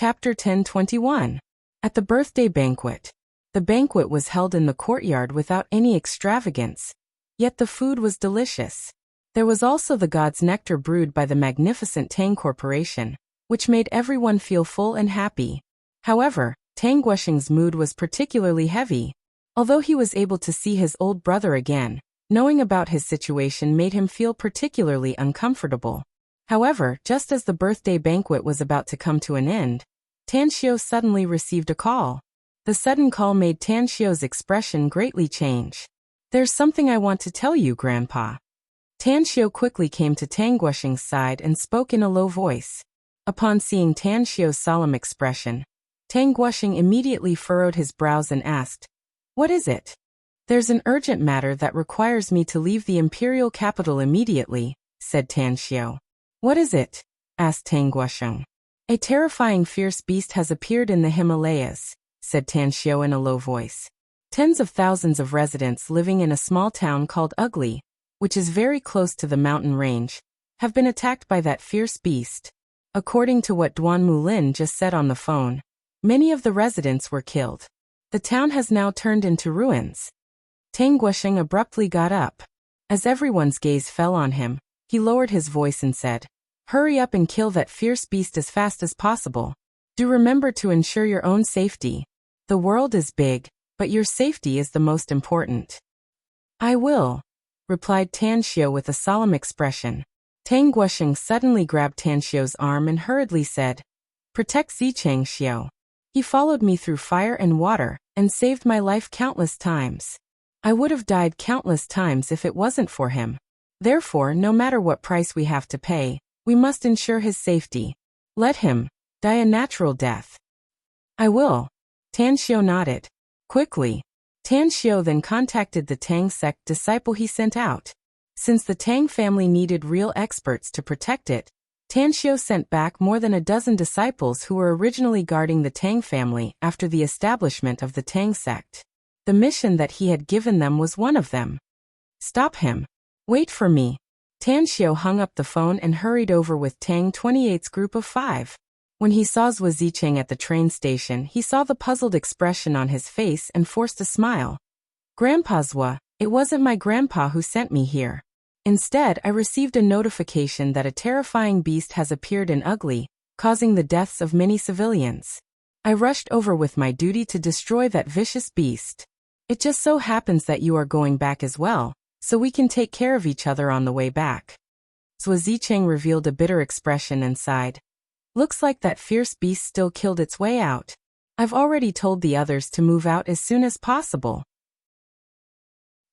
Chapter 1021. At the birthday banquet. The banquet was held in the courtyard without any extravagance, yet the food was delicious. There was also the god's nectar brewed by the magnificent Tang Corporation, which made everyone feel full and happy. However, Tang Guosheng's mood was particularly heavy. Although he was able to see his old brother again, knowing about his situation made him feel particularly uncomfortable. However, just as the birthday banquet was about to come to an end, Tan Xiao suddenly received a call. The sudden call made Tan Xiao's expression greatly change. "There's something I want to tell you, Grandpa." Tan Xiao quickly came to Tang Guosheng's side and spoke in a low voice. Upon seeing Tan Xiao's solemn expression, Tang Guosheng immediately furrowed his brows and asked, "What is it?" "There's an urgent matter that requires me to leave the imperial capital immediately," said Tan Xiao. "What is it?" asked Tang Guosheng. "A terrifying fierce beast has appeared in the Himalayas," said Tan Xiao in a low voice. Tens of thousands of residents living in a small town called Ugly, which is very close to the mountain range, have been attacked by that fierce beast. According to what Duan Mulin just said on the phone, many of the residents were killed. The town has now turned into ruins. Tang Guosheng abruptly got up. As everyone's gaze fell on him, he lowered his voice and said, "Hurry up and kill that fierce beast as fast as possible. Do remember to ensure your own safety. The world is big, but your safety is the most important." "I will," replied Tan Xiao with a solemn expression. Tang Guosheng suddenly grabbed Tan Xiao's arm and hurriedly said, "Protect Zicheng Xiao. He followed me through fire and water, and saved my life countless times. I would have died countless times if it wasn't for him. Therefore, no matter what price we have to pay, we must ensure his safety. Let him die a natural death." "I will." Tan Xiao nodded. Quickly, Tan Xiao then contacted the Tang sect disciple he sent out. Since the Tang family needed real experts to protect it, Tan Xiao sent back more than a dozen disciples who were originally guarding the Tang family after the establishment of the Tang sect. The mission that he had given them was one of them. "Stop him. Wait for me." Tan Xiao hung up the phone and hurried over with Tang 28's group of 5. When he saw Zhuo Zicheng at the train station, he saw the puzzled expression on his face and forced a smile. "Grandpa Zhuo, it wasn't my grandpa who sent me here. Instead, I received a notification that a terrifying beast has appeared in Ugly, causing the deaths of many civilians. I rushed over with my duty to destroy that vicious beast. It just so happens that you are going back as well, so we can take care of each other on the way back." Zhuo Zicheng revealed a bitter expression and sighed. "Looks like that fierce beast still killed its way out. I've already told the others to move out as soon as possible.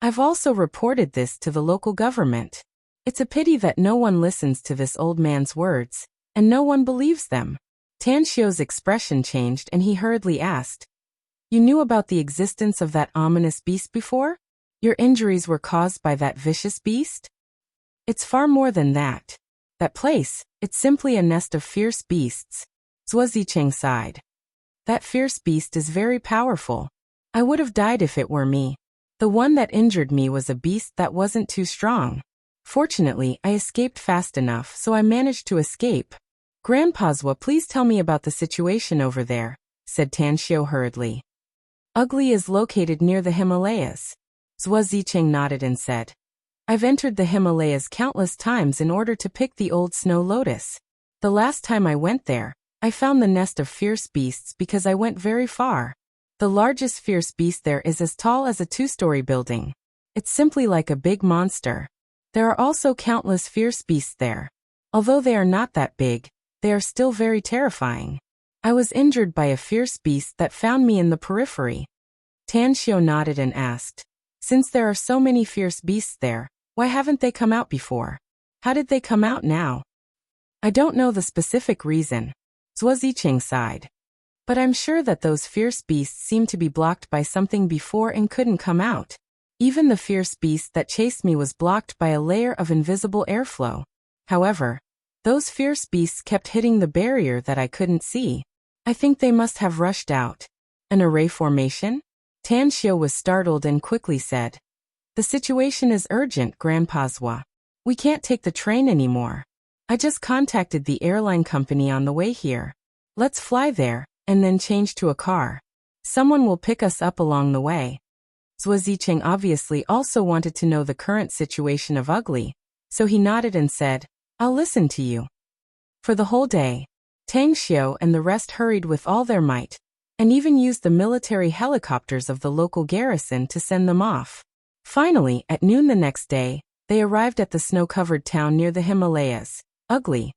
I've also reported this to the local government. It's a pity that no one listens to this old man's words, and no one believes them." Tan Xiao's expression changed and he hurriedly asked, "You knew about the existence of that ominous beast before? Your injuries were caused by that vicious beast?" "It's far more than that. That place, it's simply a nest of fierce beasts." Zhuo Zicheng sighed. "That fierce beast is very powerful. I would have died if it were me. The one that injured me was a beast that wasn't too strong. Fortunately, I escaped fast enough, so I managed to escape." "Grandpa Zhuo, please tell me about the situation over there," said Tan Xiao hurriedly. "Ugly is located near the Himalayas." Zhuo Zicheng nodded and said, "I've entered the Himalayas countless times in order to pick the old snow lotus. The last time I went there, I found the nest of fierce beasts because I went very far. The largest fierce beast there is as tall as a 2-story building. It's simply like a big monster. There are also countless fierce beasts there. Although they are not that big, they are still very terrifying. I was injured by a fierce beast that found me in the periphery." Tan Xiao nodded and asked, "Since there are so many fierce beasts there, why haven't they come out before? How did they come out now?" "I don't know the specific reason." Zhuo Zicheng sighed. "But I'm sure that those fierce beasts seemed to be blocked by something before and couldn't come out. Even the fierce beast that chased me was blocked by a layer of invisible airflow. However, those fierce beasts kept hitting the barrier that I couldn't see. I think they must have rushed out." "An array formation?" Tan Xiao was startled and quickly said, "The situation is urgent, Grandpa Zhuo. We can't take the train anymore. I just contacted the airline company on the way here. Let's fly there, and then change to a car. Someone will pick us up along the way. Zhuo Zicheng obviously also wanted to know the current situation of Ugly, so he nodded and said, I'll listen to you. For the whole day, Tang Xiu and the rest hurried with all their might, and even used the military helicopters of the local garrison to send them off. Finally, at noon the next day, they arrived at the snow-covered town near the Himalayas. Ugly.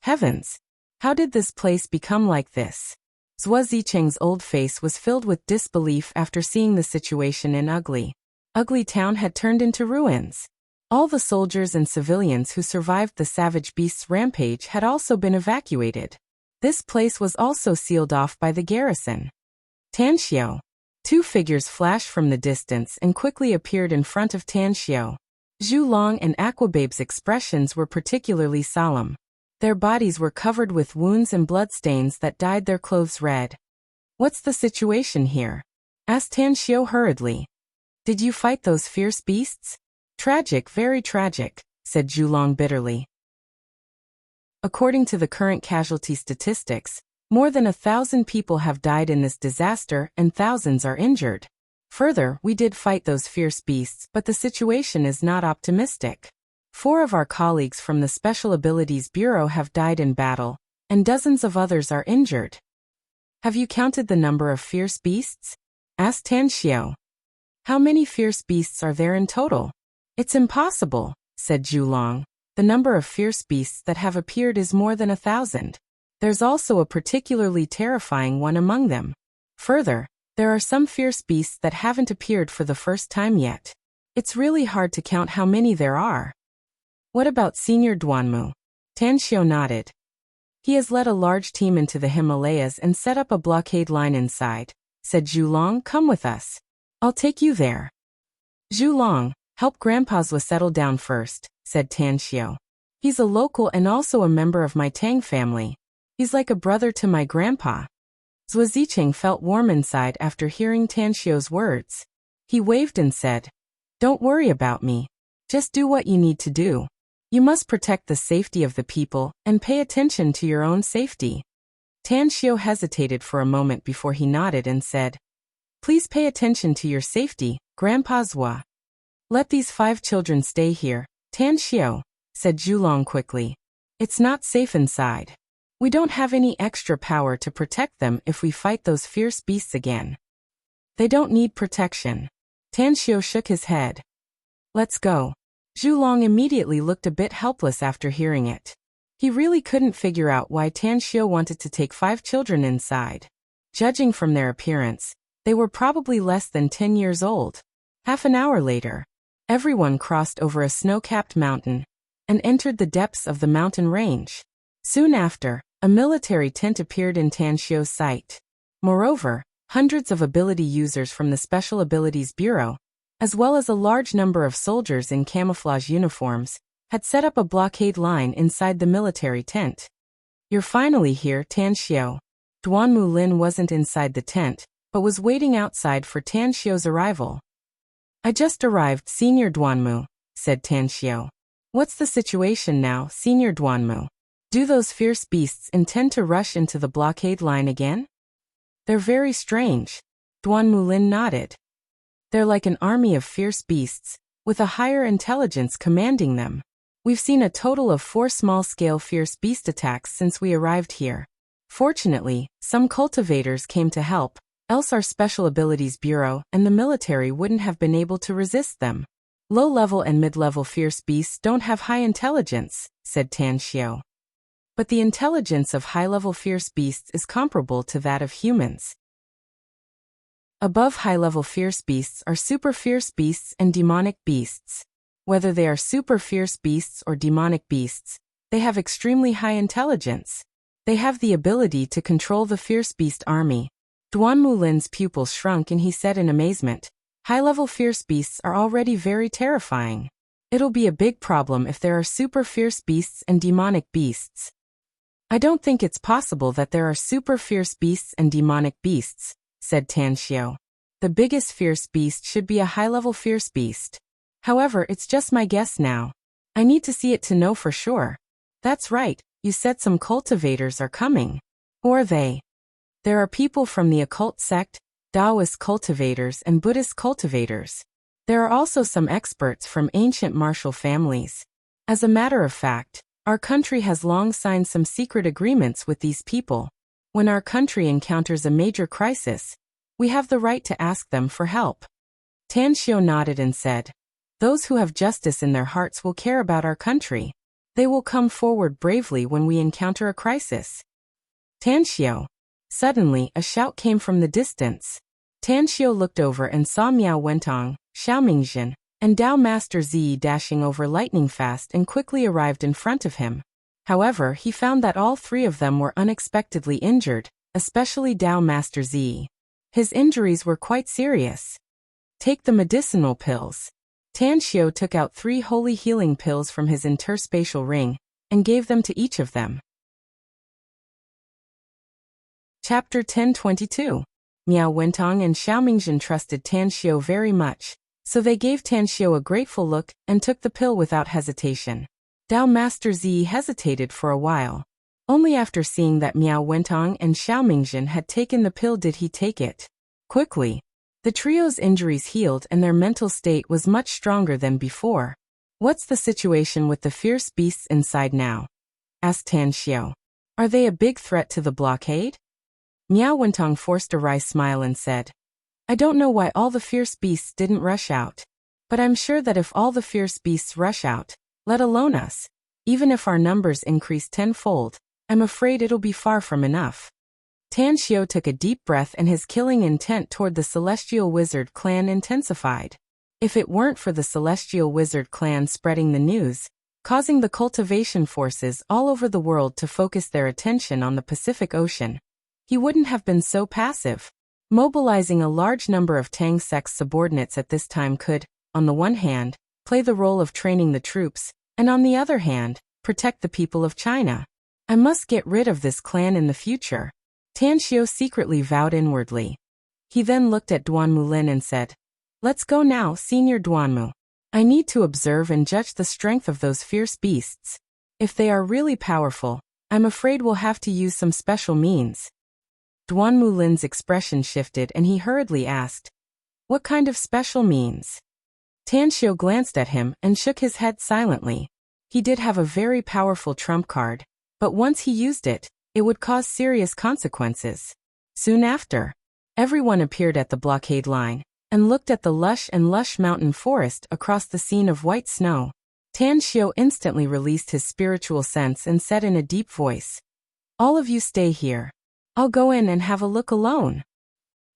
Heavens! How did this place become like this? Zhuo Zicheng's old face was filled with disbelief after seeing the situation in Ugly. Ugly town had turned into ruins. All the soldiers and civilians who survived the savage beast's rampage had also been evacuated. This place was also sealed off by the garrison. Tan Xiu. Two figures flashed from the distance and quickly appeared in front of Tan Xiu. Zhu Long and Aquababe's expressions were particularly solemn. Their bodies were covered with wounds and bloodstains that dyed their clothes red. What's the situation here? Asked Tan Xiu hurriedly. Did you fight those fierce beasts? Tragic, very tragic, said Zhu Long bitterly. According to the current casualty statistics, more than 1,000 people have died in this disaster and thousands are injured. Further, we did fight those fierce beasts, but the situation is not optimistic. 4 of our colleagues from the Special Abilities Bureau have died in battle, and dozens of others are injured. Have you counted the number of fierce beasts? Asked Tan Xiu. How many fierce beasts are there in total? It's impossible, said Zhu Long. The number of fierce beasts that have appeared is more than 1,000. There's also a particularly terrifying one among them. Further, there are some fierce beasts that haven't appeared for the first time yet. It's really hard to count how many there are. What about Senior Duanmu? Tan Xiu nodded. He has led a large team into the Himalayas and set up a blockade line inside, said Zhu Long. Come with us. I'll take you there. Zhu Long, help Grandpa Zhuo settle down first, said Tan Xiu. He's a local and also a member of my Tang family. He's like a brother to my grandpa. Zhuo Zicheng felt warm inside after hearing Tan Xiu's words. He waved and said, Don't worry about me. Just do what you need to do. You must protect the safety of the people and pay attention to your own safety. Tan Xiu hesitated for a moment before he nodded and said, Please pay attention to your safety, Grandpa Zhuo. Let these 5 children stay here, Tan Xiu, said Zhu Long quickly. It's not safe inside. We don't have any extra power to protect them if we fight those fierce beasts again. They don't need protection. Tan Xiu shook his head. Let's go. Zhu Long immediately looked a bit helpless after hearing it. He really couldn't figure out why Tan Xiu wanted to take 5 children inside. Judging from their appearance, they were probably less than 10 years old. Half an hour later, everyone crossed over a snow-capped mountain and entered the depths of the mountain range. Soon after, a military tent appeared in Tan Xiu's sight. Moreover, hundreds of ability users from the Special Abilities Bureau, as well as a large number of soldiers in camouflage uniforms, had set up a blockade line inside the military tent. You're finally here, Tan Xiu. Duanmu Lin wasn't inside the tent, but was waiting outside for Tan Xiu's arrival. I just arrived, Senior Duanmu, said Tan Xiu. What's the situation now, Senior Duanmu? Do those fierce beasts intend to rush into the blockade line again? They're very strange. Duanmu Lin nodded. They're like an army of fierce beasts, with a higher intelligence commanding them. We've seen a total of 4 small-scale fierce beast attacks since we arrived here. Fortunately, some cultivators came to help, else our Special Abilities Bureau and the military wouldn't have been able to resist them. Low-level and mid-level fierce beasts don't have high intelligence, said Tan Xiu. But the intelligence of high-level fierce beasts is comparable to that of humans. Above high-level fierce beasts are super fierce beasts and demonic beasts. Whether they are super fierce beasts or demonic beasts, they have extremely high intelligence. They have the ability to control the fierce beast army. Duanmu Lin's pupils shrunk and he said in amazement, High-level fierce beasts are already very terrifying. It'll be a big problem if there are super fierce beasts and demonic beasts. I don't think it's possible that there are super fierce beasts and demonic beasts, said Tan Xiu. The biggest fierce beast should be a high-level fierce beast. However, it's just my guess now. I need to see it to know for sure. That's right, you said some cultivators are coming. Who are they? There are people from the occult sect, Taoist cultivators and Buddhist cultivators. There are also some experts from ancient martial families. As a matter of fact, our country has long signed some secret agreements with these people. When our country encounters a major crisis, we have the right to ask them for help. Tan Xiao nodded and said, "Those who have justice in their hearts will care about our country. They will come forward bravely when we encounter a crisis." Tan Xiao. Suddenly, a shout came from the distance. Tan Xiao looked over and saw Miao Wentong, Xiao Mingjin, and Dao Master Zi dashing over lightning fast and quickly arrived in front of him. However, he found that all three of them were unexpectedly injured, especially Dao Master Zi. His injuries were quite serious. "Take the medicinal pills." Tan Xiao took out 3 holy healing pills from his interspatial ring and gave them to each of them. Chapter 1022. Miao Wentong and Xiao Mingjin trusted Tan Xiao very much, so they gave Tan Xiao a grateful look and took the pill without hesitation. Dao Master Zi hesitated for a while. Only after seeing that Miao Wentong and Xiao Mingjin had taken the pill did he take it. Quickly, the trio's injuries healed and their mental state was much stronger than before. "What's the situation with the fierce beasts inside now?" asked Tan Xiao. "Are they a big threat to the blockade?" Miao Wentong forced a wry smile and said, "I don't know why all the fierce beasts didn't rush out. But I'm sure that if all the fierce beasts rush out, let alone us, even if our numbers increase tenfold, I'm afraid it'll be far from enough." Tan Xiao took a deep breath and his killing intent toward the Celestial Wizard clan intensified. If it weren't for the Celestial Wizard clan spreading the news, causing the cultivation forces all over the world to focus their attention on the Pacific Ocean, he wouldn't have been so passive. Mobilizing a large number of Tang sect's subordinates at this time could, on the one hand, play the role of training the troops, and on the other hand, protect the people of China. I must get rid of this clan in the future. Tan Xiao secretly vowed inwardly. He then looked at Duanmu Lin and said, "Let's go now, Senior Duanmu. I need to observe and judge the strength of those fierce beasts. If they are really powerful, I'm afraid we'll have to use some special means." Duanmu Lin's expression shifted and he hurriedly asked, "What kind of special means?" Tan Xiao glanced at him and shook his head silently. He did have a very powerful trump card, but once he used it, it would cause serious consequences. Soon after, everyone appeared at the blockade line and looked at the lush mountain forest across the scene of white snow. Tan Xiao instantly released his spiritual sense and said in a deep voice, "All of you stay here. I'll go in and have a look alone."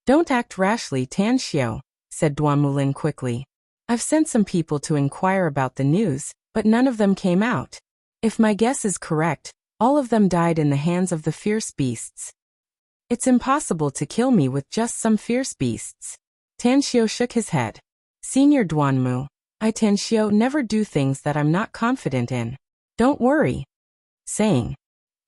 "Don't act rashly, Tan Xiao," said Duanmu Lin quickly. "I've sent some people to inquire about the news, but none of them came out. If my guess is correct, all of them died in the hands of the fierce beasts. It's impossible to kill me with just some fierce beasts." Tan Xiao shook his head. "Senior Duanmu, I Tan Xiao never do things that I'm not confident in. Don't worry." Saying,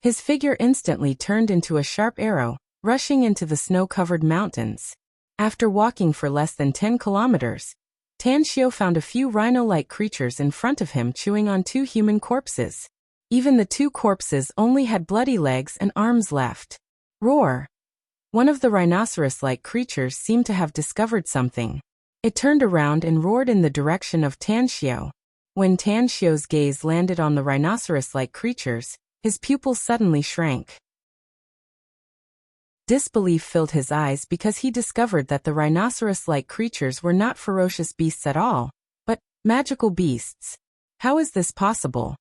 his figure instantly turned into a sharp arrow, rushing into the snow-covered mountains. After walking for less than 10 kilometers, Tan Xiao found a few rhino-like creatures in front of him chewing on 2 human corpses. Even the 2 corpses only had bloody legs and arms left. Roar! One of the rhinoceros-like creatures seemed to have discovered something. It turned around and roared in the direction of Tan Xiao. When Tan Xiao's gaze landed on the rhinoceros-like creatures, his pupils suddenly shrank. Disbelief filled his eyes because he discovered that the rhinoceros-like creatures were not ferocious beasts at all, but magical beasts. How is this possible?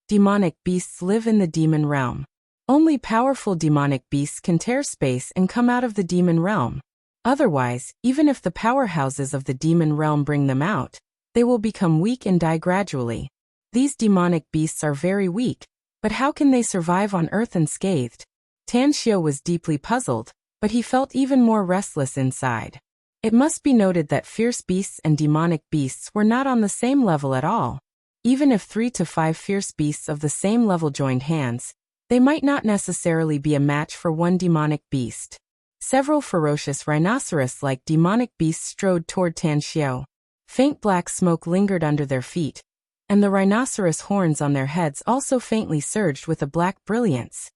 Demonic beasts live in the demon realm. Only powerful demonic beasts can tear space and come out of the demon realm. Otherwise, even if the powerhouses of the demon realm bring them out, they will become weak and die gradually. These demonic beasts are very weak, but how can they survive on Earth unscathed? Tan Xiao was deeply puzzled, but he felt even more restless inside. It must be noted that fierce beasts and demonic beasts were not on the same level at all. Even if 3 to 5 fierce beasts of the same level joined hands, they might not necessarily be a match for one demonic beast. Several ferocious rhinoceros-like demonic beasts strode toward Tan Xiao. Faint black smoke lingered under their feet, and the rhinoceros horns on their heads also faintly surged with a black brilliance.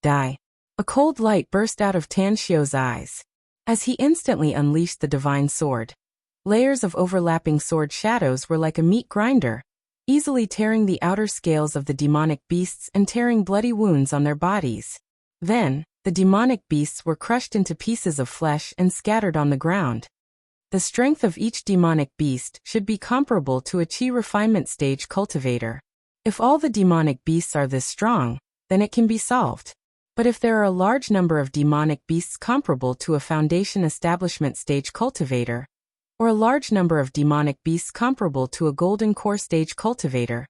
Die. A cold light burst out of Tan Xiu's eyes as he instantly unleashed the divine sword. Layers of overlapping sword shadows were like a meat grinder, easily tearing the outer scales of the demonic beasts and tearing bloody wounds on their bodies. Then, the demonic beasts were crushed into pieces of flesh and scattered on the ground. The strength of each demonic beast should be comparable to a chi refinement stage cultivator. If all the demonic beasts are this strong, then it can be solved. But if there are a large number of demonic beasts comparable to a foundation establishment stage cultivator, or a large number of demonic beasts comparable to a golden core stage cultivator,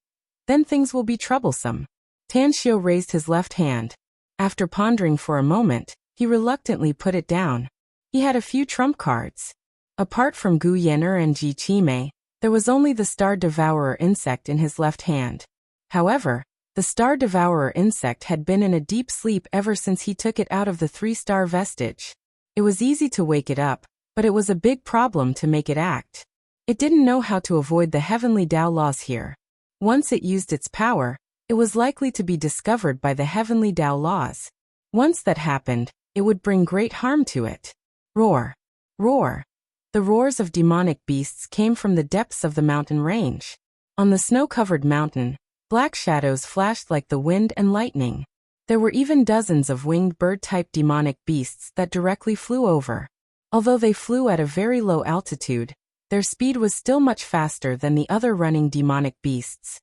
then things will be troublesome. Tan Xiu raised his left hand. After pondering for a moment, he reluctantly put it down. He had a few trump cards. Apart from Gu Yan'er and Ji Qimei, there was only the Star Devourer insect in his left hand. However, the Star Devourer insect had been in a deep sleep ever since he took it out of the 3-star vestige. It was easy to wake it up, but it was a big problem to make it act. It didn't know how to avoid the heavenly Tao laws here. Once it used its power, it was likely to be discovered by the heavenly Tao laws. Once that happened, it would bring great harm to it. Roar! Roar! The roars of demonic beasts came from the depths of the mountain range. On the snow-covered mountain, black shadows flashed like the wind and lightning. There were even dozens of winged bird-type demonic beasts that directly flew over. Although they flew at a very low altitude, their speed was still much faster than the other running demonic beasts.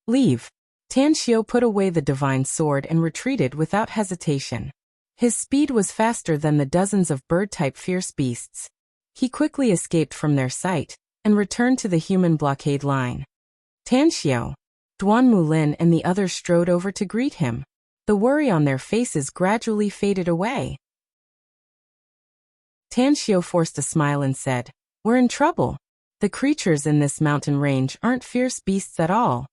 Leave. Tan Xiu put away the divine sword and retreated without hesitation. His speed was faster than the dozens of bird-type fierce beasts. He quickly escaped from their sight and returned to the human blockade line. Tan Xiu, Duan Mulin and the others strode over to greet him. The worry on their faces gradually faded away. Tan Xiu forced a smile and said, "We're in trouble. The creatures in this mountain range aren't fierce beasts at all."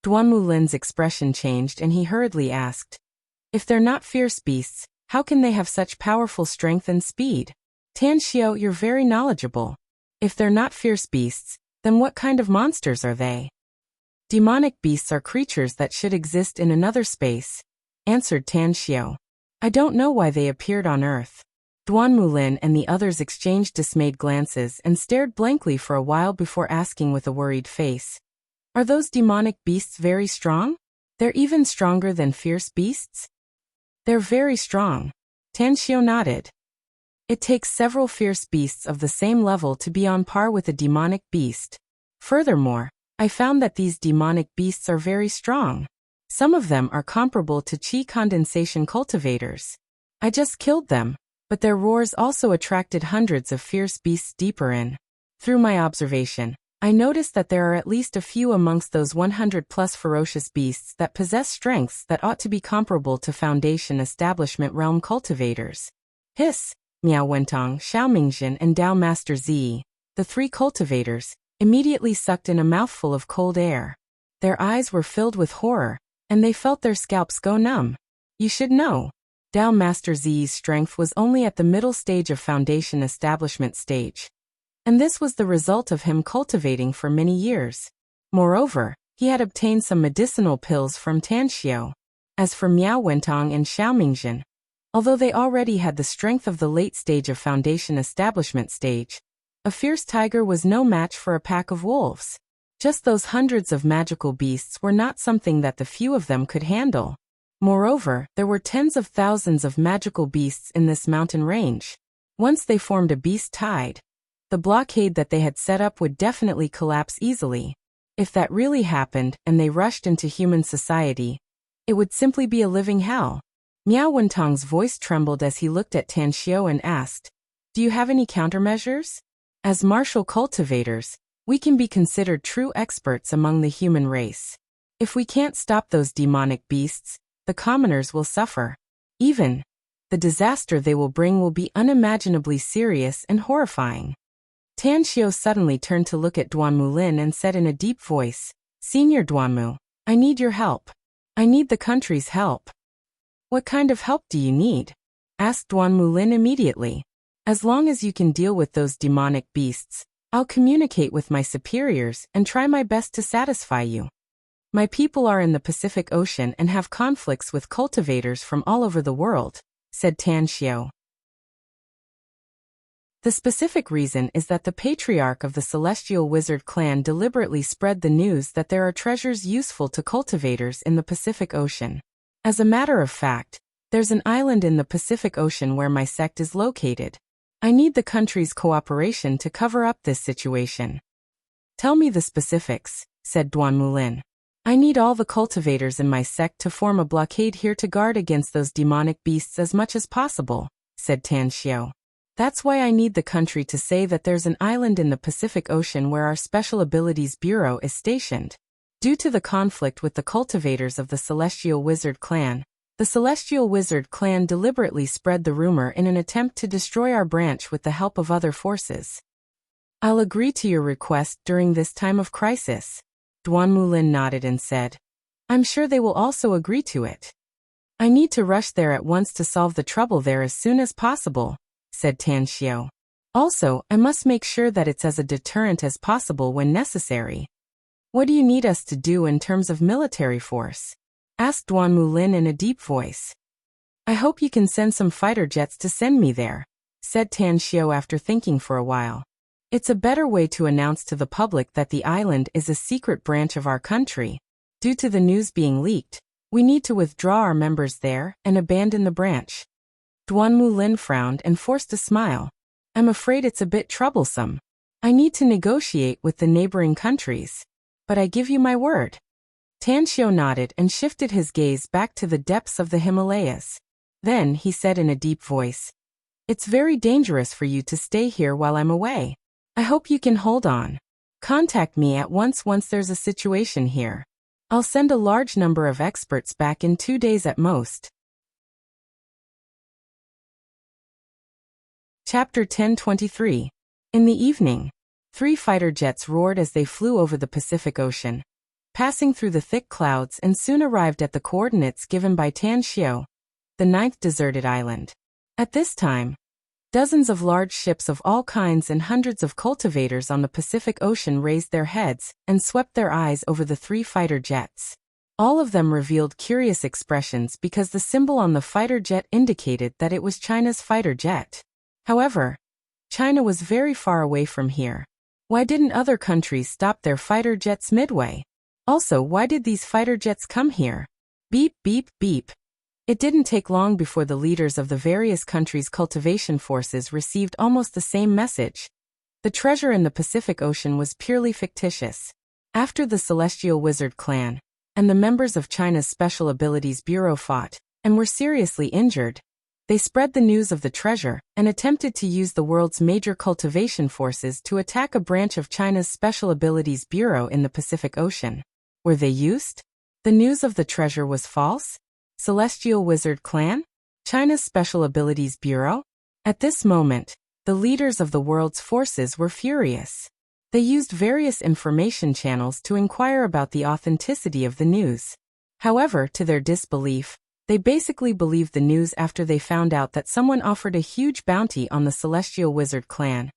Duan Mulin's expression changed and he hurriedly asked, "If they're not fierce beasts, how can they have such powerful strength and speed?" Tan Xiu, you're very knowledgeable. If they're not fierce beasts, then what kind of monsters are they? Demonic beasts are creatures that should exist in another space, answered Tan Xiu. I don't know why they appeared on Earth. Duan Mulin and the others exchanged dismayed glances and stared blankly for a while before asking with a worried face, "Are those demonic beasts very strong? They're even stronger than fierce beasts?" "They're very strong." Tan Xiu nodded. It takes several fierce beasts of the same level to be on par with a demonic beast. Furthermore, I found that these demonic beasts are very strong. Some of them are comparable to chi condensation cultivators. I just killed them, but their roars also attracted hundreds of fierce beasts deeper in. Through my observation, I noticed that there are at least a few amongst those 100+ ferocious beasts that possess strengths that ought to be comparable to Foundation Establishment Realm cultivators. Hiss! Miao Wentong, Xiao Mingjin and Dao Master Zi, the 3 cultivators, immediately sucked in a mouthful of cold air. Their eyes were filled with horror, and they felt their scalps go numb. You should know, Dao Master Zi's strength was only at the middle stage of Foundation Establishment stage. And this was the result of him cultivating for many years. Moreover, he had obtained some medicinal pills from Tan Xiu. As for Miao Wentong and Xiao Mingjin, although they already had the strength of the late stage of Foundation Establishment stage, a fierce tiger was no match for a pack of wolves. Just those hundreds of magical beasts were not something that the few of them could handle. Moreover, there were tens of thousands of magical beasts in this mountain range. Once they formed a beast tide, the blockade that they had set up would definitely collapse easily. If that really happened and they rushed into human society, it would simply be a living hell. Miao Wentong's voice trembled as he looked at Tan Xiu and asked, "Do you have any countermeasures? As martial cultivators, we can be considered true experts among the human race. If we can't stop those demonic beasts, the commoners will suffer. Even, the disaster they will bring will be unimaginably serious and horrifying." Tan Xiu suddenly turned to look at Duan Mulin and said in a deep voice, "Senior Duanmu, I need your help. I need the country's help." "What kind of help do you need?" asked Duan Mulin immediately. "As long as you can deal with those demonic beasts, I'll communicate with my superiors and try my best to satisfy you. My people are in the Pacific Ocean and have conflicts with cultivators from all over the world. said Tan Xiao. The specific reason is that the patriarch of the Celestial Wizard clan deliberately spread the news that there are treasures useful to cultivators in the Pacific Ocean. As a matter of fact, there's an island in the Pacific Ocean where my sect is located. I need the country's cooperation to cover up this situation. Tell me the specifics, said Duan Mulin. I need all the cultivators in my sect to form a blockade here to guard against those demonic beasts as much as possible, said Tan Xiao. That's why I need the country to say that there's an island in the Pacific Ocean where our Special Abilities Bureau is stationed. Due to the conflict with the cultivators of the Celestial Wizard clan, the Celestial Wizard clan deliberately spread the rumor in an attempt to destroy our branch with the help of other forces. I'll agree to your request during this time of crisis. Duan Mulin nodded and said, I'm sure they will also agree to it. I need to rush there at once to solve the trouble there as soon as possible, said Tan Xiao. Also, I must make sure that it's as a deterrent as possible when necessary. What do you need us to do in terms of military force? Asked Duan Mulin in a deep voice. I hope you can send some fighter jets to send me there, said Tan Xiao after thinking for a while. It's a better way to announce to the public that the island is a secret branch of our country. Due to the news being leaked, we need to withdraw our members there and abandon the branch. Duan Mulin frowned and forced a smile. I'm afraid it's a bit troublesome. I need to negotiate with the neighboring countries. But I give you my word. Tan Xiao nodded and shifted his gaze back to the depths of the Himalayas. Then he said in a deep voice, It's very dangerous for you to stay here while I'm away. I hope you can hold on. Contact me at once there's a situation here. I'll send a large number of experts back in 2 days at most. Chapter 1023. In the evening, 3 fighter jets roared as they flew over the Pacific Ocean, passing through the thick clouds and soon arrived at the coordinates given by Tan Xiao, the 9th deserted island. At this time, dozens of large ships of all kinds and hundreds of cultivators on the Pacific Ocean raised their heads and swept their eyes over the 3 fighter jets. All of them revealed curious expressions because the symbol on the fighter jet indicated that it was China's fighter jet. However, China was very far away from here. Why didn't other countries stop their fighter jets midway? Also, why did these fighter jets come here? Beep, beep, beep. It didn't take long before the leaders of the various countries' cultivation forces received almost the same message. The treasure in the Pacific Ocean was purely fictitious. After the Celestial Wizard clan and the members of China's Special Abilities Bureau fought and were seriously injured, they spread the news of the treasure and attempted to use the world's major cultivation forces to attack a branch of China's Special Abilities Bureau in the Pacific Ocean. Were they used? The news of the treasure was false? Celestial Wizard clan? China's Special Abilities Bureau? At this moment, the leaders of the world's forces were furious. They used various information channels to inquire about the authenticity of the news. However, to their disbelief, they basically believed the news after they found out that someone offered a huge bounty on the Celestial Wizard clan,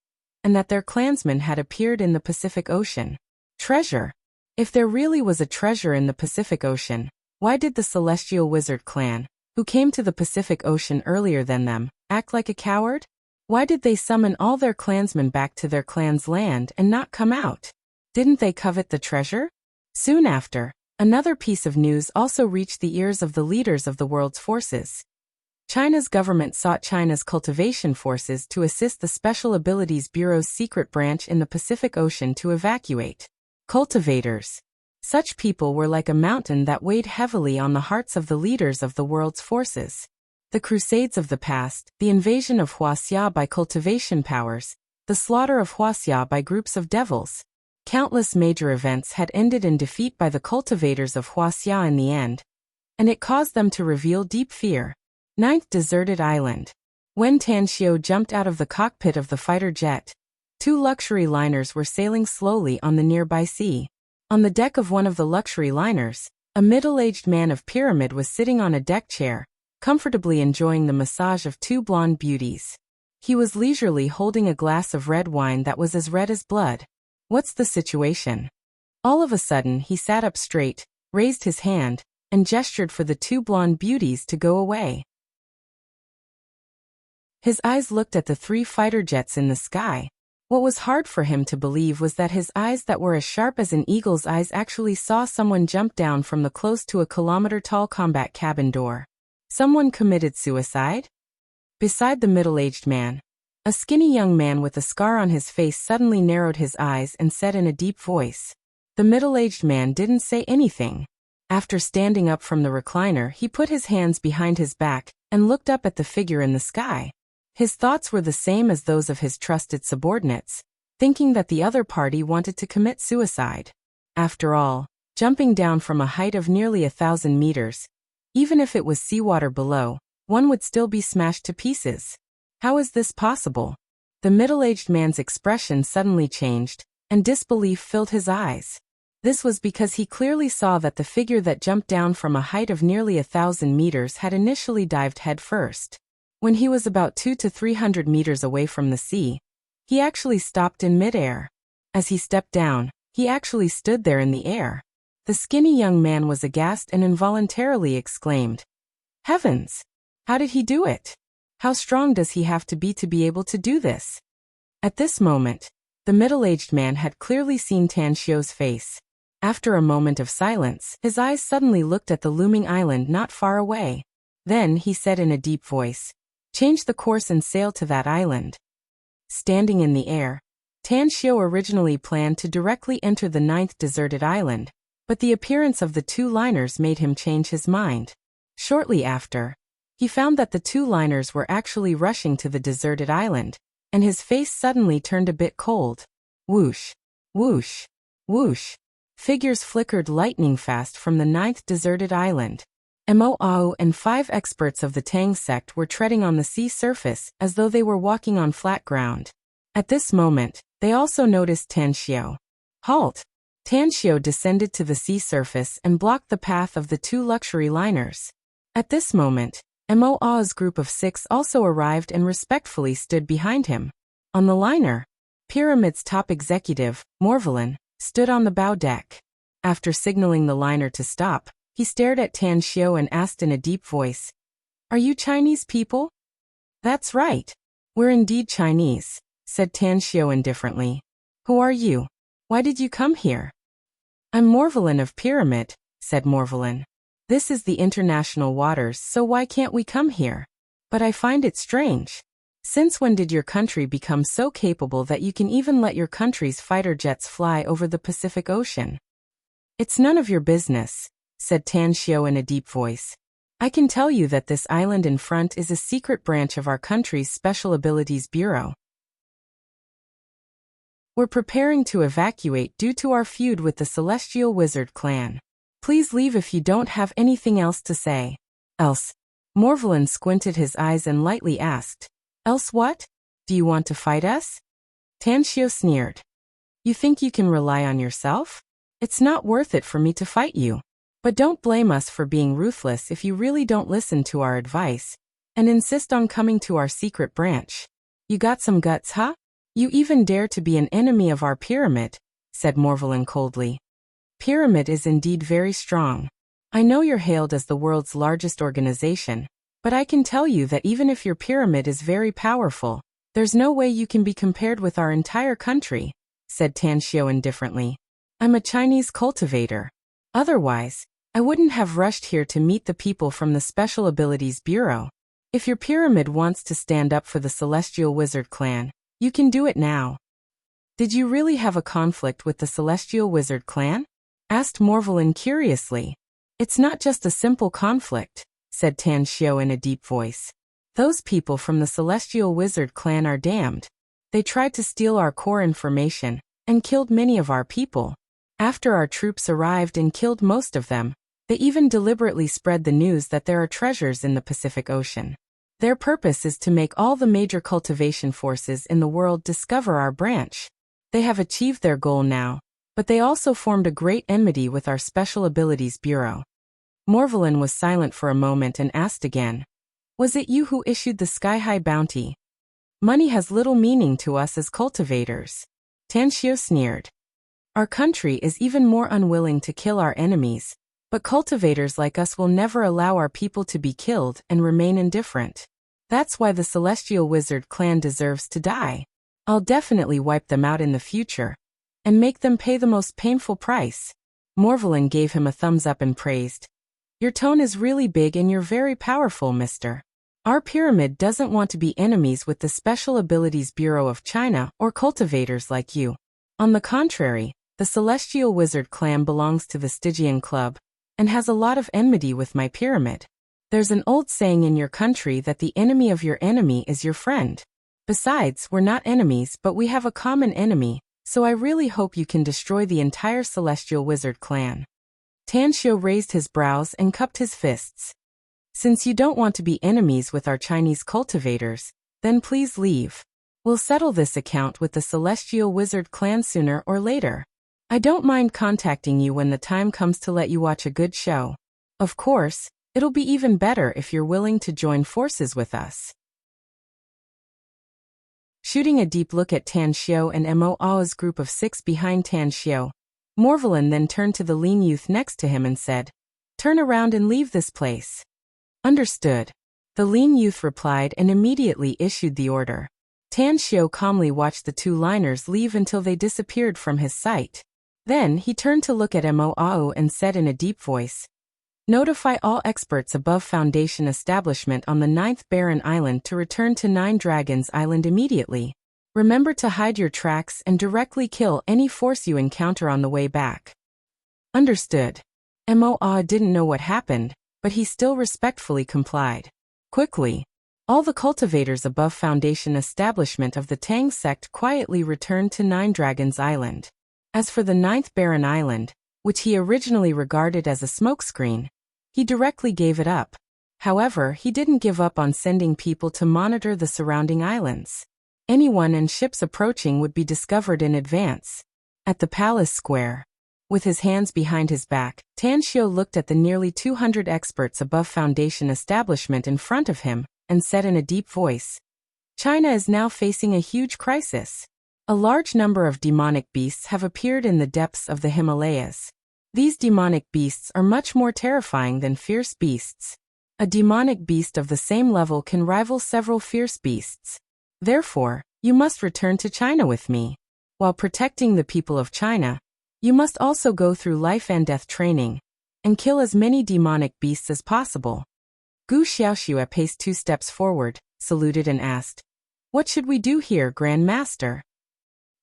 and that their clansmen had appeared in the Pacific Ocean. Treasure. If there really was a treasure in the Pacific Ocean, why did the Celestial Wizard clan, who came to the Pacific Ocean earlier than them, act like a coward? Why did they summon all their clansmen back to their clan's land and not come out? Didn't they covet the treasure? Soon after, another piece of news also reached the ears of the leaders of the world's forces. China's government sought China's cultivation forces to assist the Special Abilities Bureau's secret branch in the Pacific Ocean to evacuate cultivators. Such people were like a mountain that weighed heavily on the hearts of the leaders of the world's forces. The crusades of the past, the invasion of Wuxia by cultivation powers, the slaughter of Wuxia by groups of devils. Countless major events had ended in defeat by the cultivators of Wuxia in the end, and it caused them to reveal deep fear. 9th deserted island. When Tan Xiao jumped out of the cockpit of the fighter jet, 2 luxury liners were sailing slowly on the nearby sea. On the deck of one of the luxury liners, a middle-aged man of pyramid was sitting on a deck chair, comfortably enjoying the massage of 2 blonde beauties. He was leisurely holding a glass of red wine that was as red as blood. What's the situation? All of a sudden he sat up straight, raised his hand, and gestured for the 2 blonde beauties to go away. His eyes looked at the 3 fighter jets in the sky. What was hard for him to believe was that his eyes that were as sharp as an eagle's eyes actually saw someone jump down from the close to a kilometer-tall combat cabin door. Someone committed suicide? Beside the middle-aged man, a skinny young man with a scar on his face suddenly narrowed his eyes and said in a deep voice. The middle-aged man didn't say anything. After standing up from the recliner, he put his hands behind his back and looked up at the figure in the sky. His thoughts were the same as those of his trusted subordinates, thinking that the other party wanted to commit suicide. After all, jumping down from a height of nearly 1,000 meters, even if it was seawater below, one would still be smashed to pieces. How is this possible? The middle-aged man's expression suddenly changed, and disbelief filled his eyes. This was because he clearly saw that the figure that jumped down from a height of nearly 1,000 meters had initially dived headfirst. When he was about 200 to 300 meters away from the sea, he actually stopped in midair. As he stepped down, he actually stood there in the air. The skinny young man was aghast and involuntarily exclaimed, "Heavens! How did he do it? How strong does he have to be able to do this?" At this moment, the middle-aged man had clearly seen Tan Xiu's face. After a moment of silence, his eyes suddenly looked at the looming island not far away. Then he said in a deep voice, "Change the course and sail to that island." Standing in the air, Tan Xiu originally planned to directly enter the 9th deserted island, but the appearance of the 2 liners made him change his mind. Shortly after, he found that the 2 liners were actually rushing to the deserted island, and his face suddenly turned a bit cold. Whoosh, whoosh, whoosh. Figures flickered lightning fast from the 9th deserted island. Mo Ao and 5 experts of the Tang sect were treading on the sea surface as though they were walking on flat ground. At this moment, they also noticed Tan Xiu. Halt! Tan Xiu descended to the sea surface and blocked the path of the 2 luxury liners. At this moment, Mo Ao's group of 6 also arrived and respectfully stood behind him. On the liner, Pyramid's top executive, Morvelin, stood on the bow deck. After signaling the liner to stop, he stared at Tan Xiu and asked in a deep voice, "Are you Chinese people?" "That's right. We're indeed Chinese," said Tan Xiu indifferently. "Who are you? Why did you come here?" "I'm Morvelin of Pyramid," said Morvelin. "This is the international waters, so why can't we come here? But I find it strange. Since when did your country become so capable that you can even let your country's fighter jets fly over the Pacific Ocean?" "It's none of your business," said Tan Xiu in a deep voice. "I can tell you that this island in front is a secret branch of our country's Special Abilities Bureau. We're preparing to evacuate due to our feud with the Celestial Wizard clan. Please leave if you don't have anything else to say." "Else?" Morvelin squinted his eyes and lightly asked, "Else what? Do you want to fight us?" Tan Xiu sneered. "You think you can rely on yourself? It's not worth it for me to fight you. But don't blame us for being ruthless if you really don't listen to our advice and insist on coming to our secret branch. You got some guts, huh? You even dare to be an enemy of our pyramid," said Morvelin coldly. "Pyramid is indeed very strong. I know you're hailed as the world's largest organization, but I can tell you that even if your pyramid is very powerful, there's no way you can be compared with our entire country," said Tan Xiu indifferently. "I'm a Chinese cultivator. Otherwise, I wouldn't have rushed here to meet the people from the Special Abilities Bureau. If your pyramid wants to stand up for the Celestial Wizard clan, you can do it now." "Did you really have a conflict with the Celestial Wizard clan?" asked Morvelin curiously. "It's not just a simple conflict," said Tan Xiu in a deep voice. "Those people from the Celestial Wizard clan are damned. They tried to steal our core information and killed many of our people. After our troops arrived and killed most of them, they even deliberately spread the news that there are treasures in the Pacific Ocean. Their purpose is to make all the major cultivation forces in the world discover our branch. They have achieved their goal now, but they also formed a great enmity with our Special Abilities Bureau." Morvelin was silent for a moment and asked again, "Was it you who issued the sky-high bounty?" "Money has little meaning to us as cultivators," Tan Xiu sneered. "Our country is even more unwilling to kill our enemies, but cultivators like us will never allow our people to be killed and remain indifferent. That's why the Celestial Wizard clan deserves to die. I'll definitely wipe them out in the future and make them pay the most painful price. Morvelin gave him a thumbs up and praised. Your tone is really big and you're very powerful, mister. Our pyramid doesn't want to be enemies with the Special Abilities Bureau of China or cultivators like you. On the contrary, the Celestial Wizard clan belongs to the Stygian Club and has a lot of enmity with my pyramid. There's an old saying in your country that the enemy of your enemy is your friend. Besides, we're not enemies, but we have a common enemy, so I really hope you can destroy the entire Celestial Wizard clan. Tan Xiu raised his brows and cupped his fists. Since you don't want to be enemies with our Chinese cultivators, then please leave. We'll settle this account with the Celestial Wizard clan sooner or later. I don't mind contacting you when the time comes to let you watch a good show. Of course, it'll be even better if you're willing to join forces with us. Shooting a deep look at Tan Xiu and Mo Ao's group of 6 behind Tan Xiu, Morvelin then turned to the lean youth next to him and said, "Turn around and leave this place." "Understood." The lean youth replied and immediately issued the order. Tan Xiu calmly watched the 2 liners leave until they disappeared from his sight. Then he turned to look at Mo Ao and said in a deep voice, "Notify all experts above Foundation establishment on the 9th Barren Island to return to 9 Dragons Island immediately. Remember to hide your tracks and directly kill any force you encounter on the way back." Understood. Mo Ao didn't know what happened, but he still respectfully complied. Quickly, all the cultivators above Foundation establishment of the Tang sect quietly returned to 9 Dragons Island. As for the 9th Barren Island, which he originally regarded as a smokescreen, he directly gave it up. However, he didn't give up on sending people to monitor the surrounding islands. Anyone and ships approaching would be discovered in advance. At the palace square, with his hands behind his back, Tan Xiu looked at the nearly 200 experts above Foundation establishment in front of him and said in a deep voice, "China is now facing a huge crisis. A large number of demonic beasts have appeared in the depths of the Himalayas. These demonic beasts are much more terrifying than fierce beasts. A demonic beast of the same level can rival several fierce beasts. Therefore, you must return to China with me. While protecting the people of China, you must also go through life and death training and kill as many demonic beasts as possible." Gu Xiaoxue paced 2 steps forward, saluted and asked, "What should we do here, Grand Master?"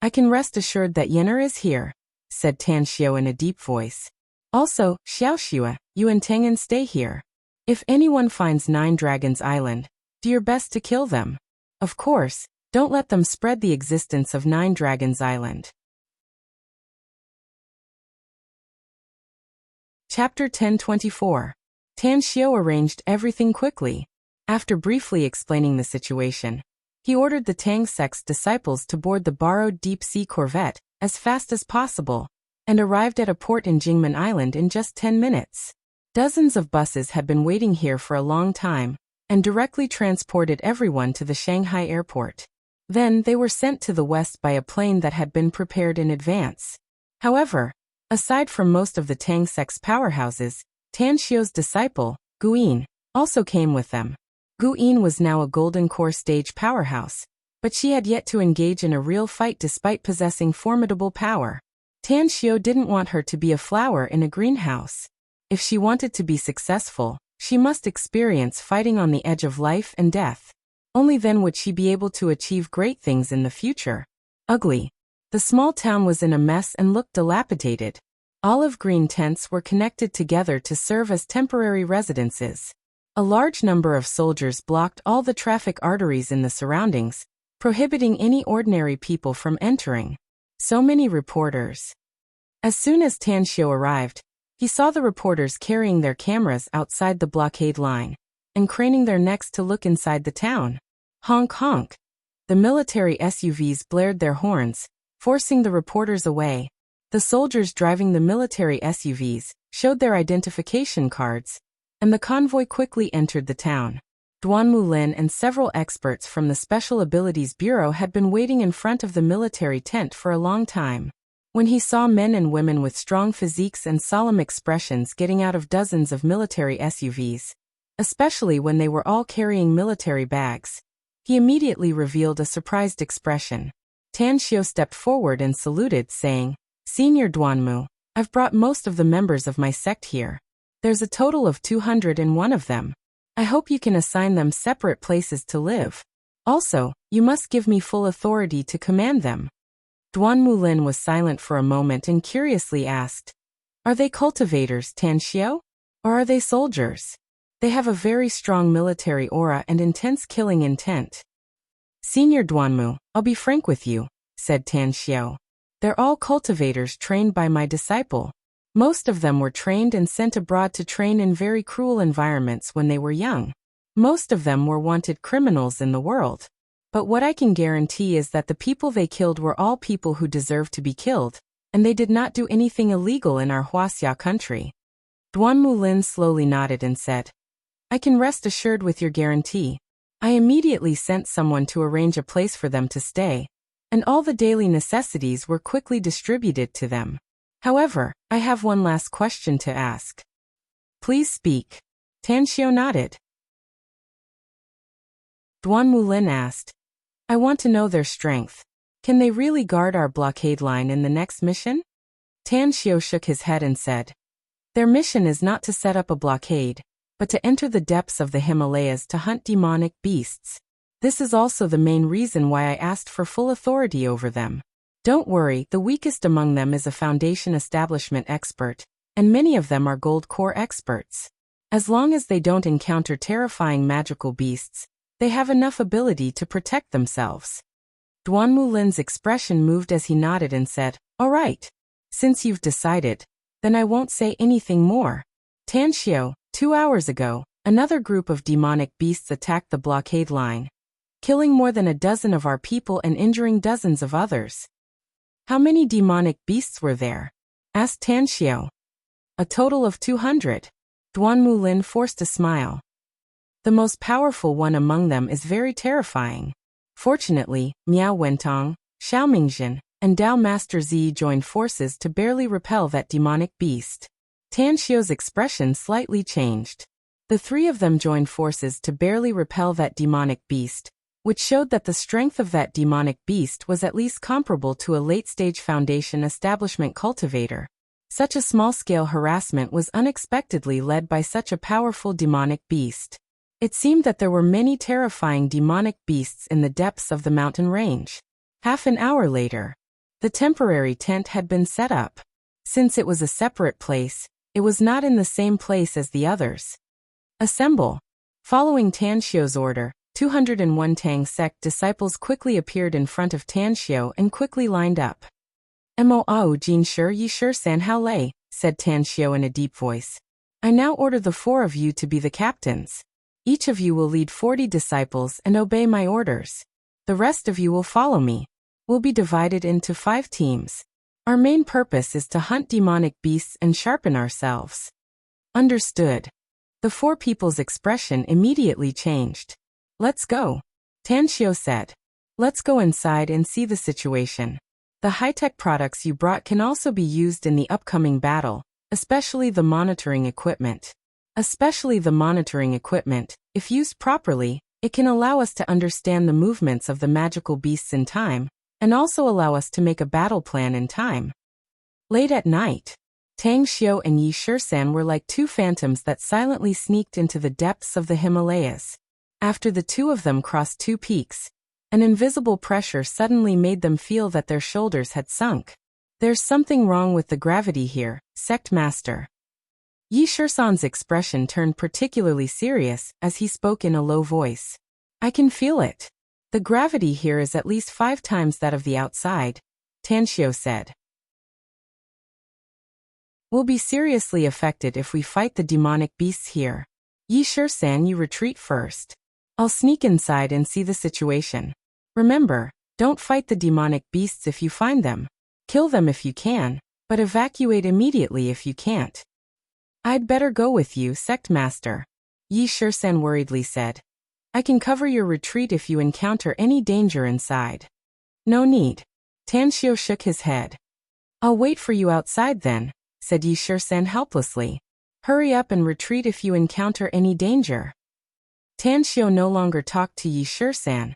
"I can rest assured that Yenner is here," said Tan Xiu in a deep voice. "Also, Xiaoxue, you and Tengen stay here. If anyone finds 9 Dragons Island, do your best to kill them. Of course, don't let them spread the existence of 9 Dragons Island." Chapter 1024. Tan Xiu arranged everything quickly. After briefly explaining the situation, he ordered the Tang sect's disciples to board the borrowed deep-sea corvette as fast as possible and arrived at a port in Jingmen Island in just 10 minutes. Dozens of buses had been waiting here for a long time and directly transported everyone to the Shanghai airport. Then they were sent to the west by a plane that had been prepared in advance. However, aside from most of the Tang sect's powerhouses, Tan Xiu's disciple, Guyin, also came with them. Guyin was now a Golden Core stage powerhouse, but she had yet to engage in a real fight despite possessing formidable power. Tan Xiu didn't want her to be a flower in a greenhouse. If she wanted to be successful, she must experience fighting on the edge of life and death. Only then would she be able to achieve great things in the future. Ugly. The small town was in a mess and looked dilapidated. Olive green tents were connected together to serve as temporary residences. A large number of soldiers blocked all the traffic arteries in the surroundings, prohibiting any ordinary people from entering. So many reporters. As soon as Tan Xiu arrived, he saw the reporters carrying their cameras outside the blockade line and craning their necks to look inside the town. Honk honk. The military SUVs blared their horns, forcing the reporters away. The soldiers driving the military SUVs showed their identification cards, and the convoy quickly entered the town. Duan Mulin and several experts from the Special Abilities Bureau had been waiting in front of the military tent for a long time. When he saw men and women with strong physiques and solemn expressions getting out of dozens of military SUVs, especially when they were all carrying military bags. He immediately revealed a surprised expression. Tan Xiao stepped forward and saluted, saying, "Senior Duanmu, I've brought most of the members of my sect here. There's a total of 201 of them. I hope you can assign them separate places to live. Also, you must give me full authority to command them." Duanmu Lin was silent for a moment and curiously asked, "Are they cultivators, Tan Xiao? Or are they soldiers? They have a very strong military aura and intense killing intent." "Senior Duanmu, I'll be frank with you," said Tan Xiao. "They're all cultivators trained by my disciple. Most of them were trained and sent abroad to train in very cruel environments when they were young. Most of them were wanted criminals in the world. But what I can guarantee is that the people they killed were all people who deserved to be killed, and they did not do anything illegal in our Wuxia country." Duanmu Lin slowly nodded and said, "I can rest assured with your guarantee. I immediately sent someone to arrange a place for them to stay, and all the daily necessities were quickly distributed to them. However, I have one last question to ask." "Please speak." Tan Xiao nodded. Duanmu Lin asked, "I want to know their strength. Can they really guard our blockade line in the next mission?" Tan Xiao shook his head and said, "Their mission is not to set up a blockade, but to enter the depths of the Himalayas to hunt demonic beasts. This is also the main reason why I asked for full authority over them. Don't worry, the weakest among them is a foundation establishment expert, and many of them are gold core experts. As long as they don't encounter terrifying magical beasts, they have enough ability to protect themselves." Duanmu Lin's expression moved as he nodded and said, "All right. Since you've decided, then I won't say anything more." "Tan Xiao, 2 hours ago, another group of demonic beasts attacked the blockade line, killing more than a dozen of our people and injuring dozens of others." "How many demonic beasts were there?" asked Tan Xiao. "A total of 200. Duanmu Lin forced a smile. "The most powerful one among them is very terrifying. Fortunately, Miao Wentong, Xiao Mingjin, and Dao Master Zi joined forces to barely repel that demonic beast." Tan Xiao's expression slightly changed. The three of them joined forces to barely repel that demonic beast, which showed that the strength of that demonic beast was at least comparable to a late-stage foundation establishment cultivator. Such a small-scale harassment was unexpectedly led by such a powerful demonic beast. It seemed that there were many terrifying demonic beasts in the depths of the mountain range. Half an hour later, the temporary tent had been set up. Since it was a separate place, it was not in the same place as the others. "Assemble." Following Tan Xiao's order, 201 Tang sect disciples quickly appeared in front of Tan Xiao and quickly lined up. "Mo Jin Shi Yi Shi San Hao Lei," said Tan Xiao in a deep voice. "I now order the 4 of you to be the captains. Each of you will lead 40 disciples and obey my orders. The rest of you will follow me. We'll be divided into 5 teams. Our main purpose is to hunt demonic beasts and sharpen ourselves." "Understood." The 4 people's expression immediately changed. "Let's go," Tan Xiao said. "Let's go inside and see the situation. The high-tech products you brought can also be used in the upcoming battle, especially the monitoring equipment. If used properly, it can allow us to understand the movements of the magical beasts in time, and also allow us to make a battle plan in time." Late at night, Tang Xiao and Yi Shisan were like 2 phantoms that silently sneaked into the depths of the Himalayas. After the 2 of them crossed 2 peaks, an invisible pressure suddenly made them feel that their shoulders had sunk. "There's something wrong with the gravity here, Sect Master." Yi Shisan's expression turned particularly serious as he spoke in a low voice. "I can feel it. The gravity here is at least 5 times that of the outside," Tan Xiao said. "We'll be seriously affected if we fight the demonic beasts here. Yi Shisan, you retreat first. I'll sneak inside and see the situation. Remember, don't fight the demonic beasts if you find them. Kill them if you can, but evacuate immediately if you can't." "I'd better go with you, Sect Master," Yi Shisan worriedly said. "I can cover your retreat if you encounter any danger inside." "No need." Tan Xiao shook his head. "I'll wait for you outside then," said Yi Shisan helplessly. Hurry up and retreat if you encounter any danger. Tan Xiu no longer talked to Yi Shisan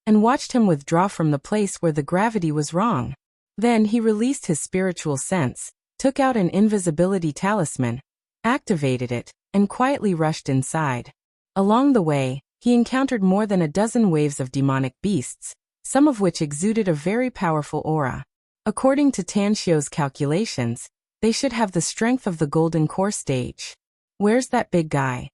and watched him withdraw from the place where the gravity was wrong. Then he released his spiritual sense, took out an invisibility talisman, activated it, and quietly rushed inside. Along the way, he encountered more than a dozen waves of demonic beasts, some of which exuded a very powerful aura. According to Tan Xiu's calculations, they should have the strength of the Golden Core stage. Where's that big guy?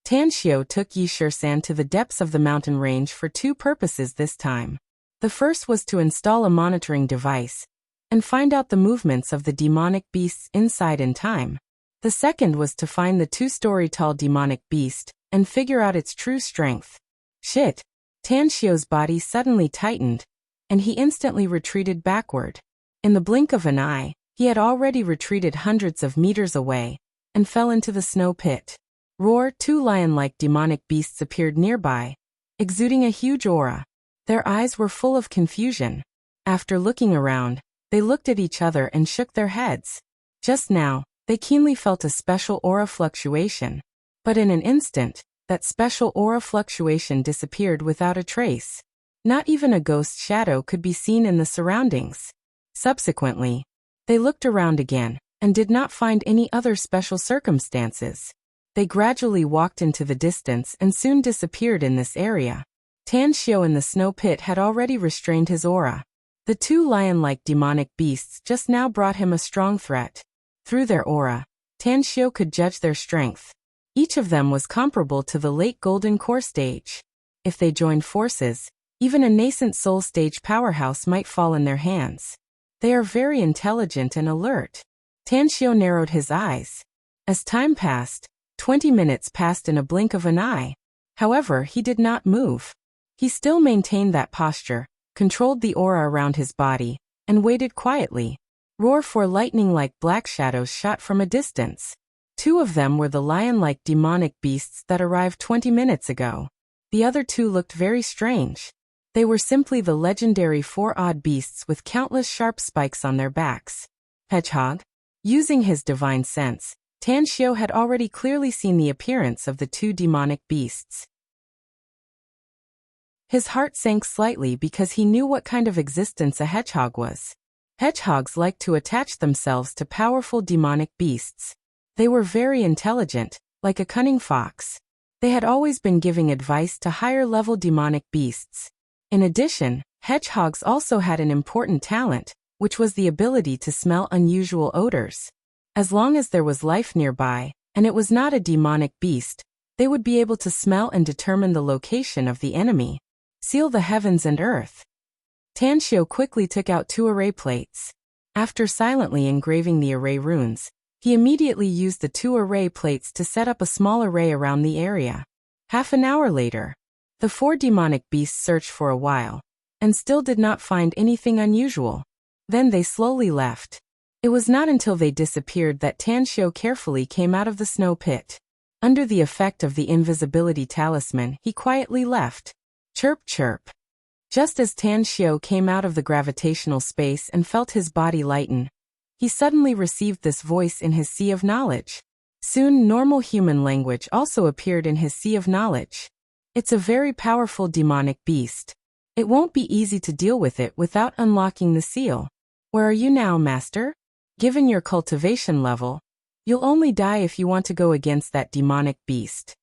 Tan Xiu took Yi Shisan to the depths of the mountain range for two purposes this time. The first was to install a monitoring device and find out the movements of the demonic beasts inside in time. The second was to find the 2-story-tall demonic beast and figure out its true strength. Shit! Tan Xiu's body suddenly tightened, and he instantly retreated backward. In the blink of an eye, he had already retreated hundreds of meters away and fell into the snow pit. Roar! 2 lion-like demonic beasts appeared nearby, exuding a huge aura. Their eyes were full of confusion. After looking around, they looked at each other and shook their heads. Just now, they keenly felt a special aura fluctuation. But in an instant, that special aura fluctuation disappeared without a trace. Not even a ghost shadow could be seen in the surroundings. Subsequently, they looked around again and did not find any other special circumstances. They gradually walked into the distance and soon disappeared in this area. Tan Xiu in the snow pit had already restrained his aura. The 2 lion-like demonic beasts just now brought him a strong threat. Through their aura, Tan Xiu could judge their strength. Each of them was comparable to the late Golden Core stage. If they joined forces, even a nascent soul stage powerhouse might fall in their hands. They are very intelligent and alert. Tan Xiu narrowed his eyes. As time passed, 20 minutes passed in a blink of an eye. However, he did not move. He still maintained that posture, controlled the aura around his body, and waited quietly. Roar! 4 lightning-like black shadows shot from a distance. 2 of them were the lion-like demonic beasts that arrived 20 minutes ago. The other 2 looked very strange. They were simply the legendary 4 odd beasts with countless sharp spikes on their backs. Hedgehog? Using his divine sense, Tan Xiu had already clearly seen the appearance of the 2 demonic beasts. His heart sank slightly because he knew what kind of existence a hedgehog was. Hedgehogs like to attach themselves to powerful demonic beasts. They were very intelligent, like a cunning fox. They had always been giving advice to higher-level demonic beasts. In addition, hedgehogs also had an important talent, which was the ability to smell unusual odors. As long as there was life nearby, and it was not a demonic beast, they would be able to smell and determine the location of the enemy. Seal the heavens and earth. Tan Xiu quickly took out 2 array plates. After silently engraving the array runes, he immediately used the 2 array plates to set up a small array around the area. Half an hour later, the 4 demonic beasts searched for a while, and still did not find anything unusual. Then they slowly left. It was not until they disappeared that Tan Xiu carefully came out of the snow pit. Under the effect of the invisibility talisman, he quietly left. Chirp chirp. Just as Tan Xiu came out of the gravitational space and felt his body lighten, he suddenly received this voice in his sea of knowledge. Soon normal human language also appeared in his sea of knowledge. It's a very powerful demonic beast. It won't be easy to deal with it without unlocking the seal. Where are you now, Master? Given your cultivation level, you'll only die if you want to go against that demonic beast.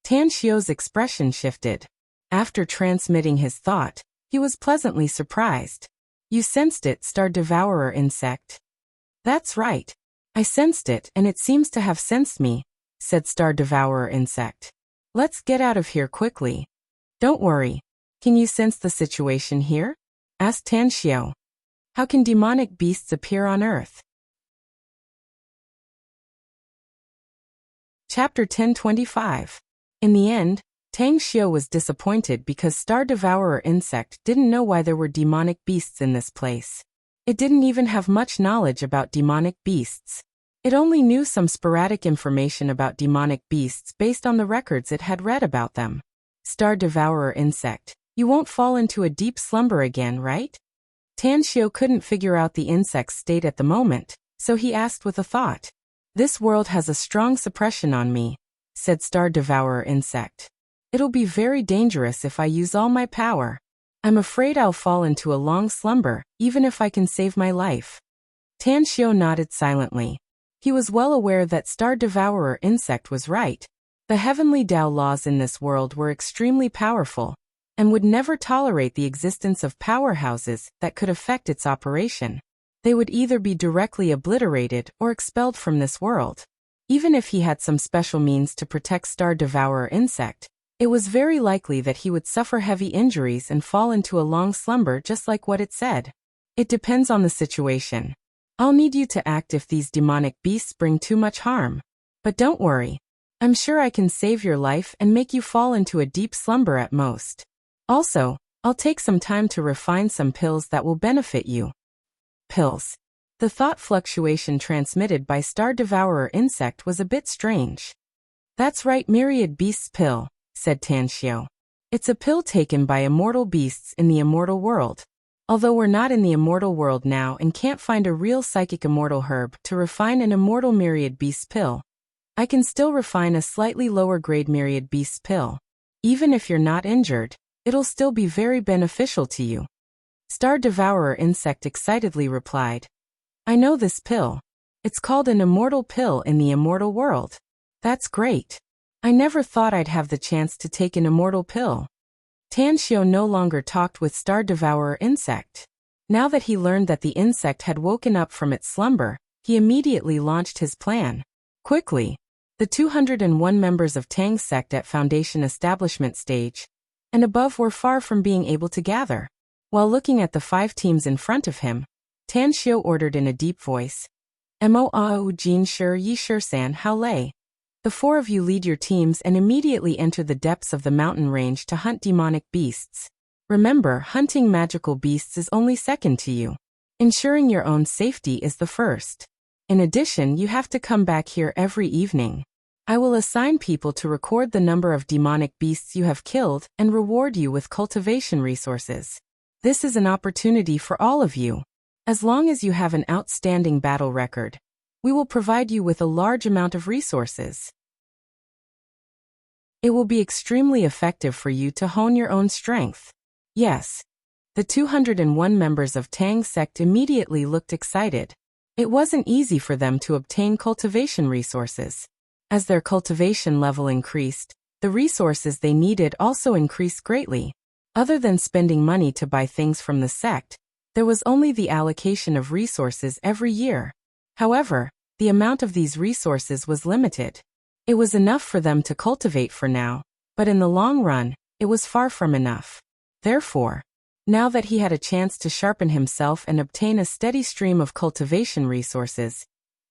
Tan Xiu's expression shifted. After transmitting his thought, he was pleasantly surprised. You sensed it, Star Devourer insect. That's right. I sensed it and it seems to have sensed me, said Star Devourer insect. Let's get out of here quickly. Don't worry. Can you sense the situation here? Asked Tan Xiu. How can demonic beasts appear on Earth? Chapter 1025. In the end, Tang Xiu was disappointed because Star Devourer insect didn't know why there were demonic beasts in this place. It didn't even have much knowledge about demonic beasts. It only knew some sporadic information about demonic beasts based on the records it had read about them. Star Devourer insect, you won't fall into a deep slumber again, right? Tan Xiu couldn't figure out the insect's state at the moment, so he asked with a thought. This world has a strong suppression on me, said Star Devourer Insect. It'll be very dangerous if I use all my power. I'm afraid I'll fall into a long slumber, even if I can save my life. Tan Xiu nodded silently. He was well aware that Star Devourer Insect was right. The heavenly Tao laws in this world were extremely powerful, and would never tolerate the existence of powerhouses that could affect its operation. They would either be directly obliterated or expelled from this world. Even if he had some special means to protect Star Devourer Insect, it was very likely that he would suffer heavy injuries and fall into a long slumber just like what it said. It depends on the situation. I'll need you to act if these demonic beasts bring too much harm. But don't worry. I'm sure I can save your life and make you fall into a deep slumber at most. Also, I'll take some time to refine some pills that will benefit you. Pills. The thought fluctuation transmitted by Star Devourer Insect was a bit strange. That's right, Myriad Beasts Pill, said Tan Xiu. It's a pill taken by immortal beasts in the immortal world. Although we're not in the immortal world now and can't find a real psychic immortal herb to refine an immortal Myriad Beasts Pill, I can still refine a slightly lower grade Myriad Beasts Pill. Even if you're not injured, it'll still be very beneficial to you. Star Devourer Insect excitedly replied. I know this pill. It's called an immortal pill in the immortal world. That's great. I never thought I'd have the chance to take an immortal pill. Tan Xiu no longer talked with Star Devourer Insect. Now that he learned that the insect had woken up from its slumber, he immediately launched his plan. Quickly, the 201 members of Tang's sect at Foundation Establishment stage and above were far from being able to gather. While looking at the 5 teams in front of him, Tan Xiu ordered in a deep voice, Mo Jin Shi Yi Shi San Hao Lei. The 4 of you lead your teams and immediately enter the depths of the mountain range to hunt demonic beasts. Remember, hunting magical beasts is only second to you. Ensuring your own safety is the first. In addition, you have to come back here every evening. I will assign people to record the number of demonic beasts you have killed and reward you with cultivation resources. This is an opportunity for all of you. As long as you have an outstanding battle record, we will provide you with a large amount of resources. It will be extremely effective for you to hone your own strength. Yes. The 201 members of Tang's sect immediately looked excited. It wasn't easy for them to obtain cultivation resources. As their cultivation level increased, the resources they needed also increased greatly. Other than spending money to buy things from the sect, there was only the allocation of resources every year. However, the amount of these resources was limited. It was enough for them to cultivate for now, but in the long run, it was far from enough. Therefore, now that he had a chance to sharpen himself and obtain a steady stream of cultivation resources,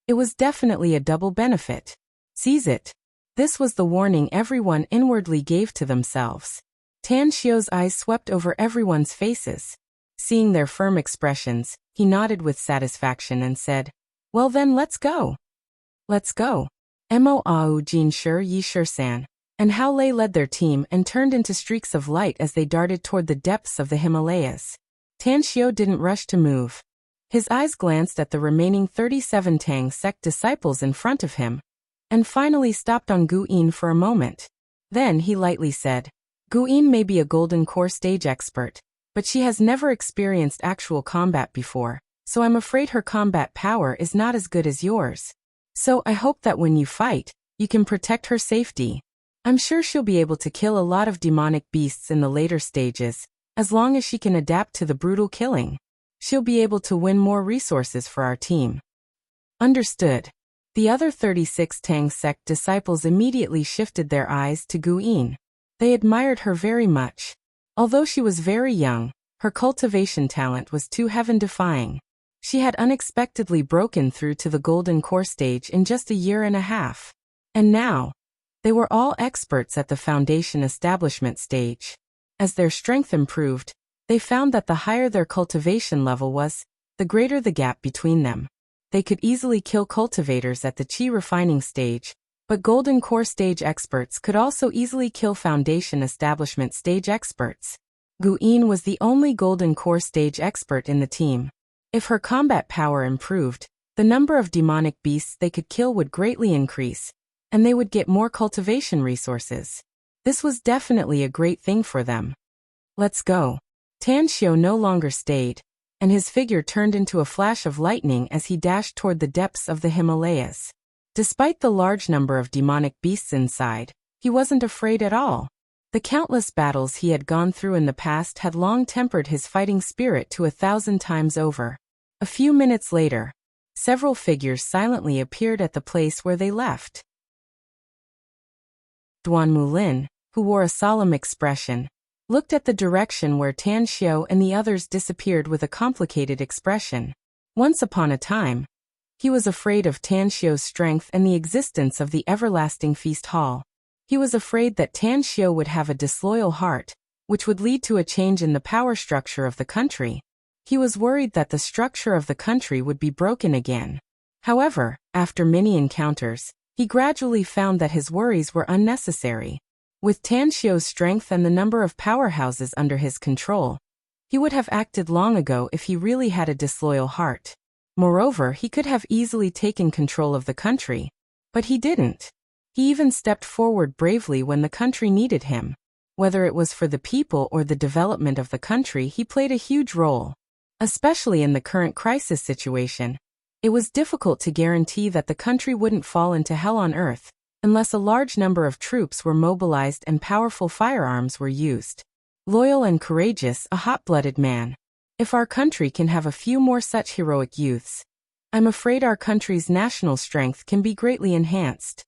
it was definitely a double benefit. Seize it. This was the warning everyone inwardly gave to themselves. Tan Xiu's eyes swept over everyone's faces. Seeing their firm expressions, he nodded with satisfaction and said, Well then, let's go. Let's go. Mo Jin Shi Yi Shi San and Hao Lei led their team and turned into streaks of light as they darted toward the depths of the Himalayas. Tan Xiu didn't rush to move. His eyes glanced at the remaining 37 Tang sect disciples in front of him, and finally stopped on Gu Yin for a moment. Then he lightly said, Gu Yin may be a golden core stage expert, but she has never experienced actual combat before, so I'm afraid her combat power is not as good as yours. So I hope that when you fight, you can protect her safety. I'm sure she'll be able to kill a lot of demonic beasts in the later stages, as long as she can adapt to the brutal killing. She'll be able to win more resources for our team. Understood. The other 36 Tang sect disciples immediately shifted their eyes to Gu Yin. They admired her very much. Although she was very young, her cultivation talent was too heaven-defying. She had unexpectedly broken through to the golden core stage in just a year and a half. And now, they were all experts at the foundation establishment stage. As their strength improved, they found that the higher their cultivation level was, the greater the gap between them. They could easily kill cultivators at the Qi refining stage, but golden core stage experts could also easily kill foundation establishment stage experts. Gu Yin was the only golden core stage expert in the team. If her combat power improved, The number of demonic beasts they could kill would greatly increase, and they would get more cultivation resources. This was definitely a great thing for them. Let's go. Tan Xiao no longer stayed, and his figure turned into a flash of lightning as he dashed toward the depths of the Himalayas. Despite the large number of demonic beasts inside, he wasn't afraid at all. The countless battles he had gone through in the past had long tempered his fighting spirit to 1,000 times over. A few minutes later, several figures silently appeared at the place where they left. Duan Mulin, who wore a solemn expression, looked at the direction where Tan Xiao and the others disappeared with a complicated expression. Once upon a time, he was afraid of Tan Xiao's strength and the existence of the everlasting feast hall. He was afraid that Tan Xiao would have a disloyal heart, which would lead to a change in the power structure of the country. He was worried that the structure of the country would be broken again. However, after many encounters, he gradually found that his worries were unnecessary. With Tan Xiao's strength and the number of powerhouses under his control, he would have acted long ago if he really had a disloyal heart. Moreover, he could have easily taken control of the country. But he didn't. He even stepped forward bravely when the country needed him. Whether it was for the people or the development of the country, he played a huge role. Especially in the current crisis situation, it was difficult to guarantee that the country wouldn't fall into hell on earth unless a large number of troops were mobilized and powerful firearms were used. Loyal and courageous, a hot-blooded man. If our country can have a few more such heroic youths, I'm afraid our country's national strength can be greatly enhanced.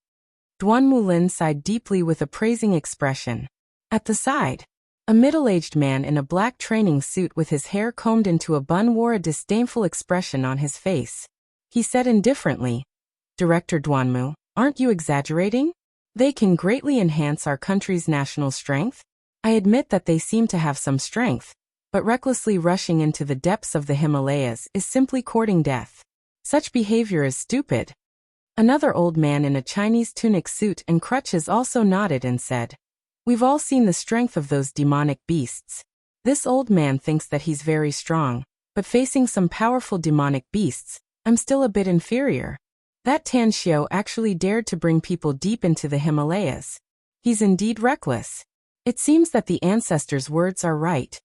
Duan Mulin sighed deeply with a praising expression. At the side, a middle-aged man in a black training suit with his hair combed into a bun wore a disdainful expression on his face. He said indifferently, "Director Duanmu, aren't you exaggerating? They can greatly enhance our country's national strength. I admit that they seem to have some strength, but recklessly rushing into the depths of the Himalayas is simply courting death. Such behavior is stupid." Another old man in a Chinese tunic suit and crutches also nodded and said, "We've all seen the strength of those demonic beasts. This old man thinks that he's very strong, but facing some powerful demonic beasts, I'm still a bit inferior. That Tan Xiao actually dared to bring people deep into the Himalayas. He's indeed reckless." It seems that the ancestors' words are right.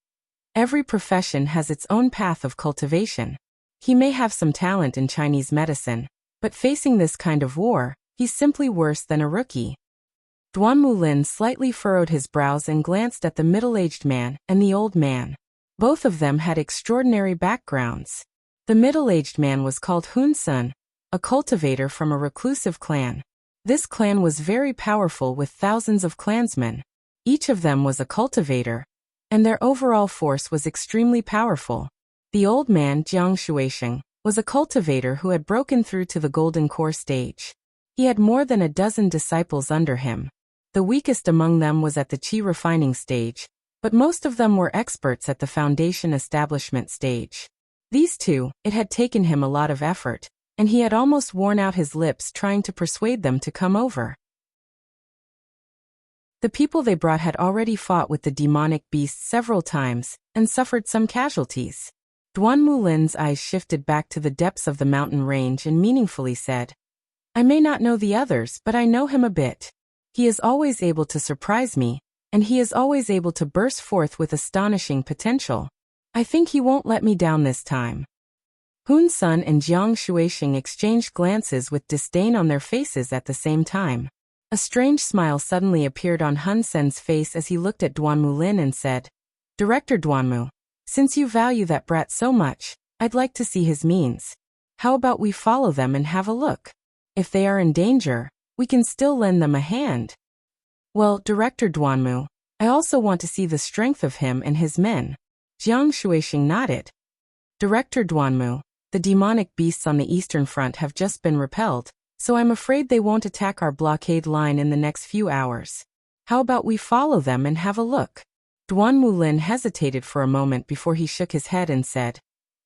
Every profession has its own path of cultivation. He may have some talent in Chinese medicine, but facing this kind of war, he's simply worse than a rookie. Duan Mulin slightly furrowed his brows and glanced at the middle-aged man and the old man. Both of them had extraordinary backgrounds. The middle-aged man was called Hun Sun, a cultivator from a reclusive clan. This clan was very powerful with thousands of clansmen. Each of them was a cultivator, and their overall force was extremely powerful. The old man, Jiang Shuisheng, was a cultivator who had broken through to the golden core stage. He had more than a dozen disciples under him. The weakest among them was at the qi refining stage, but most of them were experts at the foundation establishment stage. These two, it had taken him a lot of effort, and he had almost worn out his lips trying to persuade them to come over. The people they brought had already fought with the demonic beasts several times, and suffered some casualties. Duan Mulin's eyes shifted back to the depths of the mountain range and meaningfully said, "I may not know the others, but I know him a bit. He is always able to surprise me, and he is always able to burst forth with astonishing potential. I think he won't let me down this time." Hun Sun and Jiang Shuisheng exchanged glances with disdain on their faces at the same time. A strange smile suddenly appeared on Hun Sen's face as he looked at Duan Mulin and said, "Director Duanmu, since you value that brat so much, I'd like to see his means. How about we follow them and have a look? If they are in danger, we can still lend them a hand." "Well, Director Duanmu, I also want to see the strength of him and his men." Jiang Shuisheng nodded. "Director Duanmu, the demonic beasts on the eastern front have just been repelled, so I'm afraid they won't attack our blockade line in the next few hours. How about we follow them and have a look?" Duan Mulin hesitated for a moment before he shook his head and said,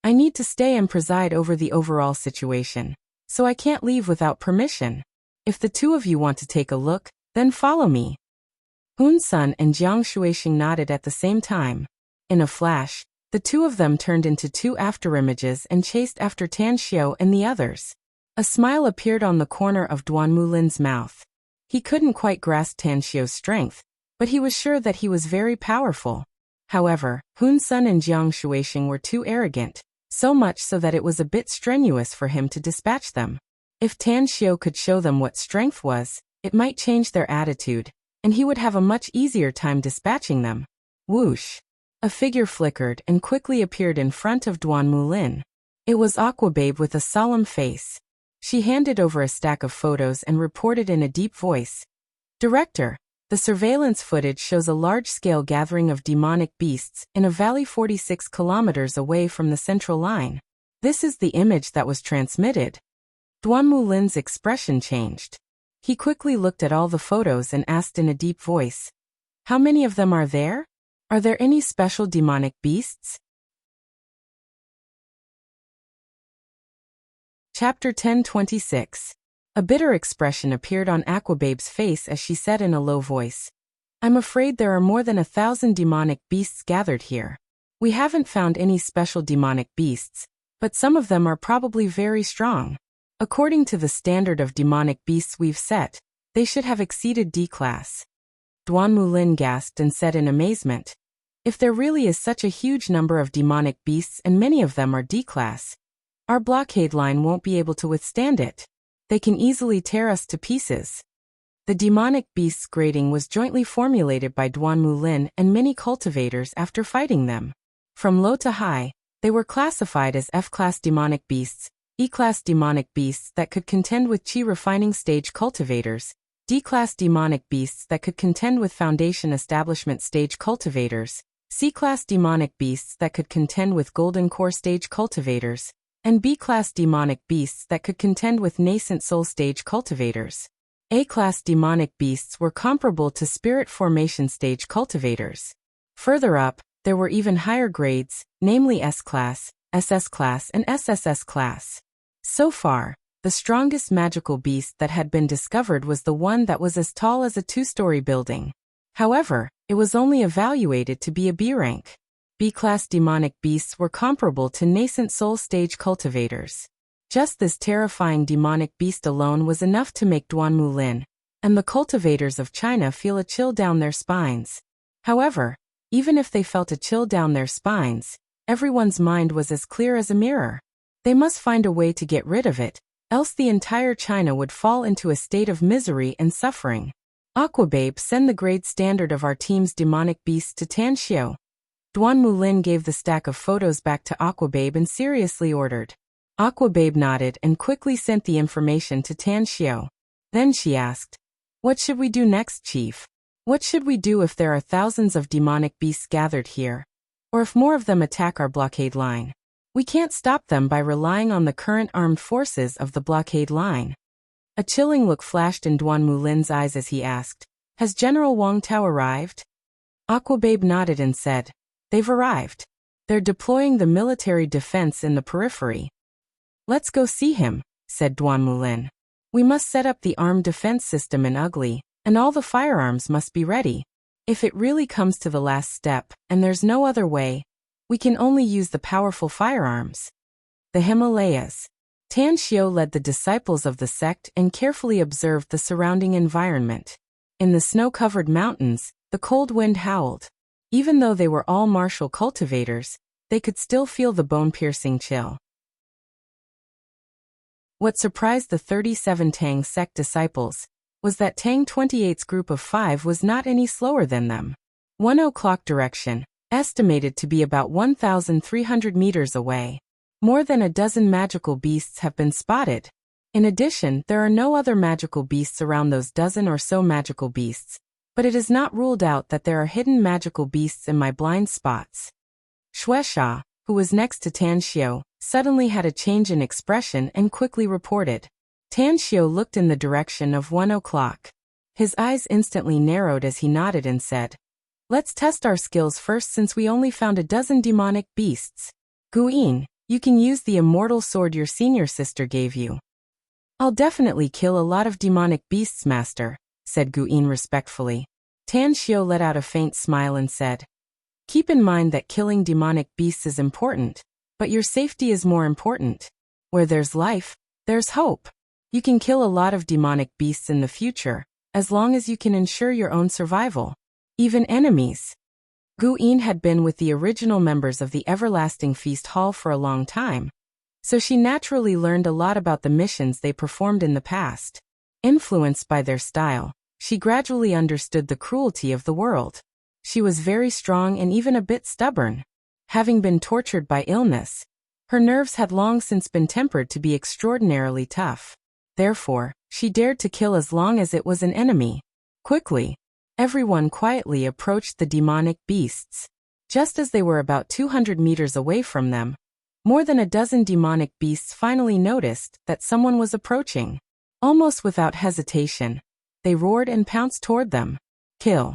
"I need to stay and preside over the overall situation, so I can't leave without permission. If the two of you want to take a look, then follow me." Hun Sun and Jiang Shuisheng nodded at the same time. In a flash, The two of them turned into two afterimages and chased after Tan Xiao and the others. A smile appeared on the corner of Duan Mulin's mouth. He couldn't quite grasp Tan Xiao's strength, but he was sure that he was very powerful. However, Hun Sun and Jiang Shuixing were too arrogant, so much so that it was a bit strenuous for him to dispatch them. If Tan Xiao could show them what strength was, it might change their attitude, and he would have a much easier time dispatching them. Whoosh! A figure flickered and quickly appeared in front of Duan Mulin. It was Aquababe with a solemn face. She handed over a stack of photos and reported in a deep voice. Director, the surveillance footage shows a large-scale gathering of demonic beasts in a valley 46 kilometers away from the central line. This is the image that was transmitted. Duan Mulin's expression changed. He quickly looked at all the photos and asked in a deep voice, "How many of them are there? Are there any special demonic beasts?" Chapter 10:26. A bitter expression appeared on Aquababe's face as she said in a low voice, "I'm afraid there are more than 1,000 demonic beasts gathered here. We haven't found any special demonic beasts, but some of them are probably very strong. According to the standard of demonic beasts we've set, they should have exceeded D class." Duan Mulin gasped and said in amazement, "If there really is such a huge number of demonic beasts and many of them are D class, our blockade line won't be able to withstand it. They can easily tear us to pieces." The demonic beasts grading was jointly formulated by Duan Mulin and many cultivators after fighting them. From low to high, they were classified as F-class demonic beasts, E-class demonic beasts that could contend with Qi refining stage cultivators, D-class demonic beasts that could contend with foundation establishment stage cultivators, C-class demonic beasts that could contend with golden core stage cultivators, and B-class demonic beasts that could contend with nascent soul stage cultivators. A-class demonic beasts were comparable to spirit formation stage cultivators. Further up, there were even higher grades, namely S-class, SS-class and SSS class. So far, the strongest magical beast that had been discovered was the one that was as tall as a two-story building. However, it was only evaluated to be a B rank. B-class demonic beasts were comparable to nascent soul stage cultivators. Just this terrifying demonic beast alone was enough to make Duan Mulin and the cultivators of China feel a chill down their spines. However, even if they felt a chill down their spines, everyone's mind was as clear as a mirror. They must find a way to get rid of it, else the entire China would fall into a state of misery and suffering. Aquababe, send the grade standard of our team's demonic beast to Tan Xiao. Duan Mulin gave the stack of photos back to Aquababe and seriously ordered. Aquababe nodded and quickly sent the information to Tan Xiao. Then she asked, "What should we do next, Chief? What should we do if there are thousands of demonic beasts gathered here? Or if more of them attack our blockade line? We can't stop them by relying on the current armed forces of the blockade line." A chilling look flashed in Duan Mulin's eyes as he asked, "Has General Wang Tao arrived?" Aquababe nodded and said, "They've arrived. They're deploying the military defense in the periphery." "Let's go see him," said Duan Mulin. "We must set up the armed defense system in Ugly, and all the firearms must be ready. If it really comes to the last step, and there's no other way, we can only use the powerful firearms." The Himalayas. Tan Xiao led the disciples of the sect and carefully observed the surrounding environment. In the snow-covered mountains, the cold wind howled. Even though they were all martial cultivators, they could still feel the bone-piercing chill. What surprised the 37 Tang sect disciples was that Tang 28's group of 5 was not any slower than them. 1 o'clock direction, estimated to be about 1,300 meters away. More than a dozen magical beasts have been spotted. In addition, there are no other magical beasts around those dozen or so magical beasts, but it is not ruled out that there are hidden magical beasts in my blind spots. Shueisha, who was next to Tan Xiao, suddenly had a change in expression and quickly reported. Tan Xiao looked in the direction of 1 o'clock. His eyes instantly narrowed as he nodded and said, "Let's test our skills first since we only found a dozen demonic beasts. Guyin, you can use the immortal sword your senior sister gave you." "I'll definitely kill a lot of demonic beasts, master," said Guyin respectfully. Tan Xiao let out a faint smile and said, Keep in mind that killing demonic beasts is important, but your safety is more important. Where there's life, there's hope. You can kill a lot of demonic beasts in the future, as long as you can ensure your own survival. Even enemies. Gu Yin had been with the original members of the Everlasting Feast Hall for a long time, so she naturally learned a lot about the missions they performed in the past. Influenced by their style, she gradually understood the cruelty of the world. She was very strong and even a bit stubborn. Having been tortured by illness, her nerves had long since been tempered to be extraordinarily tough. Therefore, she dared to kill as long as it was an enemy. Quickly, everyone quietly approached the demonic beasts. Just as they were about 200 meters away from them, more than a dozen demonic beasts finally noticed that someone was approaching. Almost without hesitation, they roared and pounced toward them. Kill.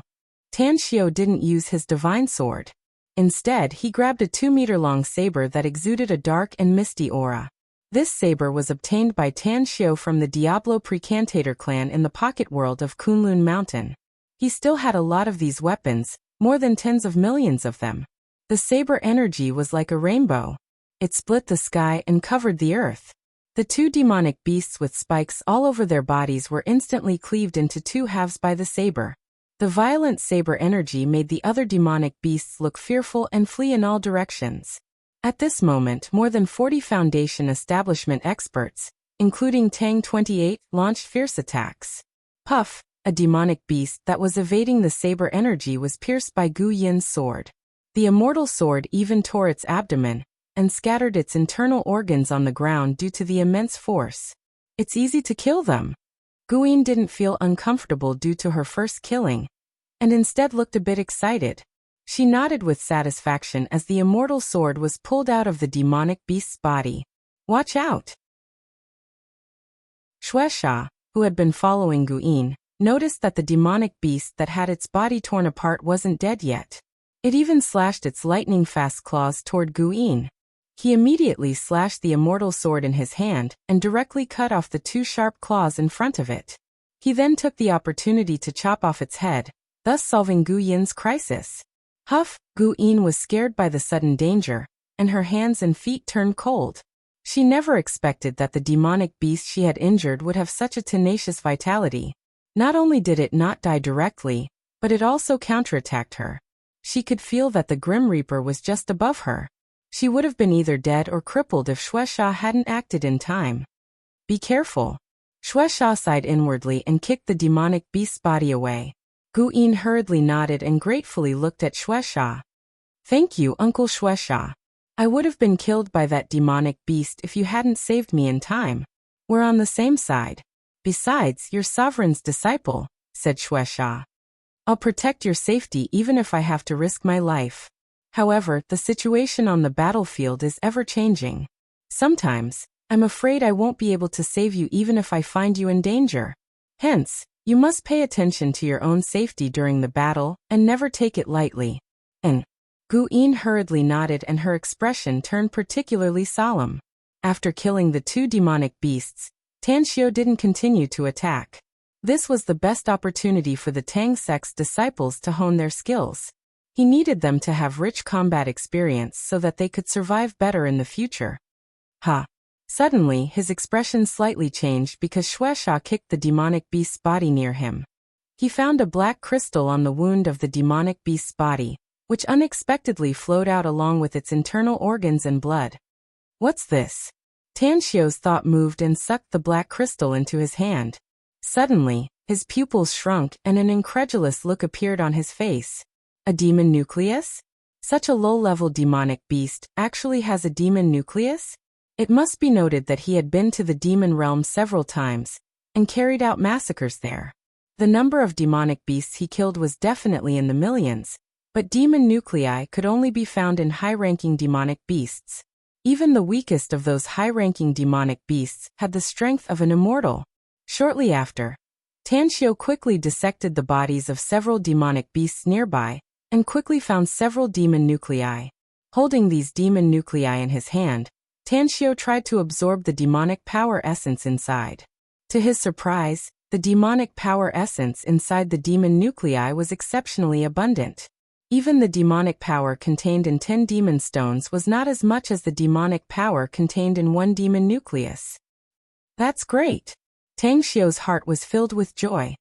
Tan Xiao didn't use his divine sword. Instead, he grabbed a 2-meter-long saber that exuded a dark and misty aura. This saber was obtained by Tan Xiao from the Diablo Precantator clan in the pocket world of Kunlun Mountain. He still had a lot of these weapons, more than tens of millions of them. The saber energy was like a rainbow. It split the sky and covered the earth. The two demonic beasts with spikes all over their bodies were instantly cleaved into two halves by the saber. The violent saber energy made the other demonic beasts look fearful and flee in all directions. At this moment, more than 40 Foundation establishment experts, including Tang 28, launched fierce attacks. Puff, a demonic beast that was evading the saber energy, was pierced by Gu Yin's sword. The immortal sword even tore its abdomen and scattered its internal organs on the ground due to the immense force. It's easy to kill them. Gu Yin didn't feel uncomfortable due to her first killing, and instead looked a bit excited. She nodded with satisfaction as the immortal sword was pulled out of the demonic beast's body. Watch out! Shueisha, who had been following Gu Yin, noticed that the demonic beast that had its body torn apart wasn't dead yet. It even slashed its lightning-fast claws toward Gu Yin. He immediately slashed the immortal sword in his hand and directly cut off the two sharp claws in front of it. He then took the opportunity to chop off its head, thus solving Gu Yin's crisis. Huff, Gu Yin was scared by the sudden danger, and her hands and feet turned cold. She never expected that the demonic beast she had injured would have such a tenacious vitality. Not only did it not die directly, but it also counterattacked her. She could feel that the Grim Reaper was just above her. She would have been either dead or crippled if Shueisha hadn't acted in time. Be careful. Shueisha sighed inwardly and kicked the demonic beast's body away. Gu Yin hurriedly nodded and gratefully looked at Shueisha. Thank you, Uncle Shueisha. I would have been killed by that demonic beast if you hadn't saved me in time. We're on the same side. Besides, you're Sovereign's disciple, said Shueisha. I'll protect your safety even if I have to risk my life. However, the situation on the battlefield is ever-changing. Sometimes, I'm afraid I won't be able to save you even if I find you in danger. Hence, you must pay attention to your own safety during the battle and never take it lightly. And Gu Yin hurriedly nodded and her expression turned particularly solemn. After killing the two demonic beasts, Tan Xiao didn't continue to attack. This was the best opportunity for the Tang sect's disciples to hone their skills. He needed them to have rich combat experience so that they could survive better in the future. Suddenly, his expression slightly changed because Shueisha kicked the demonic beast's body near him. He found a black crystal on the wound of the demonic beast's body, which unexpectedly flowed out along with its internal organs and blood. What's this? Tan Xiao's thought moved and sucked the black crystal into his hand. Suddenly, his pupils shrunk and an incredulous look appeared on his face. A demon nucleus? Such a low-level demonic beast actually has a demon nucleus? It must be noted that he had been to the demon realm several times and carried out massacres there. The number of demonic beasts he killed was definitely in the millions, but demon nuclei could only be found in high-ranking demonic beasts. Even the weakest of those high-ranking demonic beasts had the strength of an immortal. Shortly after, Tan Xiao quickly dissected the bodies of several demonic beasts nearby and quickly found several demon nuclei. Holding these demon nuclei in his hand, Tan Xiao tried to absorb the demonic power essence inside. To his surprise, the demonic power essence inside the demon nuclei was exceptionally abundant. Even the demonic power contained in 10 demon stones was not as much as the demonic power contained in 1 demon nucleus. That's great. Tang Xiu's heart was filled with joy.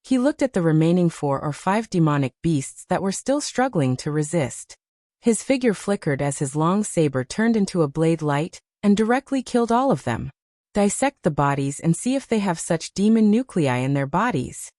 He looked at the remaining 4 or 5 demonic beasts that were still struggling to resist. His figure flickered as his long saber turned into a blade light and directly killed all of them. Dissect the bodies and see if they have such demon nuclei in their bodies.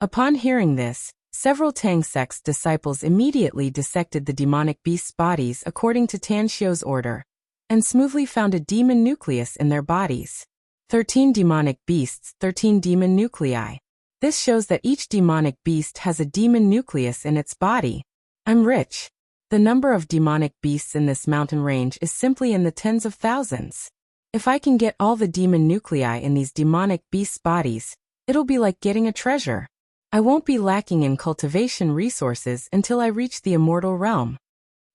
Upon hearing this, several Tang sect's disciples immediately dissected the demonic beasts' bodies according to Tang Xiu's order, and smoothly found a demon nucleus in their bodies. 13 demonic beasts, 13 demon nuclei. This shows that each demonic beast has a demon nucleus in its body. I'm rich. The number of demonic beasts in this mountain range is simply in the tens of thousands. If I can get all the demon nuclei in these demonic beasts' bodies, it'll be like getting a treasure. I won't be lacking in cultivation resources until I reach the immortal realm.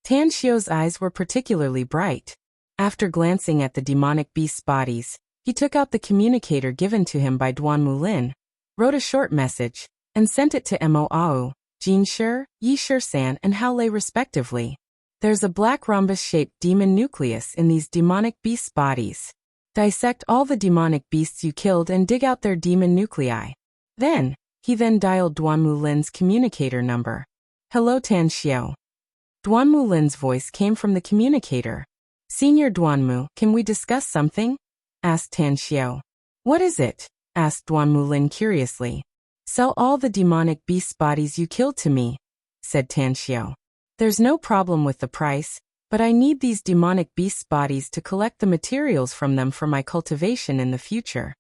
Tang Xiu's eyes were particularly bright. After glancing at the demonic beasts' bodies, he took out the communicator given to him by Duan Mulin, wrote a short message, and sent it to Mo Ao, Jin Shi, Yi Shi-san and Hao Lei respectively. There's a black rhombus-shaped demon nucleus in these demonic beasts' bodies. Dissect all the demonic beasts you killed and dig out their demon nuclei. He then dialed Duan Mulin's communicator number. Hello Tang Xiu. Duan Mulin's voice came from the communicator. Senior Duanmu, can we discuss something? Asked Tang Xiu. What is it? Asked Duan Mulin curiously. Sell all the demonic beasts' bodies you killed to me, said Tang Xiu. There's no problem with the price, but I need these demonic beasts' bodies to collect the materials from them for my cultivation in the future.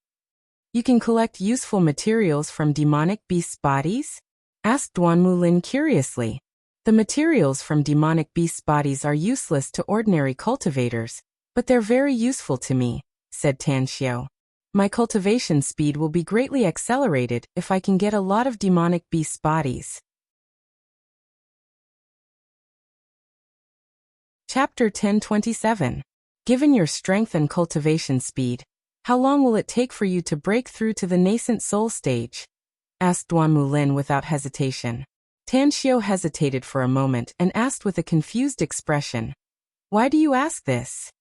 You can collect useful materials from demonic beasts' bodies? Asked Duan Mulin curiously. The materials from demonic beasts' bodies are useless to ordinary cultivators, but they're very useful to me, said Tang Xiu. My cultivation speed will be greatly accelerated if I can get a lot of demonic beasts' bodies. Chapter 1027. Given your strength and cultivation speed, how long will it take for you to break through to the nascent soul stage? Asked Duan Mulin without hesitation. Tang Xiu hesitated for a moment and asked with a confused expression. Why do you ask this?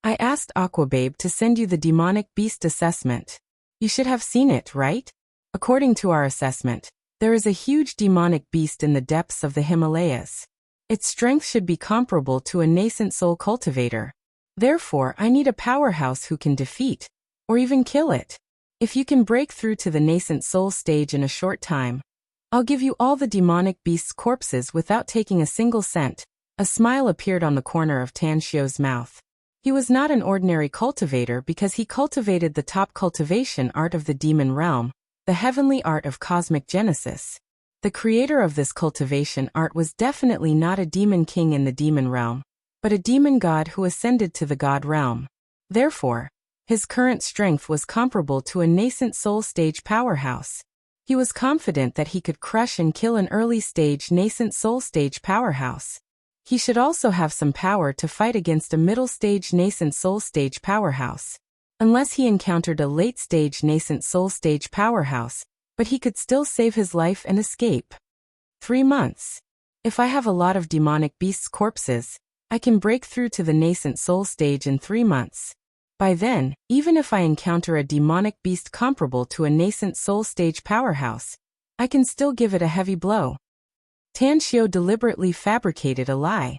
I asked Aquababe to send you the demonic beast assessment. You should have seen it, right? According to our assessment, there is a huge demonic beast in the depths of the Himalayas. Its strength should be comparable to a nascent soul cultivator. Therefore, I need a powerhouse who can defeat, or even kill it. If you can break through to the nascent soul stage in a short time, I'll give you all the demonic beast's corpses without taking a single cent. A smile appeared on the corner of Tang Xiu's mouth. He was not an ordinary cultivator because he cultivated the top cultivation art of the demon realm, the heavenly art of cosmic genesis. The creator of this cultivation art was definitely not a demon king in the demon realm, but a demon god who ascended to the god realm. Therefore, his current strength was comparable to a nascent soul stage powerhouse. He was confident that he could crush and kill an early stage nascent soul stage powerhouse. He should also have some power to fight against a middle stage nascent soul stage powerhouse. Unless he encountered a late stage nascent soul stage powerhouse, but he could still save his life and escape. 3 months. If I have a lot of demonic beasts' corpses, I can break through to the nascent soul stage in 3 months. By then, even if I encounter a demonic beast comparable to a nascent soul stage powerhouse, I can still give it a heavy blow. Tang Xiu deliberately fabricated a lie.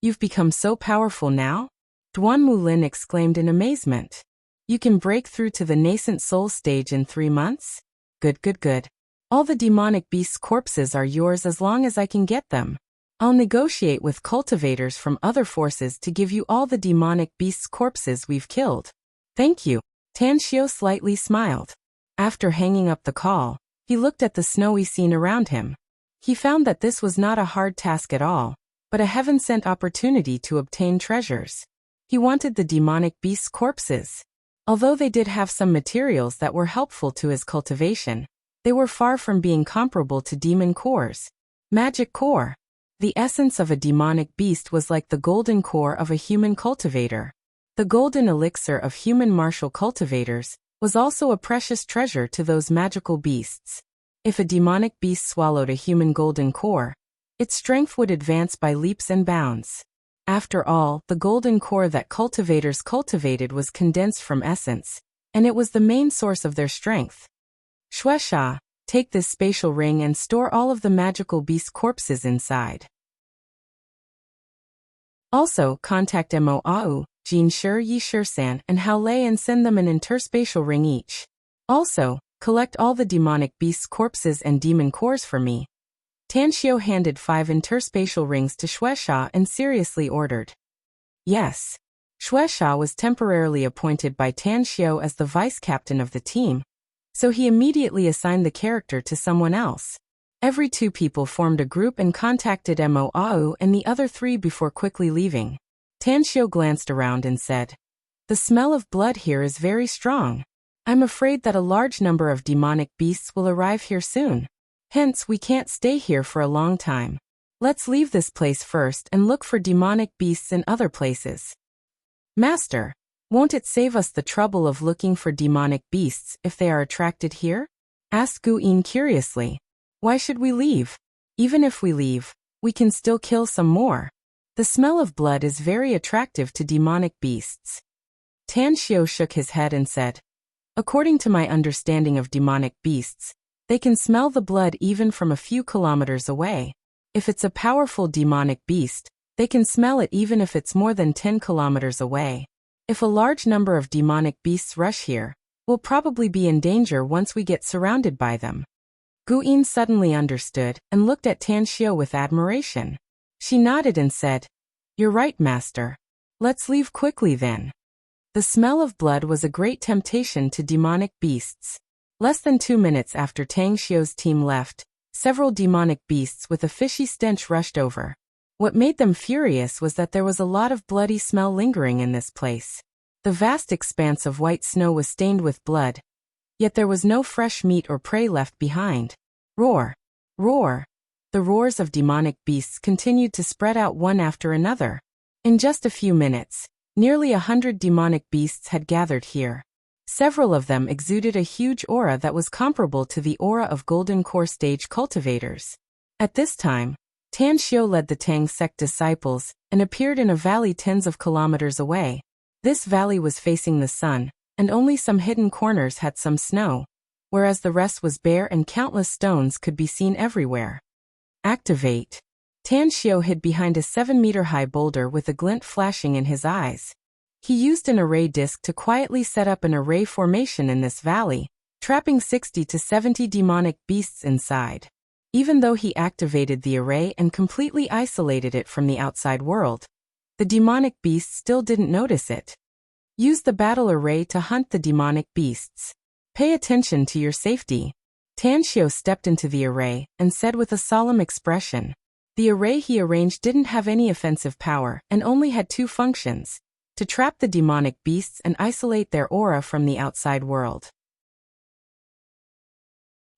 You've become so powerful now? Duan Mulin exclaimed in amazement. You can break through to the nascent soul stage in 3 months? Good. All the demonic beasts' corpses are yours as long as I can get them. I'll negotiate with cultivators from other forces to give you all the demonic beasts' corpses we've killed. Thank you. Tang Xiu slightly smiled. After hanging up the call, he looked at the snowy scene around him. He found that this was not a hard task at all, but a heaven-sent opportunity to obtain treasures. He wanted the demonic beasts' corpses. Although they did have some materials that were helpful to his cultivation, they were far from being comparable to demon cores. Magic core. The essence of a demonic beast was like the golden core of a human cultivator. The golden elixir of human martial cultivators was also a precious treasure to those magical beasts. If a demonic beast swallowed a human golden core, its strength would advance by leaps and bounds. After all, the golden core that cultivators cultivated was condensed from essence, and it was the main source of their strength. Shueisha, take this spatial ring and store all of the magical beast corpses inside. Also, contact Mo Au, Jin Shi Yi Shi-san, and Hao Lei and send them an interspatial ring each. Also, collect all the demonic beasts' corpses and demon cores for me. Tanshio handed 5 interspatial rings to Shueisha and seriously ordered. Yes. Shueisha was temporarily appointed by Tanshio as the vice-captain of the team, so he immediately assigned the character to someone else. Every 2 people formed a group and contacted Mo Au and the other 3 before quickly leaving. Tanshio glanced around and said, "The smell of blood here is very strong. I'm afraid that a large number of demonic beasts will arrive here soon. Hence, we can't stay here for a long time. Let's leave this place first and look for demonic beasts in other places." "Master, won't it save us the trouble of looking for demonic beasts if they are attracted here?" asked Guyin curiously. "Why should we leave? Even if we leave, we can still kill some more. The smell of blood is very attractive to demonic beasts." Tanshio shook his head and said, "According to my understanding of demonic beasts, they can smell the blood even from a few kilometers away. If it's a powerful demonic beast, they can smell it even if it's more than 10 kilometers away. If a large number of demonic beasts rush here, we'll probably be in danger once we get surrounded by them." Guyin suddenly understood and looked at Tanshio with admiration. She nodded and said, "You're right, master. Let's leave quickly then." The smell of blood was a great temptation to demonic beasts. Less than 2 minutes after Tanshio's team left, several demonic beasts with a fishy stench rushed over. What made them furious was that there was a lot of bloody smell lingering in this place. The vast expanse of white snow was stained with blood, yet there was no fresh meat or prey left behind. Roar! Roar! The roars of demonic beasts continued to spread out one after another. In just a few minutes, nearly 100 demonic beasts had gathered here. Several of them exuded a huge aura that was comparable to the aura of Golden Core stage cultivators. At this time, Tanshio led the Tang sect disciples and appeared in a valley tens of kilometers away. This valley was facing the sun, and only some hidden corners had some snow, whereas the rest was bare and countless stones could be seen everywhere. Activate. Tanshio hid behind a 7-meter-high boulder with a glint flashing in his eyes. He used an array disc to quietly set up an array formation in this valley, trapping 60 to 70 demonic beasts inside. Even though he activated the array and completely isolated it from the outside world, the demonic beasts still didn't notice it. Use the battle array to hunt the demonic beasts. Pay attention to your safety. Tanshio stepped into the array and said with a solemn expression. The array he arranged didn't have any offensive power and only had 2 functions: to trap the demonic beasts and isolate their aura from the outside world.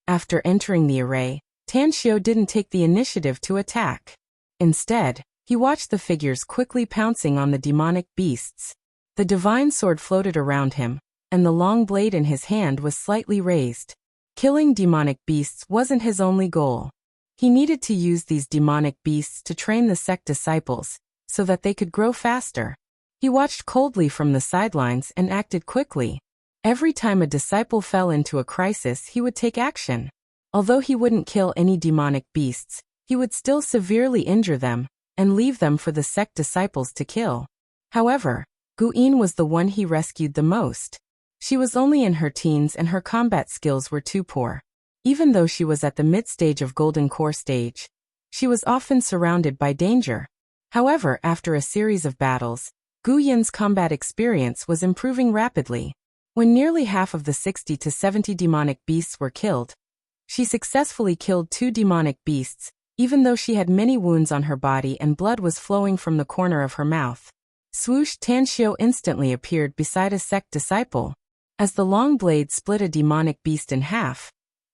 After entering the array, Tanshio didn't take the initiative to attack. Instead, he watched the figures quickly pouncing on the demonic beasts. The divine sword floated around him, and the long blade in his hand was slightly raised. Killing demonic beasts wasn't his only goal. He needed to use these demonic beasts to train the sect disciples, so that they could grow faster. He watched coldly from the sidelines and acted quickly. Every time a disciple fell into a crisis, he would take action. Although he wouldn't kill any demonic beasts, he would still severely injure them, and leave them for the sect disciples to kill. However, Guyin was the one he rescued the most. She was only in her teens and her combat skills were too poor. Even though she was at the mid-stage of Golden Core stage, she was often surrounded by danger. However, after a series of battles, Guyin's combat experience was improving rapidly. When nearly half of the 60 to 70 demonic beasts were killed, she successfully killed 2 demonic beasts, even though she had many wounds on her body and blood was flowing from the corner of her mouth. Swoosh! Tanshio instantly appeared beside a sect disciple. As the long blade split a demonic beast in half,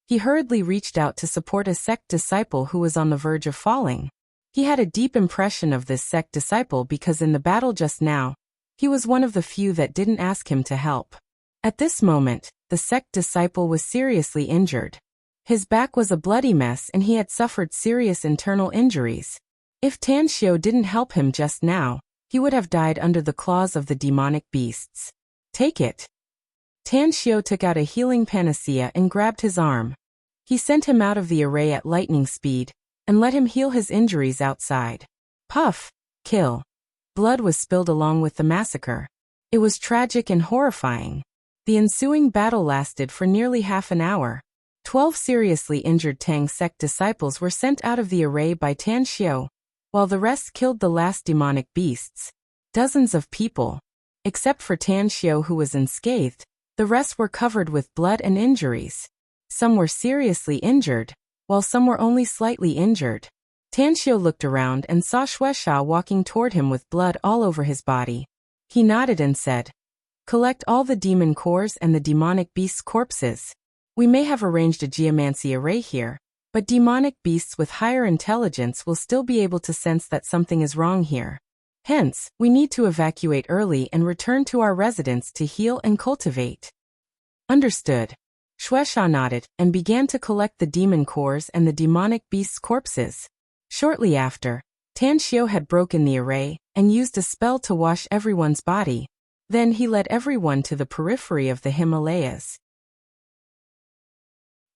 he hurriedly reached out to support a sect disciple who was on the verge of falling. He had a deep impression of this sect disciple because in the battle just now, he was one of the few that didn't ask him to help. At this moment, the sect disciple was seriously injured. His back was a bloody mess and he had suffered serious internal injuries. If Tan Xiao didn't help him just now, he would have died under the claws of the demonic beasts. Take it. Tan Xiao took out a healing panacea and grabbed his arm. He sent him out of the array at lightning speed, and let him heal his injuries outside. Puff! Kill. Blood was spilled along with the massacre. It was tragic and horrifying. The ensuing battle lasted for nearly half an hour. 12 seriously injured Tang sect disciples were sent out of the array by Tan Xiao, while the rest killed the last demonic beasts. Dozens of people. Except for Tan Xiao, who was unscathed, the rest were covered with blood and injuries. Some were seriously injured, while some were only slightly injured. Tan Xiao looked around and saw Shueisha walking toward him with blood all over his body. He nodded and said, "Collect all the demon cores and the demonic beasts' corpses. We may have arranged a geomancy array here, but demonic beasts with higher intelligence will still be able to sense that something is wrong here. Hence, we need to evacuate early and return to our residence to heal and cultivate." Understood. Shueisha nodded and began to collect the demon cores and the demonic beasts' corpses. Shortly after, Tan Xiao had broken the array and used a spell to wash everyone's body. Then he led everyone to the periphery of the Himalayas.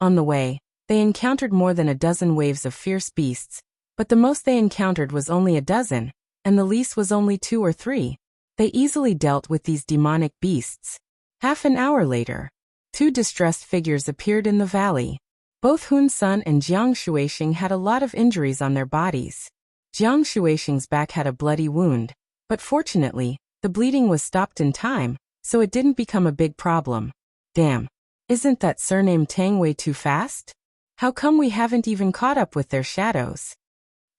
On the way, they encountered more than a dozen waves of fierce beasts, but the most they encountered was only a dozen, and the least was only 2 or 3. They easily dealt with these demonic beasts. Half an hour later, 2 distressed figures appeared in the valley. Both Hun Sun and Jiang Shuixing had a lot of injuries on their bodies. Jiang Shuixing's back had a bloody wound, but fortunately, the bleeding was stopped in time, so it didn't become a big problem. Damn. Isn't that surname Tang way too fast? How come we haven't even caught up with their shadows?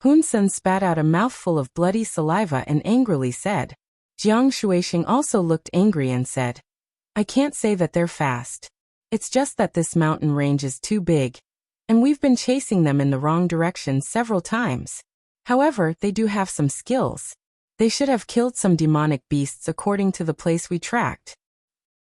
Hun Sun spat out a mouthful of bloody saliva and angrily said. Jiang Shuixing also looked angry and said, "I can't say that they're fast. It's just that this mountain range is too big, and we've been chasing them in the wrong direction several times. However, they do have some skills. They should have killed some demonic beasts according to the place we tracked."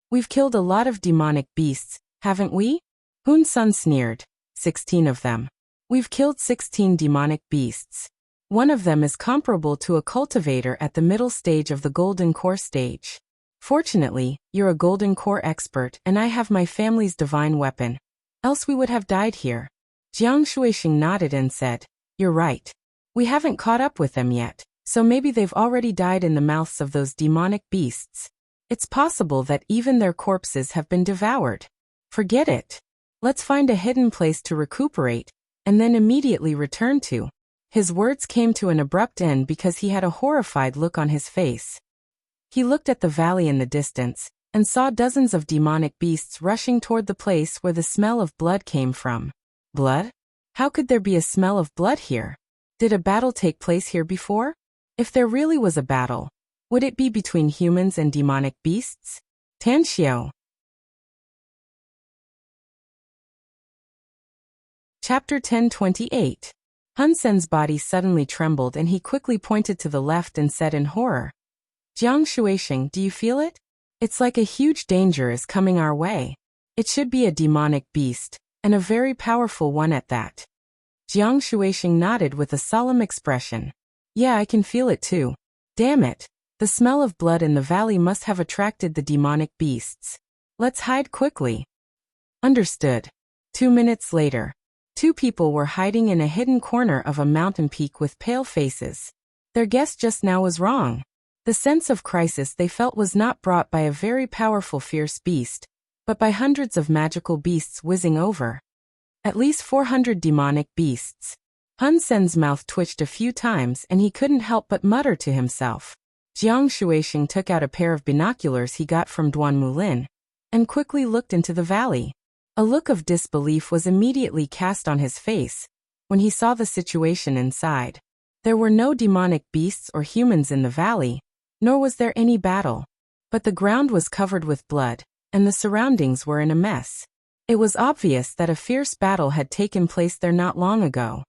"We've killed a lot of demonic beasts, haven't we?" Hun Sun sneered. 16 of them. We've killed 16 demonic beasts. One of them is comparable to a cultivator at the middle stage of the golden core stage. Fortunately, you're a golden core expert and I have my family's divine weapon. Else we would have died here. Jiang Shuixing nodded and said, "You're right. We haven't caught up with them yet, so maybe they've already died in the mouths of those demonic beasts. It's possible that even their corpses have been devoured. Forget it. Let's find a hidden place to recuperate, and then immediately return to." His words came to an abrupt end because he had a horrified look on his face. He looked at the valley in the distance, and saw dozens of demonic beasts rushing toward the place where the smell of blood came from. Blood? How could there be a smell of blood here? Did a battle take place here before? If there really was a battle, would it be between humans and demonic beasts? Tan Xiao. Chapter 1028. Hun Sen's body suddenly trembled and he quickly pointed to the left and said in horror, "Jiang Shuixing, do you feel it? It's like a huge danger is coming our way. It should be a demonic beast, and a very powerful one at that." Jiang Shuixing nodded with a solemn expression. "Yeah, I can feel it too. Damn it. The smell of blood in the valley must have attracted the demonic beasts. Let's hide quickly." Understood. 2 minutes later, 2 people were hiding in a hidden corner of a mountain peak with pale faces. Their guess just now was wrong. The sense of crisis they felt was not brought by a very powerful fierce beast, but by hundreds of magical beasts whizzing over. At least 400 demonic beasts. Hun Sen's mouth twitched a few times and he couldn't help but mutter to himself. Jiang Shuixing took out a pair of binoculars he got from Duan Mulin, and quickly looked into the valley. A look of disbelief was immediately cast on his face when he saw the situation inside. There were no demonic beasts or humans in the valley, nor was there any battle. But the ground was covered with blood, and the surroundings were in a mess. It was obvious that a fierce battle had taken place there not long ago.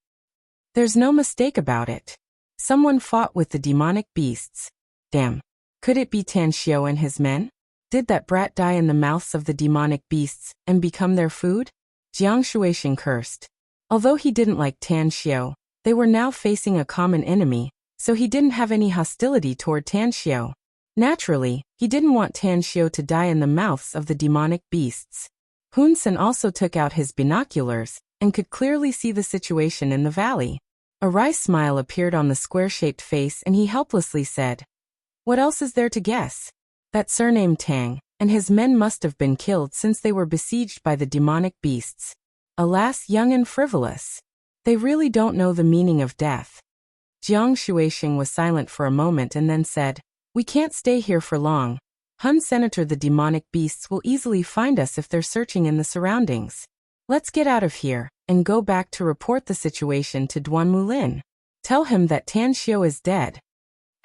There's no mistake about it. Someone fought with the demonic beasts. Damn. Could it be Tan Xiao and his men? Did that brat die in the mouths of the demonic beasts and become their food? Jiang Shuixing cursed. Although he didn't like Tan Xiao, they were now facing a common enemy, so he didn't have any hostility toward Tan Xiao. Naturally, he didn't want Tan Xiao to die in the mouths of the demonic beasts. Hun Sen also took out his binoculars and could clearly see the situation in the valley. A wry smile appeared on the square-shaped face and he helplessly said, "What else is there to guess? That surname Tang and his men must have been killed since they were besieged by the demonic beasts. Alas, young and frivolous. They really don't know the meaning of death." Jiang Shuixing was silent for a moment and then said, "We can't stay here for long. Hun Senator, the demonic beasts will easily find us if they're searching in the surroundings. Let's get out of here and go back to report the situation to Duan Mulin. Tell him that Tan Xiao is dead."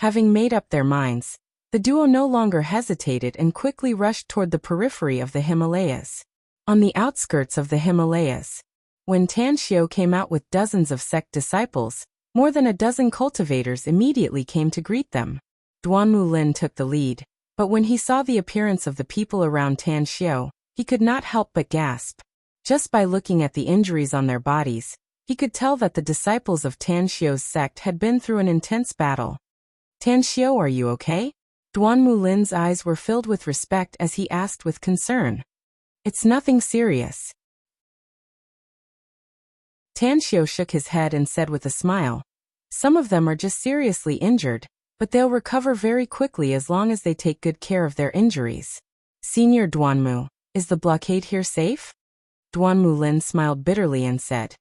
Having made up their minds, the duo no longer hesitated and quickly rushed toward the periphery of the Himalayas. On the outskirts of the Himalayas, when Tan Xiao came out with dozens of sect disciples, more than a dozen cultivators immediately came to greet them. Duan Mulin took the lead, but when he saw the appearance of the people around Tan Xiao, he could not help but gasp. Just by looking at the injuries on their bodies, he could tell that the disciples of Tan Xiao's sect had been through an intense battle. "Tan Xiao, are you okay?" Duan Mulin's eyes were filled with respect as he asked with concern. "It's nothing serious." Tan Xiao shook his head and said with a smile, "Some of them are just seriously injured, but they'll recover very quickly as long as they take good care of their injuries." "Senior Duanmu, is the blockade here safe?" Duan Mulin smiled bitterly and said,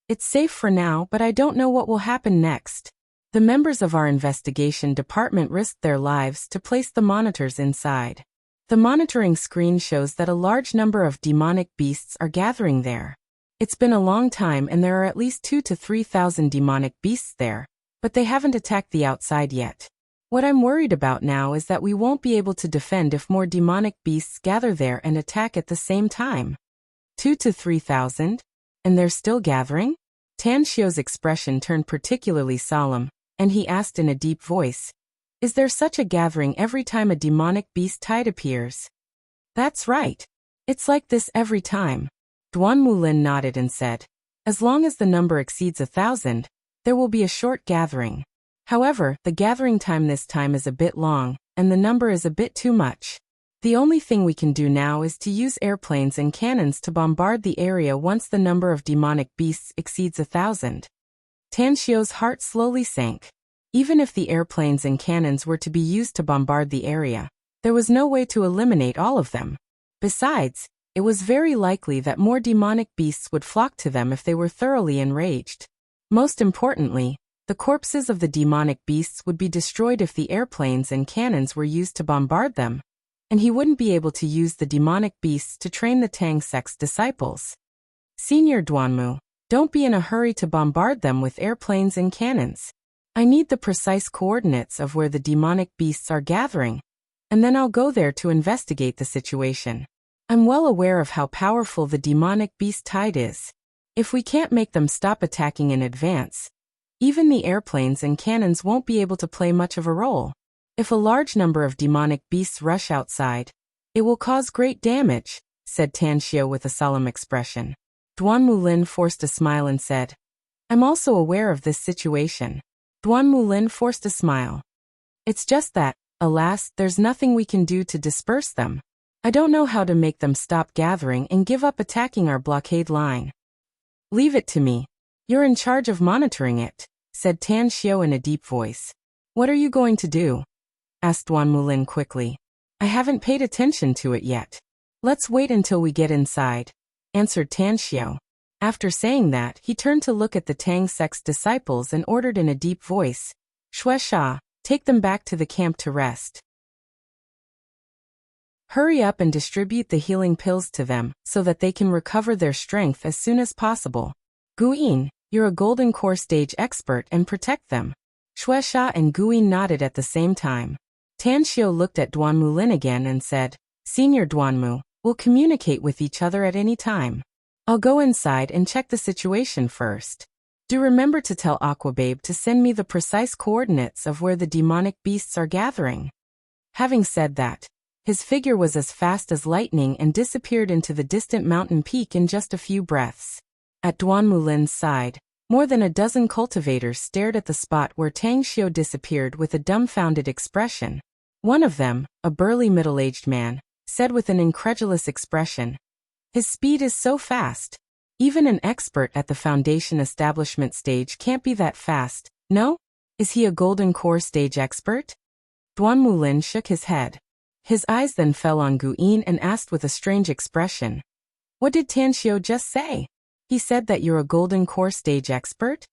"It's safe for now, but I don't know what will happen next. The members of our investigation department risked their lives to place the monitors inside. The monitoring screen shows that a large number of demonic beasts are gathering there. It's been a long time and there are at least 2,000 to 3,000 demonic beasts there, but they haven't attacked the outside yet. What I'm worried about now is that we won't be able to defend if more demonic beasts gather there and attack at the same time." 2,000 to 3,000? And they're still gathering? Tan Xiao's expression turned particularly solemn, and he asked in a deep voice, "Is there such a gathering every time a demonic beast tide appears?" "That's right. It's like this every time." Duan Mulin nodded and said, "As long as the number exceeds 1,000, there will be a short gathering. However, the gathering time this time is a bit long, and the number is a bit too much. The only thing we can do now is to use airplanes and cannons to bombard the area once the number of demonic beasts exceeds 1,000. Tan Xiao's heart slowly sank. Even if the airplanes and cannons were to be used to bombard the area, there was no way to eliminate all of them. Besides, it was very likely that more demonic beasts would flock to them if they were thoroughly enraged. Most importantly, the corpses of the demonic beasts would be destroyed if the airplanes and cannons were used to bombard them, and he wouldn't be able to use the demonic beasts to train the Tang sect's disciples. "Senior Duanmu, don't be in a hurry to bombard them with airplanes and cannons. I need the precise coordinates of where the demonic beasts are gathering, and then I'll go there to investigate the situation. I'm well aware of how powerful the demonic beast tide is. If we can't make them stop attacking in advance, even the airplanes and cannons won't be able to play much of a role. If a large number of demonic beasts rush outside, it will cause great damage," said Tan Xiao with a solemn expression. Duan Mulin forced a smile and said, "I'm also aware of this situation." Duan Mulin forced a smile. "It's just that, alas, there's nothing we can do to disperse them. I don't know how to make them stop gathering and give up attacking our blockade line." "Leave it to me. You're in charge of monitoring it," said Tan Xiao in a deep voice. "What are you going to do?" asked Duan Mulin quickly. "I haven't paid attention to it yet. Let's wait until we get inside," answered Tan Xiao. After saying that, he turned to look at the Tang sect's disciples and ordered in a deep voice, "Shuixia, take them back to the camp to rest. Hurry up and distribute the healing pills to them so that they can recover their strength as soon as possible. Guyin, you're a golden core stage expert and protect them." Shuixia and Guyin nodded at the same time. Tan Xiao looked at Duan Mulin again and said, "Senior Duanmu, we'll communicate with each other at any time. I'll go inside and check the situation first. Do remember to tell Aquababe to send me the precise coordinates of where the demonic beasts are gathering." Having said that, His figure was as fast as lightning and disappeared into the distant mountain peak in just a few breaths. At Duan Mulin's side, more than a dozen cultivators stared at the spot where Tang Xiu disappeared with a dumbfounded expression. One of them, a burly middle-aged man, said with an incredulous expression, "His speed is so fast. Even an expert at the foundation establishment stage can't be that fast, no? Is he a golden core stage expert?" Duan Mulin shook his head. His eyes then fell on Gu Yin and asked with a strange expression, "What did Tan Xiu just say? He said that you're a golden core stage expert?"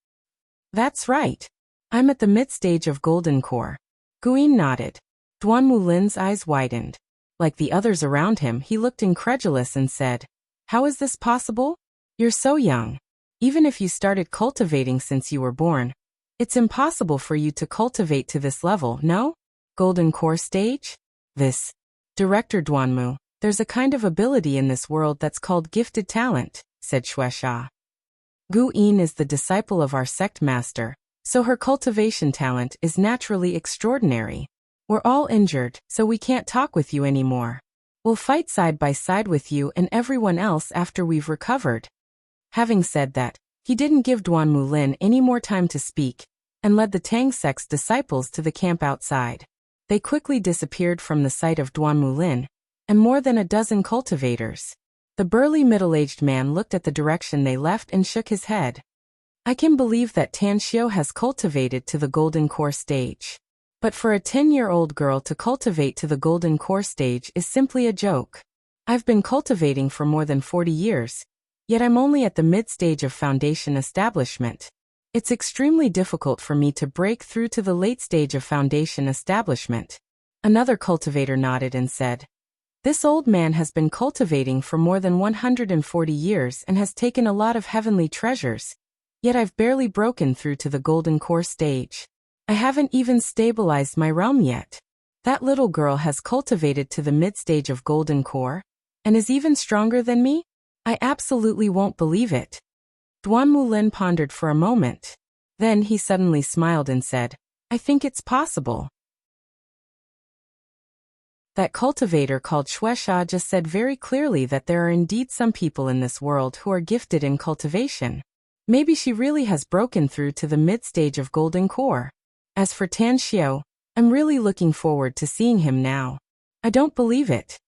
"That's right. I'm at the mid-stage of golden core." Gu Yin nodded. Duan Mulin's eyes widened. Like the others around him, he looked incredulous and said, "How is this possible? You're so young. Even if you started cultivating since you were born, it's impossible for you to cultivate to this level, no? Golden core stage? This. Director Duanmu, there's a kind of ability in this world that's called gifted talent," said Shueisha. "Gu Yin is the disciple of our sect master, so her cultivation talent is naturally extraordinary. We're all injured, so we can't talk with you anymore. We'll fight side by side with you and everyone else after we've recovered." Having said that, he didn't give Duan Mulin any more time to speak, and led the Tang sect's disciples to the camp outside. They quickly disappeared from the sight of Duan Mulin, and more than a dozen cultivators. The burly middle-aged man looked at the direction they left and shook his head. "I can believe that Tan Xiu has cultivated to the golden core stage. But for a 10-year-old girl to cultivate to the golden core stage is simply a joke. I've been cultivating for more than 40 years, yet I'm only at the mid-stage of foundation establishment. It's extremely difficult for me to break through to the late stage of foundation establishment." Another cultivator nodded and said, "This old man has been cultivating for more than 140 years and has taken a lot of heavenly treasures, yet I've barely broken through to the golden core stage. I haven't even stabilized my realm yet. That little girl has cultivated to the mid-stage of golden core, and is even stronger than me? I absolutely won't believe it." Duan Mulin pondered for a moment. Then he suddenly smiled and said, "I think it's possible." That cultivator called Shueisha just said very clearly that there are indeed some people in this world who are gifted in cultivation. Maybe she really has broken through to the mid-stage of golden core. As for Tan Xiu, I'm really looking forward to seeing him now. I don't believe it.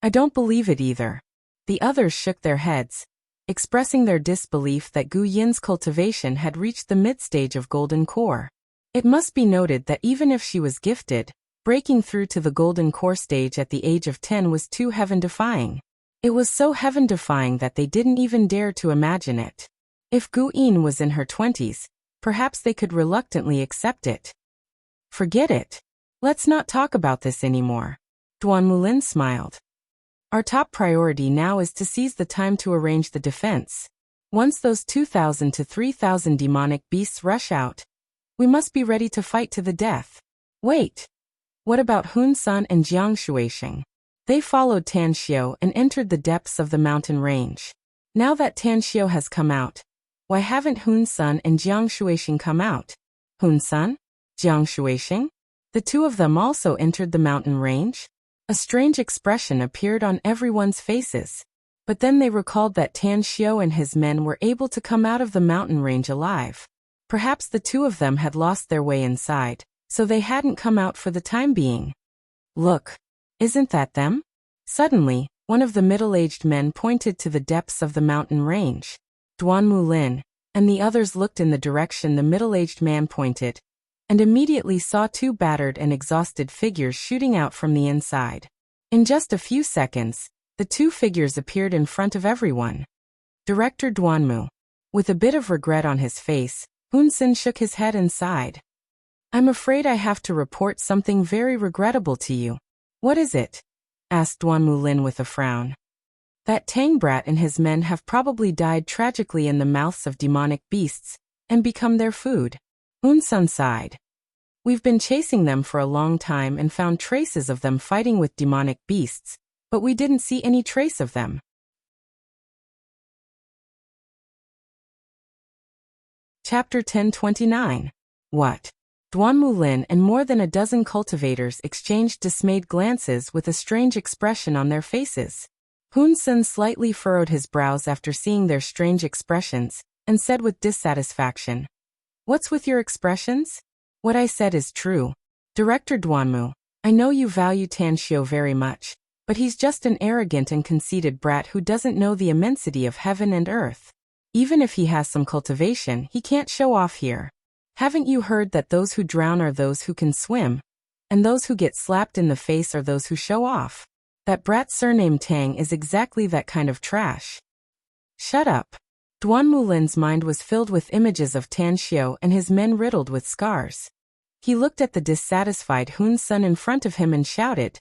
I don't believe it either. The others shook their heads, expressing their disbelief that Gu Yin's cultivation had reached the mid-stage of golden core. It must be noted that even if she was gifted, breaking through to the golden core stage at the age of 10 was too heaven-defying. It was so heaven-defying that they didn't even dare to imagine it. If Gu Yin was in her 20s, perhaps they could reluctantly accept it. "Forget it. Let's not talk about this anymore." Duan Mulin smiled. "Our top priority now is to seize the time to arrange the defense. Once those 2,000 to 3,000 demonic beasts rush out, we must be ready to fight to the death. Wait. What about Hun Sun and Jiang Shuixing? They followed Tan Xiu and entered the depths of the mountain range. Now that Tan Xiu has come out, why haven't Hun Sun and Jiang Shuixing come out? Hun Sun? Jiang Shuixing? The two of them also entered the mountain range?" A strange expression appeared on everyone's faces. But then they recalled that Tan Xiu and his men were able to come out of the mountain range alive. Perhaps the two of them had lost their way inside, so they hadn't come out for the time being. "Look, isn't that them?" Suddenly, one of the middle-aged men pointed to the depths of the mountain range. Duan Mulin and the others looked in the direction the middle-aged man pointed, and immediately saw two battered and exhausted figures shooting out from the inside. In just a few seconds, the two figures appeared in front of everyone. Director Duanmu. With a bit of regret on his face, Hun Sen shook his head and sighed. "I'm afraid I have to report something very regrettable to you." "What is it?" asked Duan Mulin with a frown. "That Tang brat and his men have probably died tragically in the mouths of demonic beasts, and become their food." Hun Sen sighed. "We've been chasing them for a long time and found traces of them fighting with demonic beasts, but we didn't see any trace of them." Chapter 1029. What? Duan Mulin and more than a dozen cultivators exchanged dismayed glances with a strange expression on their faces. Hun Sen slightly furrowed his brows after seeing their strange expressions, and said with dissatisfaction, "What's with your expressions? What I said is true. Director Duanmu, I know you value Tan Xiu very much, but he's just an arrogant and conceited brat who doesn't know the immensity of heaven and earth. Even if he has some cultivation, he can't show off here. Haven't you heard that those who drown are those who can swim, and those who get slapped in the face are those who show off? That brat surnamed Tang is exactly that kind of trash." "Shut up." Duan Mulin's mind was filled with images of Tan Xiu and his men riddled with scars. He looked at the dissatisfied Hun Sen in front of him and shouted,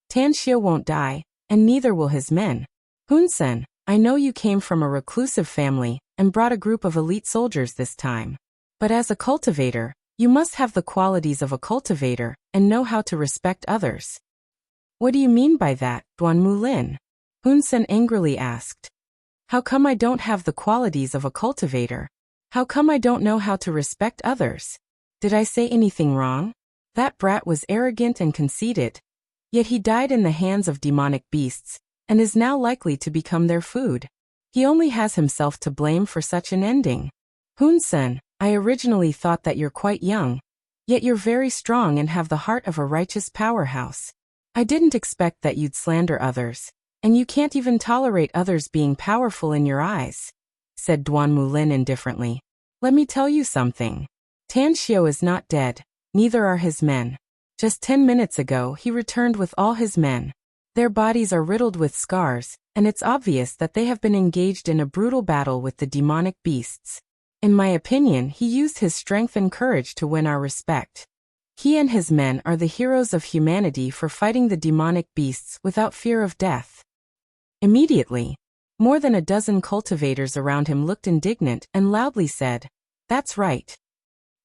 "Tan Xiu won't die, and neither will his men. Hun Sen, I know you came from a reclusive family and brought a group of elite soldiers this time. But as a cultivator, you must have the qualities of a cultivator and know how to respect others." "What do you mean by that, Duan Mulin?" Hun Sen angrily asked. "How come I don't have the qualities of a cultivator? How come I don't know how to respect others? Did I say anything wrong? That brat was arrogant and conceited. Yet he died in the hands of demonic beasts, and is now likely to become their food. He only has himself to blame for such an ending. Hun Sen, I originally thought that you're quite young, yet you're very strong and have the heart of a righteous powerhouse. I didn't expect that you'd slander others, and you can't even tolerate others being powerful in your eyes," said Duan Mulin indifferently. "Let me tell you something. Tan Xiu is not dead, neither are his men. Just 10 minutes ago he returned with all his men. Their bodies are riddled with scars, and it's obvious that they have been engaged in a brutal battle with the demonic beasts. In my opinion, he used his strength and courage to win our respect. He and his men are the heroes of humanity for fighting the demonic beasts without fear of death." Immediately, more than a dozen cultivators around him looked indignant and loudly said, "That's right.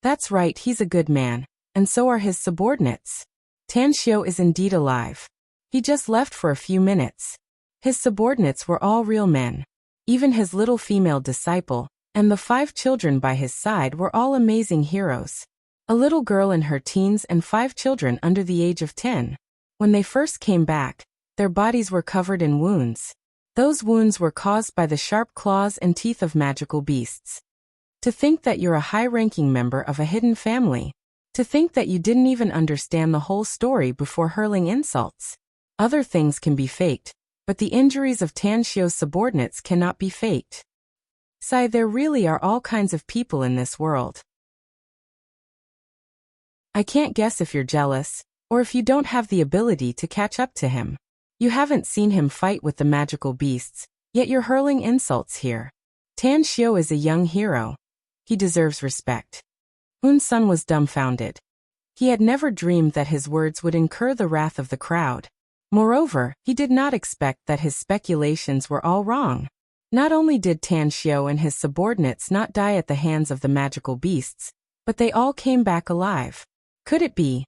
That's right, he's a good man, and so are his subordinates. Tan Xiu is indeed alive. He just left for a few minutes. His subordinates were all real men. Even his little female disciple, and the 5 children by his side were all amazing heroes. A little girl in her teens and 5 children under the age of 10. When they first came back, their bodies were covered in wounds. Those wounds were caused by the sharp claws and teeth of magical beasts. To think that you're a high-ranking member of a hidden family. To think that you didn't even understand the whole story before hurling insults. Other things can be faked, but the injuries of Tan Xiu's subordinates cannot be faked. Sai, there really are all kinds of people in this world. I can't guess if you're jealous, or if you don't have the ability to catch up to him. You haven't seen him fight with the magical beasts, yet you're hurling insults here. Tan Xiu is a young hero. He deserves respect." Hun Sen was dumbfounded. He had never dreamed that his words would incur the wrath of the crowd. Moreover, he did not expect that his speculations were all wrong. Not only did Tan Xiu and his subordinates not die at the hands of the magical beasts, but they all came back alive. Could it be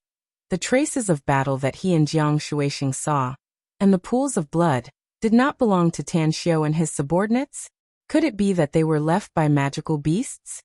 the traces of battle that he and Jiang Shuixing saw, and the pools of blood, did not belong to Tan Xiu and his subordinates? Could it be that they were left by magical beasts?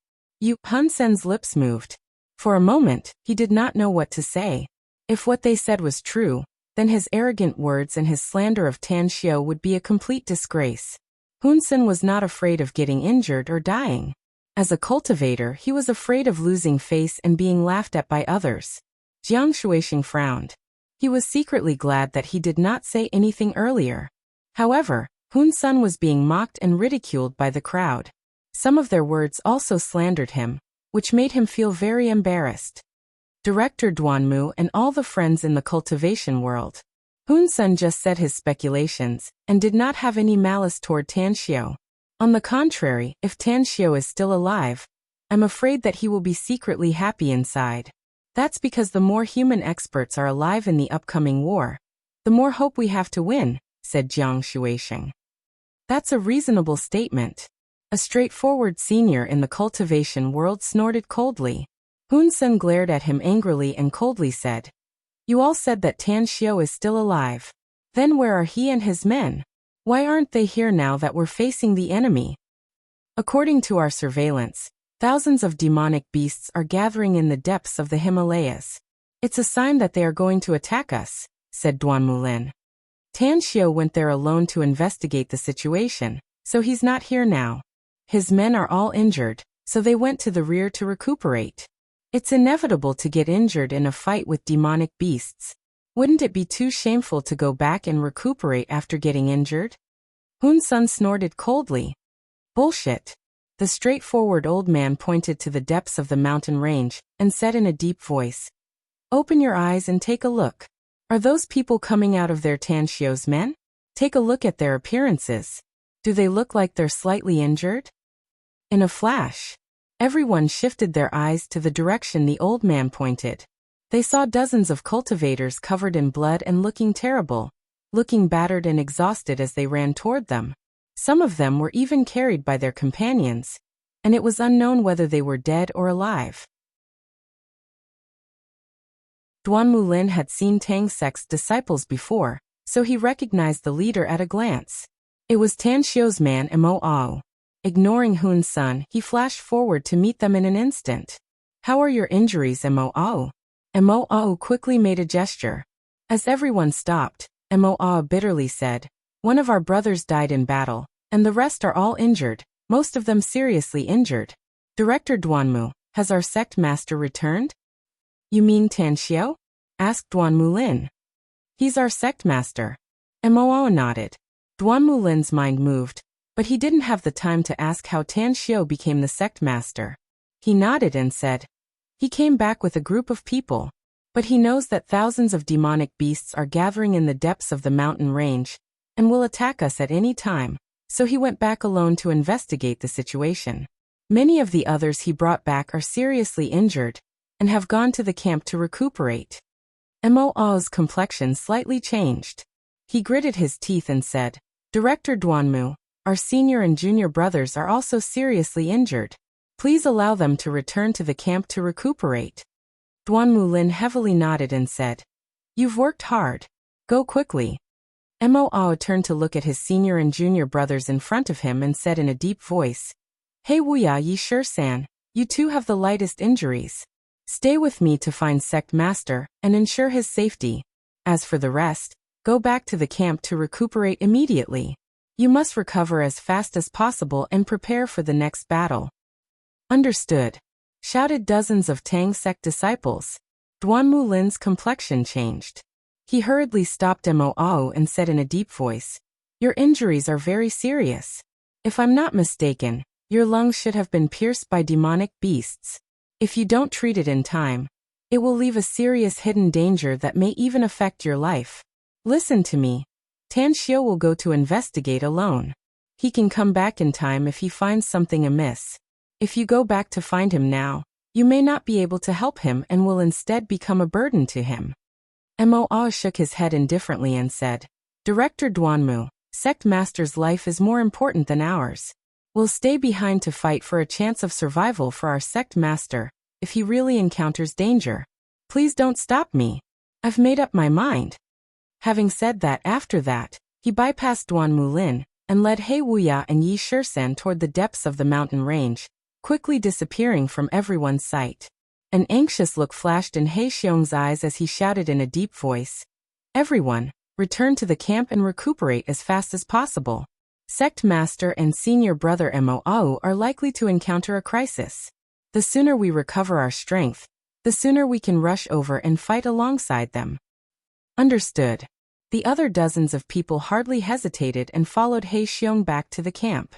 Hun Sen's lips moved. For a moment, he did not know what to say. If what they said was true, then his arrogant words and his slander of Tan Xiu would be a complete disgrace. Hun Sen was not afraid of getting injured or dying. As a cultivator, he was afraid of losing face and being laughed at by others. Jiang Shuixing frowned. He was secretly glad that he did not say anything earlier. However, Hun Sen was being mocked and ridiculed by the crowd. Some of their words also slandered him, which made him feel very embarrassed. Director Duanmu and all the friends in the cultivation world. Hun Sen just said his speculations, and did not have any malice toward Tan Xiu. On the contrary, if Tan Xiu is still alive, I'm afraid that he will be secretly happy inside. That's because the more human experts are alive in the upcoming war, the more hope we have to win, said Jiang Shuixing. That's a reasonable statement. A straightforward senior in the cultivation world snorted coldly. Hun Sen glared at him angrily and coldly said, "You all said that Tan Xiu is still alive. Then where are he and his men? Why aren't they here now that we're facing the enemy? According to our surveillance, Thousands of demonic beasts are gathering in the depths of the Himalayas. It's a sign that they are going to attack us, said Duan Mulin. Tan Xiao went there alone to investigate the situation, so he's not here now. His men are all injured, so they went to the rear to recuperate. It's inevitable to get injured in a fight with demonic beasts. Wouldn't it be too shameful to go back and recuperate after getting injured? Hun Sun snorted coldly. Bullshit. The straightforward old man pointed to the depths of the mountain range and said in a deep voice, "Open your eyes and take a look. Are those people coming out of their Tan Xiao's men? Take a look at their appearances. Do they look like they're slightly injured?" In a flash, everyone shifted their eyes to the direction the old man pointed. They saw dozens of cultivators covered in blood and looking terrible, looking battered and exhausted as they ran toward them. Some of them were even carried by their companions, and it was unknown whether they were dead or alive. Duan Mulin had seen Tang Sec's disciples before, so he recognized the leader at a glance. It was Tan Xiao's man Mo. Ignoring Hun Sun, he flashed forward to meet them in an instant. "How are your injuries, Mo?" Mo quickly made a gesture. As everyone stopped, Mo bitterly said, "One of our brothers died in battle, and the rest are all injured, most of them seriously injured. Director Duanmu, has our sect master returned?" "You mean Tan Xiao?" asked Duan Mulin. "He's our sect master." Mo nodded. Duan Mulin's mind moved, but he didn't have the time to ask how Tan Xiao became the sect master. He nodded and said, "He came back with a group of people, but he knows that thousands of demonic beasts are gathering in the depths of the mountain range and will attack us at any time, so he went back alone to investigate the situation. Many of the others he brought back are seriously injured and have gone to the camp to recuperate." Mo's complexion slightly changed. He gritted his teeth and said, "Director Duanmu, our senior and junior brothers are also seriously injured. Please allow them to return to the camp to recuperate." Duan Mulin heavily nodded and said, "You've worked hard. Go quickly." Mo turned to look at his senior and junior brothers in front of him and said in a deep voice, "Hey Wuya Yi Shi-san, you two have the lightest injuries. Stay with me to find sect master and ensure his safety. As for the rest, go back to the camp to recuperate immediately. You must recover as fast as possible and prepare for the next battle." "Understood," shouted dozens of Tang sect disciples. Duan Mulin's complexion changed. He hurriedly stopped Mo and said in a deep voice, "Your injuries are very serious. If I'm not mistaken, your lungs should have been pierced by demonic beasts. If you don't treat it in time, it will leave a serious hidden danger that may even affect your life. Listen to me. Tan Xiao will go to investigate alone. He can come back in time if he finds something amiss. If you go back to find him now, you may not be able to help him and will instead become a burden to him." Mo shook his head indifferently and said, "Director Duanmu, sect master's life is more important than ours. We'll stay behind to fight for a chance of survival for our sect master if he really encounters danger. Please don't stop me. I've made up my mind." Having said that, after that, he bypassed Duan Mulin and led He Wuya and Yi Shi-san toward the depths of the mountain range, quickly disappearing from everyone's sight. An anxious look flashed in He Xiong's eyes as he shouted in a deep voice, "Everyone, return to the camp and recuperate as fast as possible. Sect Master and Senior Brother Mo are likely to encounter a crisis. The sooner we recover our strength, the sooner we can rush over and fight alongside them." "Understood." The other dozens of people hardly hesitated and followed He Xiong back to the camp.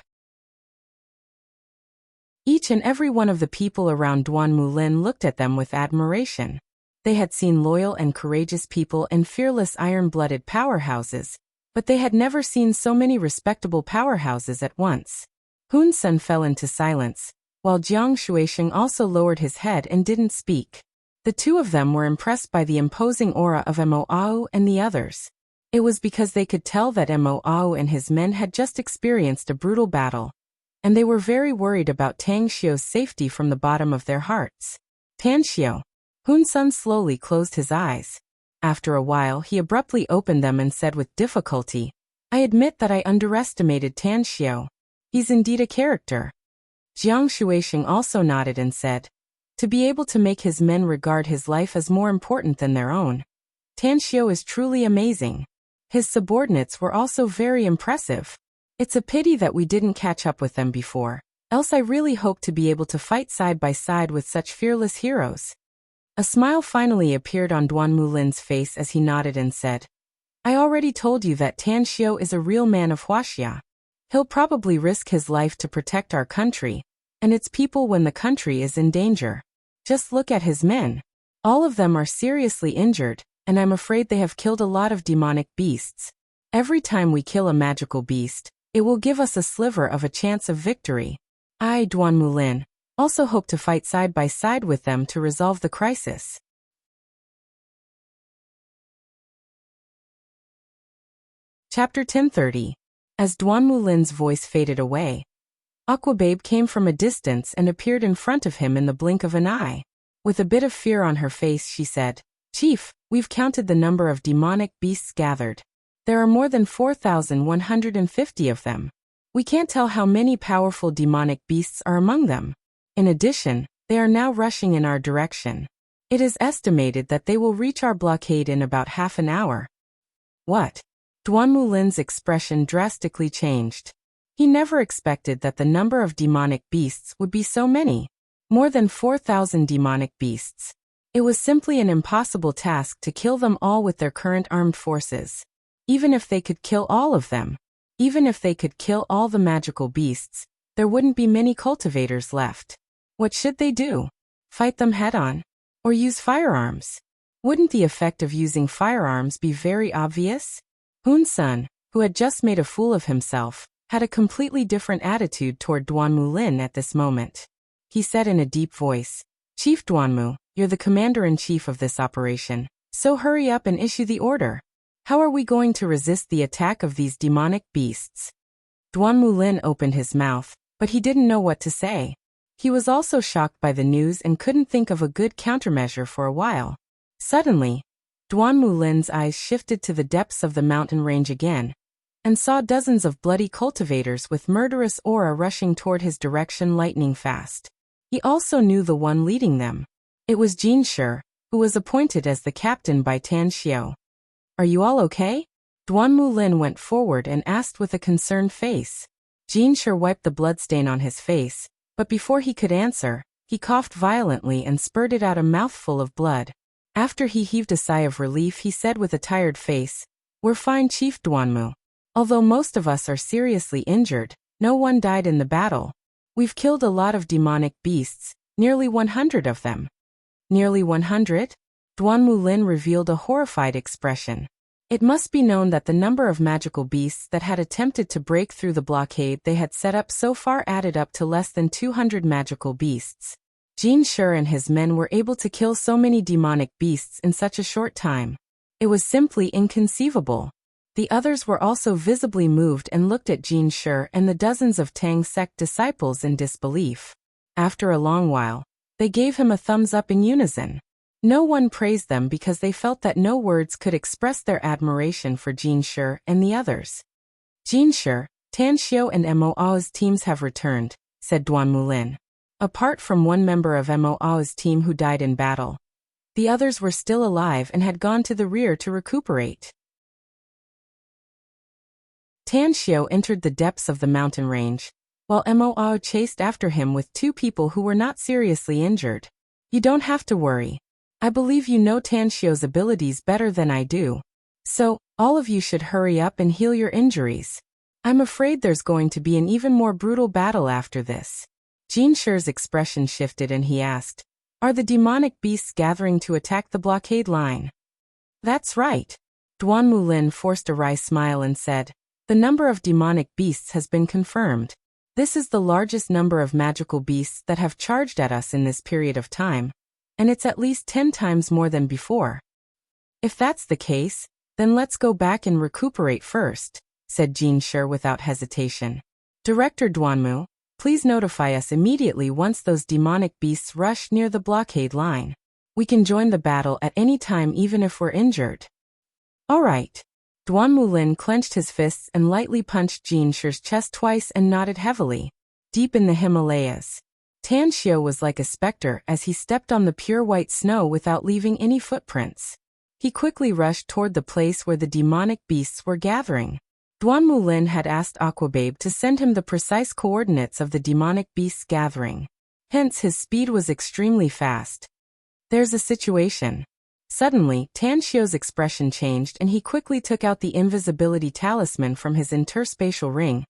Each and every one of the people around Duan Mulin looked at them with admiration. They had seen loyal and courageous people and fearless iron-blooded powerhouses, but they had never seen so many respectable powerhouses at once. Hun Sun fell into silence, while Jiang Shuisheng also lowered his head and didn't speak. The two of them were impressed by the imposing aura of Mo and the others. It was because they could tell that Mo and his men had just experienced a brutal battle, and they were very worried about Tang Xiao's safety from the bottom of their hearts. "Tan Xiao." Hun Sun slowly closed his eyes. After a while he abruptly opened them and said with difficulty, "I admit that I underestimated Tan Xiao. He's indeed a character." Jiang Shuisheng also nodded and said, to be able to make his men regard his life as more important than their own. Tan Xiao is truly amazing. His subordinates were also very impressive. It's a pity that we didn't catch up with them before, else I really hope to be able to fight side by side with such fearless heroes. A smile finally appeared on Duan Mulin's face as he nodded and said, I already told you that Tan Xiao is a real man of Wuxia. He'll probably risk his life to protect our country and its people when the country is in danger. Just look at his men. All of them are seriously injured, and I'm afraid they have killed a lot of demonic beasts. Every time we kill a magical beast, it will give us a sliver of a chance of victory. I, Duan Mulin, also hope to fight side by side with them to resolve the crisis. Chapter 1030. As Duan Mulin's voice faded away, Aquababe came from a distance and appeared in front of him in the blink of an eye. With a bit of fear on her face, she said, Chief, we've counted the number of demonic beasts gathered. There are more than 4,150 of them. We can't tell how many powerful demonic beasts are among them. In addition, they are now rushing in our direction. It is estimated that they will reach our blockade in about half an hour. What? Duan Mulin's expression drastically changed. He never expected that the number of demonic beasts would be so many. More than 4,000 demonic beasts. It was simply an impossible task to kill them all with their current armed forces. Even if they could kill all of them, even if they could kill all the magical beasts, there wouldn't be many cultivators left. What should they do? Fight them head-on? Or use firearms? Wouldn't the effect of using firearms be very obvious? Hun Sun, who had just made a fool of himself, had a completely different attitude toward Duan Mulin at this moment. He said in a deep voice, Chief Duanmu, you're the commander-in-chief of this operation, so hurry up and issue the order. How are we going to resist the attack of these demonic beasts? Duan Mulin opened his mouth, but he didn't know what to say. He was also shocked by the news and couldn't think of a good countermeasure for a while. Suddenly, Duan Mulin's eyes shifted to the depths of the mountain range again, and saw dozens of bloody cultivators with murderous aura rushing toward his direction lightning fast. He also knew the one leading them. It was Jin Shi, who was appointed as the captain by Tan Xiao. Are you all okay? Duan Mulin went forward and asked with a concerned face. Jin Shi wiped the bloodstain on his face, but before he could answer, he coughed violently and spurted out a mouthful of blood. After he heaved a sigh of relief, he said with a tired face, We're fine, Chief Duanmu. Although most of us are seriously injured, no one died in the battle. We've killed a lot of demonic beasts, nearly 100 of them. Nearly 100? Duan Mulin revealed a horrified expression. It must be known that the number of magical beasts that had attempted to break through the blockade they had set up so far added up to less than 200 magical beasts. Jin Shi and his men were able to kill so many demonic beasts in such a short time. It was simply inconceivable. The others were also visibly moved and looked at Jin Shi and the dozens of Tang sect disciples in disbelief. After a long while, they gave him a thumbs up in unison. No one praised them because they felt that no words could express their admiration for Jin Shi and the others. Jin Shi, Tan Xiao and Mo's teams have returned, said Duan Mulin. Apart from one member of Mo's team who died in battle, the others were still alive and had gone to the rear to recuperate. Tan Xiao entered the depths of the mountain range, while Mo chased after him with two people who were not seriously injured. You don't have to worry. I believe you know Tan Xiao's abilities better than I do. So, all of you should hurry up and heal your injuries. I'm afraid there's going to be an even more brutal battle after this. Jin Shi's expression shifted and he asked, Are the demonic beasts gathering to attack the blockade line? That's right. Duan Mulin forced a wry smile and said, The number of demonic beasts has been confirmed. This is the largest number of magical beasts that have charged at us in this period of time, and it's at least 10 times more than before. If that's the case, then let's go back and recuperate first, said Jin Shi without hesitation. Director Duanmu, please notify us immediately once those demonic beasts rush near the blockade line. We can join the battle at any time even if we're injured. All right. Duan Mulin clenched his fists and lightly punched Jin Shi's chest twice and nodded heavily. deep in the Himalayas. Tan Xiao was like a specter as he stepped on the pure white snow without leaving any footprints. He quickly rushed toward the place where the demonic beasts were gathering. Duan Mulin had asked Aquababe to send him the precise coordinates of the demonic beasts gathering. Hence his speed was extremely fast. There's a situation. Suddenly, Tan Xiao's expression changed and he quickly took out the invisibility talisman from his interspatial ring,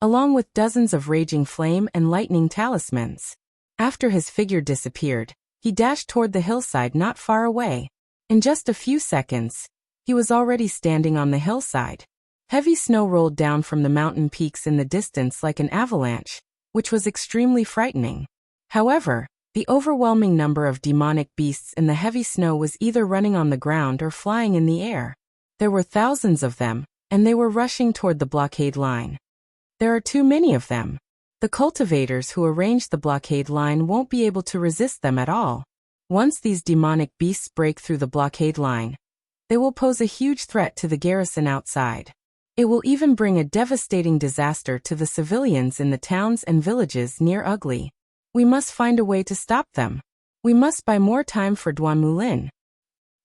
along with dozens of raging flame and lightning talismans. After his figure disappeared, he dashed toward the hillside not far away. In just a few seconds, he was already standing on the hillside. Heavy snow rolled down from the mountain peaks in the distance like an avalanche, which was extremely frightening. However, the overwhelming number of demonic beasts in the heavy snow was either running on the ground or flying in the air. There were thousands of them, and they were rushing toward the blockade line. There are too many of them. The cultivators who arranged the blockade line won't be able to resist them at all. Once these demonic beasts break through the blockade line, they will pose a huge threat to the garrison outside. It will even bring a devastating disaster to the civilians in the towns and villages near Ugly. We must find a way to stop them. We must buy more time for Duan Mulin.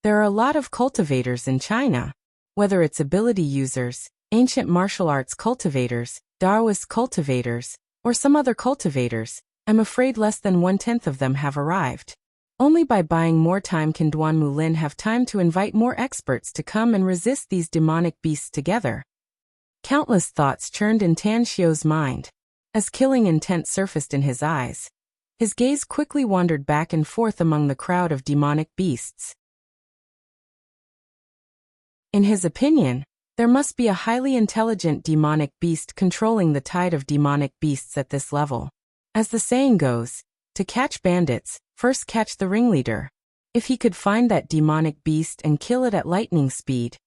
There are a lot of cultivators in China. Whether it's ability users, ancient martial arts cultivators, Daoist cultivators, or some other cultivators, I'm afraid less than 1/10 of them have arrived. Only by buying more time can Duan Mulin have time to invite more experts to come and resist these demonic beasts together. Countless thoughts churned in Tan Xiao's mind. As killing intent surfaced in his eyes, his gaze quickly wandered back and forth among the crowd of demonic beasts. In his opinion, there must be a highly intelligent demonic beast controlling the tide of demonic beasts at this level. As the saying goes, to catch bandits, first catch the ringleader. If he could find that demonic beast and kill it at lightning speed,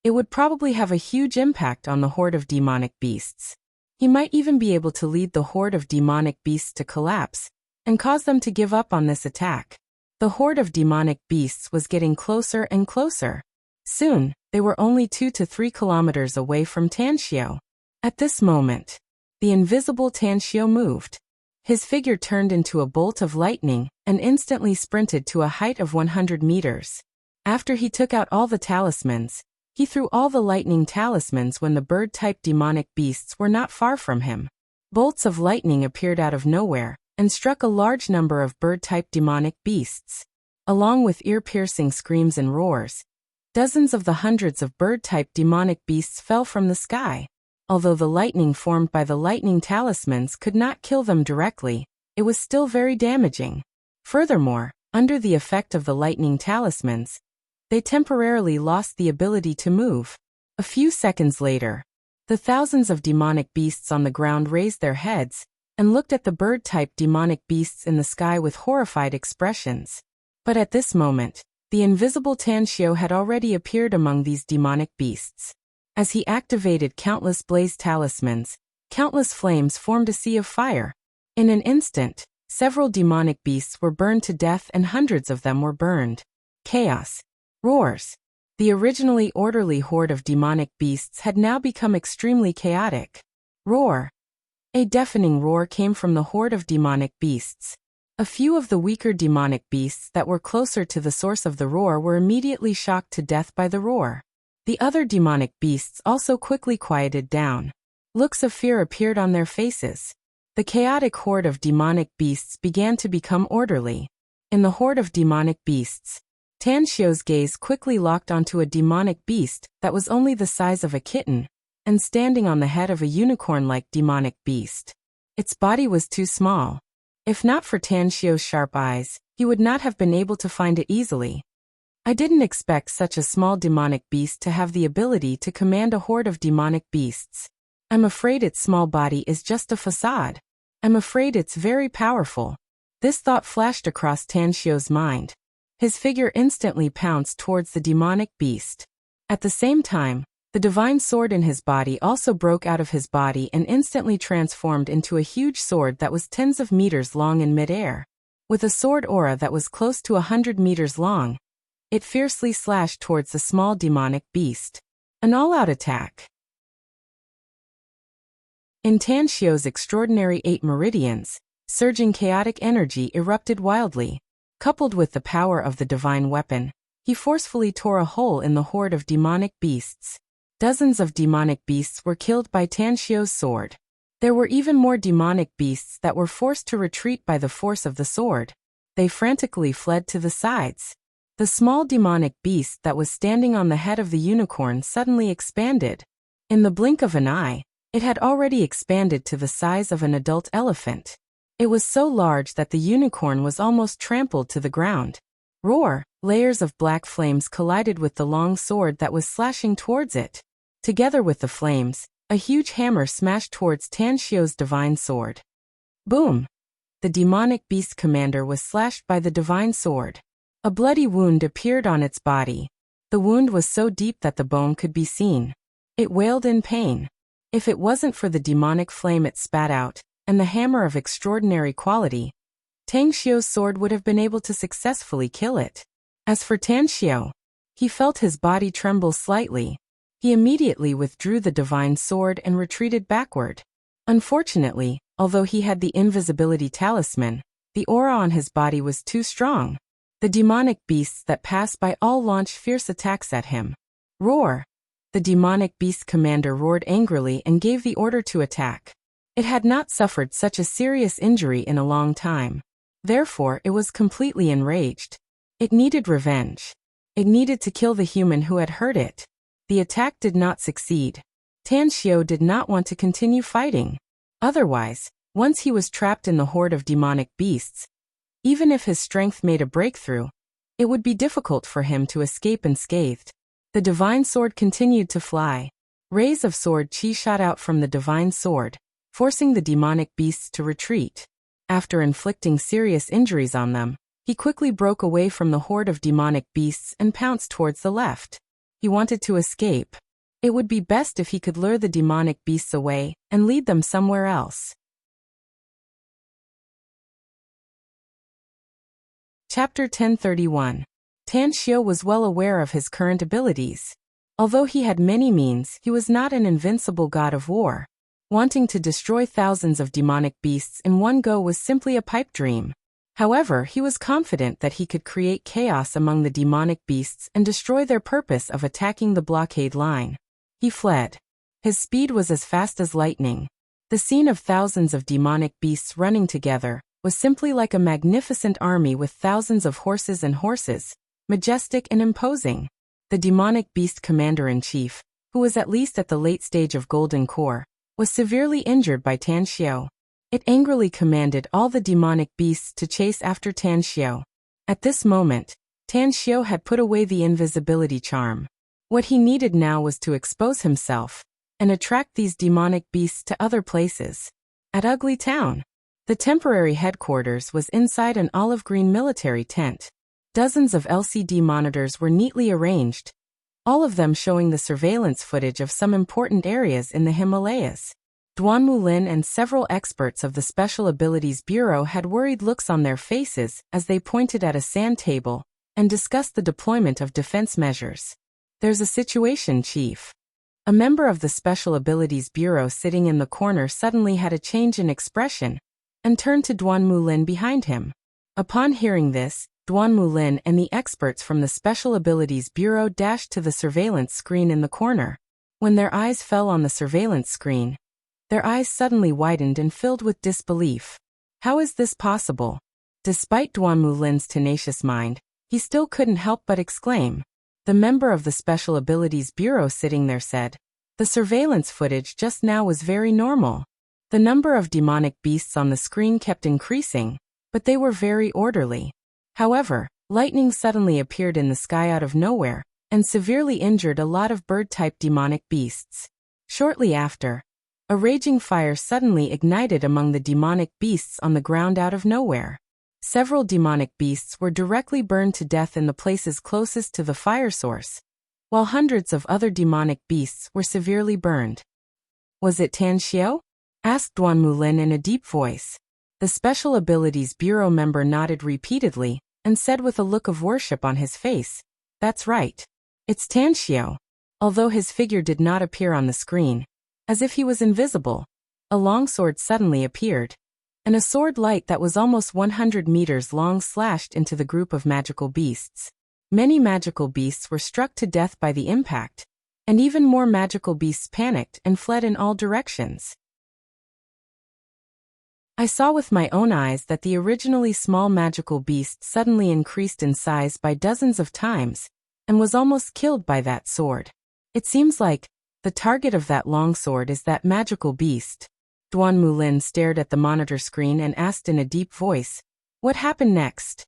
it would probably have a huge impact on the horde of demonic beasts. He might even be able to lead the horde of demonic beasts to collapse and cause them to give up on this attack. The horde of demonic beasts was getting closer and closer. Soon, they were only 2 to 3 kilometers away from Tan Xiao. At this moment, the invisible Tan Xiao moved. His figure turned into a bolt of lightning and instantly sprinted to a height of 100 meters. After he took out all the talismans, he threw all the lightning talismans when the bird-type demonic beasts were not far from him. Bolts of lightning appeared out of nowhere and struck a large number of bird-type demonic beasts. Along with ear-piercing screams and roars, dozens of the hundreds of bird-type demonic beasts fell from the sky. Although the lightning formed by the lightning talismans could not kill them directly, it was still very damaging. Furthermore, under the effect of the lightning talismans, they temporarily lost the ability to move. A few seconds later, the thousands of demonic beasts on the ground raised their heads and looked at the bird-type demonic beasts in the sky with horrified expressions. But at this moment, the invisible Tan Xiao had already appeared among these demonic beasts. As he activated countless blaze talismans, countless flames formed a sea of fire. In an instant, several demonic beasts were burned to death and hundreds of them were burned. Chaos. Roars. The originally orderly horde of demonic beasts had now become extremely chaotic. Roar. A deafening roar came from the horde of demonic beasts. A few of the weaker demonic beasts that were closer to the source of the roar were immediately shocked to death by the roar. The other demonic beasts also quickly quieted down. Looks of fear appeared on their faces. The chaotic horde of demonic beasts began to become orderly. In the horde of demonic beasts, Tan Xiao's gaze quickly locked onto a demonic beast that was only the size of a kitten and standing on the head of a unicorn-like demonic beast. Its body was too small. If not for Tan Xiao's sharp eyes, he would not have been able to find it easily. I didn't expect such a small demonic beast to have the ability to command a horde of demonic beasts. I'm afraid its small body is just a facade. I'm afraid it's very powerful. This thought flashed across Tan Xiao's mind. His figure instantly pounced towards the demonic beast. At the same time, the divine sword in his body also broke out of his body and instantly transformed into a huge sword that was tens of meters long in midair. With a sword aura that was close to 100 meters long, it fiercely slashed towards the small demonic beast. An all-out attack. In Tanxio's extraordinary 8 meridians, surging chaotic energy erupted wildly. Coupled with the power of the divine weapon, he forcefully tore a hole in the horde of demonic beasts. Dozens of demonic beasts were killed by Tanxio's sword. There were even more demonic beasts that were forced to retreat by the force of the sword. They frantically fled to the sides. The small demonic beast that was standing on the head of the unicorn suddenly expanded. In the blink of an eye, it had already expanded to the size of an adult elephant. It was so large that the unicorn was almost trampled to the ground. Roar! Layers of black flames collided with the long sword that was slashing towards it. Together with the flames, a huge hammer smashed towards Tanxio's divine sword. Boom! The demonic beast commander was slashed by the divine sword. A bloody wound appeared on its body. The wound was so deep that the bone could be seen. It wailed in pain. If it wasn't for the demonic flame it spat out, and the hammer of extraordinary quality, Tanxio's sword would have been able to successfully kill it. As for Tanxio, he felt his body tremble slightly. He immediately withdrew the divine sword and retreated backward. Unfortunately, although he had the invisibility talisman, the aura on his body was too strong. The demonic beasts that passed by all launched fierce attacks at him. Roar! The demonic beast commander roared angrily and gave the order to attack. It had not suffered such a serious injury in a long time. Therefore, it was completely enraged. It needed revenge. It needed to kill the human who had hurt it. The attack did not succeed. Tanxio did not want to continue fighting. Otherwise, once he was trapped in the horde of demonic beasts, even if his strength made a breakthrough, it would be difficult for him to escape unscathed. The divine sword continued to fly. Rays of sword chi shot out from the divine sword, forcing the demonic beasts to retreat. After inflicting serious injuries on them, he quickly broke away from the horde of demonic beasts and pounced towards the left. He wanted to escape. It would be best if he could lure the demonic beasts away and lead them somewhere else. Chapter 1031. Tanxio was well aware of his current abilities. Although he had many means, he was not an invincible god of war. Wanting to destroy thousands of demonic beasts in one go was simply a pipe dream. However, he was confident that he could create chaos among the demonic beasts and destroy their purpose of attacking the blockade line. He fled. His speed was as fast as lightning. The scene of thousands of demonic beasts running together was simply like a magnificent army with thousands of horses and horses, majestic and imposing. The demonic beast commander-in-chief, who was at least at the late stage of Golden Core, was severely injured by Tanxio. It angrily commanded all the demonic beasts to chase after Tanxio. At this moment, Tanxio had put away the invisibility charm. What he needed now was to expose himself and attract these demonic beasts to other places. At Ugly Town, the temporary headquarters was inside an olive-green military tent. Dozens of LCD monitors were neatly arranged, all of them showing the surveillance footage of some important areas in the Himalayas. Duan Mulin and several experts of the Special Abilities Bureau had worried looks on their faces as they pointed at a sand table and discussed the deployment of defense measures. "There's a situation, Chief." A member of the Special Abilities Bureau sitting in the corner suddenly had a change in expression and turned to Duan Mulin behind him. Upon hearing this, Duan Mulin and the experts from the Special Abilities Bureau dashed to the surveillance screen in the corner. When their eyes fell on the surveillance screen, their eyes suddenly widened and filled with disbelief. How is this possible? Despite Duan Mulin's tenacious mind, he still couldn't help but exclaim. The member of the Special Abilities Bureau sitting there said, "The surveillance footage just now was very normal. The number of demonic beasts on the screen kept increasing, but they were very orderly. However, lightning suddenly appeared in the sky out of nowhere and severely injured a lot of bird-type demonic beasts. Shortly after, a raging fire suddenly ignited among the demonic beasts on the ground out of nowhere. Several demonic beasts were directly burned to death in the places closest to the fire source, while hundreds of other demonic beasts were severely burned." "Was it Tanxio?" asked Duan Mulin in a deep voice. The Special Abilities Bureau member nodded repeatedly and said with a look of worship on his face, "That's right. It's Tanxio." Although his figure did not appear on the screen, as if he was invisible, a longsword suddenly appeared, and a sword light that was almost 100 meters long slashed into the group of magical beasts. Many magical beasts were struck to death by the impact, and even more magical beasts panicked and fled in all directions. I saw with my own eyes that the originally small magical beast suddenly increased in size by dozens of times, and was almost killed by that sword. It seems like the target of that longsword is that magical beast. Duan Mulin stared at the monitor screen and asked in a deep voice, "What happened next?"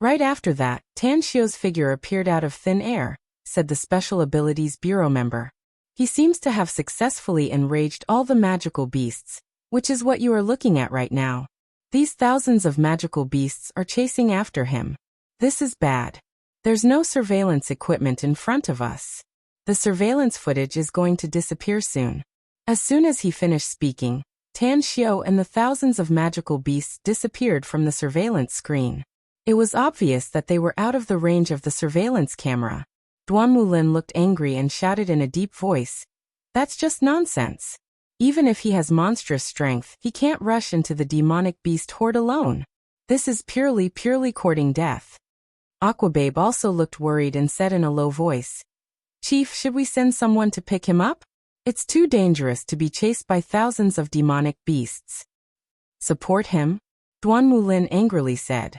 "Right after that, Tan Xiu's figure appeared out of thin air," said the Special Abilities Bureau member. "He seems to have successfully enraged all the magical beasts, which is what you are looking at right now. These thousands of magical beasts are chasing after him. This is bad. There's no surveillance equipment in front of us. The surveillance footage is going to disappear soon." As soon as he finished speaking, Tan Xiu and the thousands of magical beasts disappeared from the surveillance screen. It was obvious that they were out of the range of the surveillance camera. Duan Mulin looked angry and shouted in a deep voice, "That's just nonsense. Even if he has monstrous strength, he can't rush into the demonic beast horde alone. This is purely courting death." Aquababe also looked worried and said in a low voice, "Chief, should we send someone to pick him up? It's too dangerous to be chased by thousands of demonic beasts." "Support him?" Duan Mulin angrily said.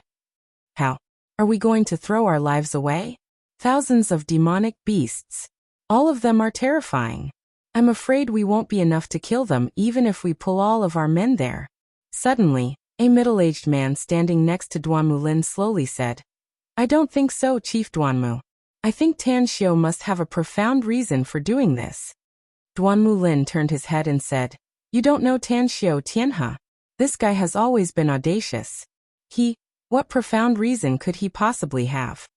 "How? Are we going to throw our lives away? Thousands of demonic beasts. All of them are terrifying. I'm afraid we won't be enough to kill them even if we pull all of our men there." Suddenly, a middle-aged man standing next to Duan Mulin slowly said, "I don't think so, Chief Duanmu. I think Tan Xiu must have a profound reason for doing this." Duan Mulin turned his head and said, "You don't know Tan Xiu Tianhe. This guy has always been audacious. What profound reason could he possibly have?"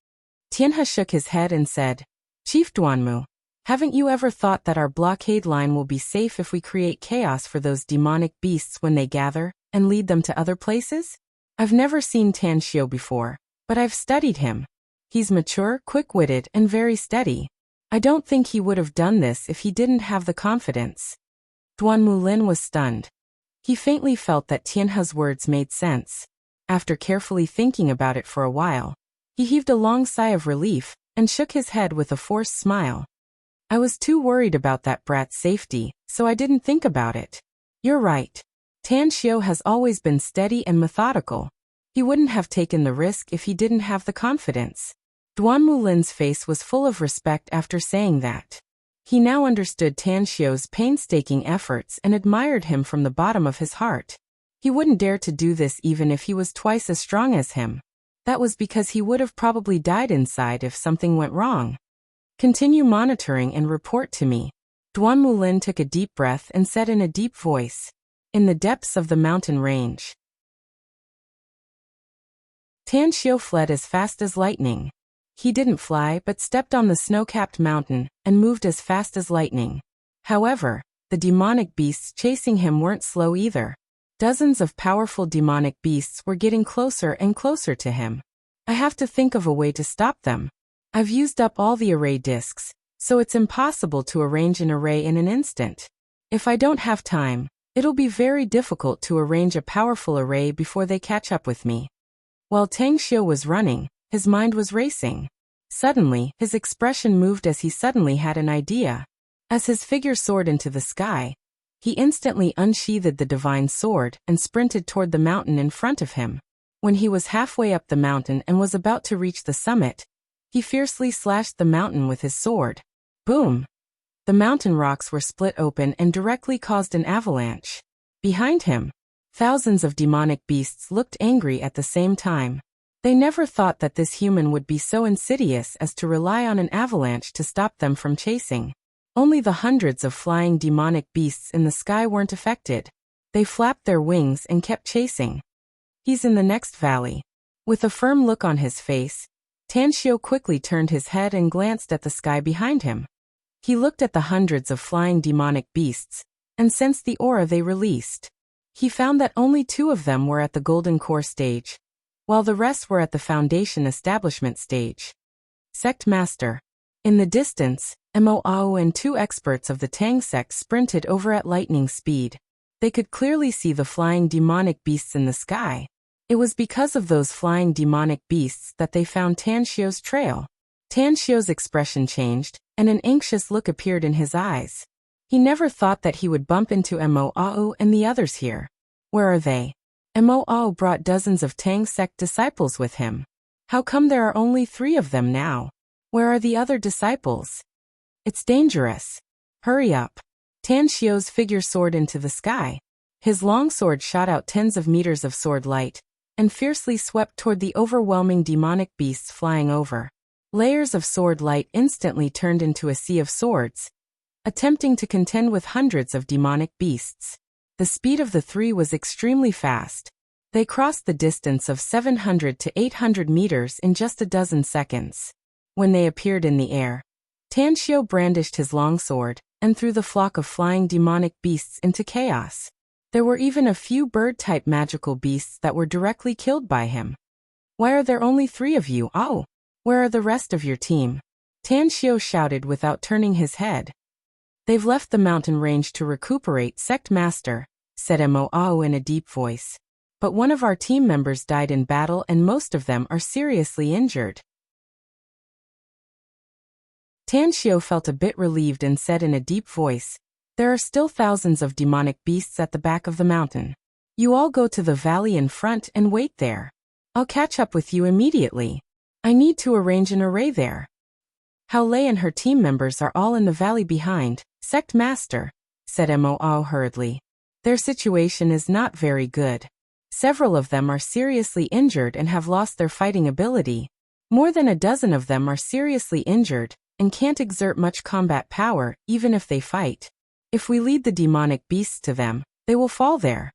Tianhe shook his head and said, "Chief Duanmu, haven't you ever thought that our blockade line will be safe if we create chaos for those demonic beasts when they gather, and lead them to other places? I've never seen Tan Xiu before, but I've studied him. He's mature, quick-witted, and very steady. I don't think he would have done this if he didn't have the confidence." Duan Mulin was stunned. He faintly felt that Tianhe's words made sense. After carefully thinking about it for a while, he heaved a long sigh of relief and shook his head with a forced smile. "I was too worried about that brat's safety, so I didn't think about it. You're right. Tan Xiu has always been steady and methodical. He wouldn't have taken the risk if he didn't have the confidence." Duan Mulin's face was full of respect after saying that. He now understood Tan Xiu's painstaking efforts and admired him from the bottom of his heart. He wouldn't dare to do this even if he was twice as strong as him. That was because he would have probably died inside if something went wrong. "Continue monitoring and report to me." Duan Mulin took a deep breath and said in a deep voice, "In the depths of the mountain range." Tan Xiu fled as fast as lightning. He didn't fly but stepped on the snow-capped mountain and moved as fast as lightning. However, the demonic beasts chasing him weren't slow either. Dozens of powerful demonic beasts were getting closer and closer to him. "I have to think of a way to stop them. I've used up all the array discs, so it's impossible to arrange an array in an instant. If I don't have time, it'll be very difficult to arrange a powerful array before they catch up with me." While Tang Xiu was running, his mind was racing. Suddenly, his expression moved as he suddenly had an idea. As his figure soared into the sky, he instantly unsheathed the divine sword and sprinted toward the mountain in front of him. When he was halfway up the mountain and was about to reach the summit, he fiercely slashed the mountain with his sword. Boom! The mountain rocks were split open and directly caused an avalanche. Behind him, thousands of demonic beasts looked angry at the same time. They never thought that this human would be so insidious as to rely on an avalanche to stop them from chasing. Only the hundreds of flying demonic beasts in the sky weren't affected. They flapped their wings and kept chasing. "He's in the next valley." With a firm look on his face, Tan Xiu quickly turned his head and glanced at the sky behind him. He looked at the hundreds of flying demonic beasts and sensed the aura they released. He found that only 2 of them were at the Golden Core stage, while the rest were at the Foundation Establishment stage. Sect Master. In the distance, Mo Ao and 2 experts of the Tang sect sprinted over at lightning speed. They could clearly see the flying demonic beasts in the sky. It was because of those flying demonic beasts that they found Tan Xiu's trail. Tan Xiu's expression changed, and an anxious look appeared in his eyes. He never thought that he would bump into Mo and the others here. Where are they? Mo brought dozens of Tang sect disciples with him. How come there are only 3 of them now? Where are the other disciples? It's dangerous. Hurry up. Tan Xiu's figure soared into the sky. His long sword shot out tens of meters of sword light, and fiercely swept toward the overwhelming demonic beasts flying over. Layers of sword light instantly turned into a sea of swords, attempting to contend with hundreds of demonic beasts. The speed of the 3 was extremely fast. They crossed the distance of 700 to 800 meters in just a dozen seconds. When they appeared in the air, Tan Xiu brandished his long sword and threw the flock of flying demonic beasts into chaos. There were even a few bird-type magical beasts that were directly killed by him. Why are there only 3 of you? Oh, where are the rest of your team? Tan Xiu shouted without turning his head. They've left the mountain range to recuperate, Sect Master, said Mo in a deep voice. But one of our team members died in battle and most of them are seriously injured. Tan Xiu felt a bit relieved and said in a deep voice, there are still thousands of demonic beasts at the back of the mountain. You all go to the valley in front and wait there. I'll catch up with you immediately. I need to arrange an array there. Hao Lei and her team members are all in the valley behind, Sect Master, said Mo hurriedly. Their situation is not very good. Several of them are seriously injured and have lost their fighting ability. More than a dozen of them are seriously injured and can't exert much combat power even if they fight. If we lead the demonic beasts to them, they will fall there.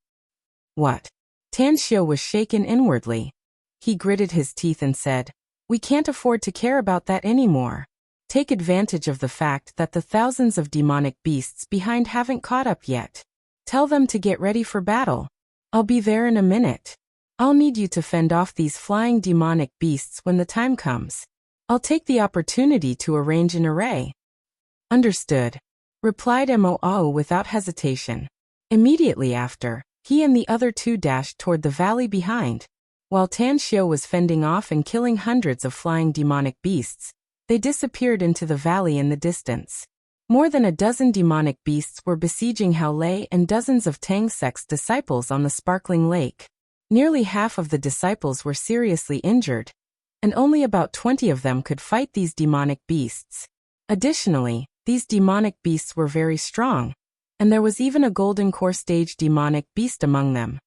What? Tan Xiu was shaken inwardly. He gritted his teeth and said, we can't afford to care about that anymore. Take advantage of the fact that the thousands of demonic beasts behind haven't caught up yet. Tell them to get ready for battle. I'll be there in a minute. I'll need you to fend off these flying demonic beasts when the time comes. I'll take the opportunity to arrange an array. Understood, replied Mo without hesitation. Immediately after, he and the other 2 dashed toward the valley behind. While Tan Xiu was fending off and killing hundreds of flying demonic beasts, they disappeared into the valley in the distance. More than a dozen demonic beasts were besieging Hao Lei and dozens of Tang sect's disciples on the sparkling lake. Nearly half of the disciples were seriously injured, and only about 20 of them could fight these demonic beasts. Additionally, these demonic beasts were very strong, and there was even a golden core stage demonic beast among them.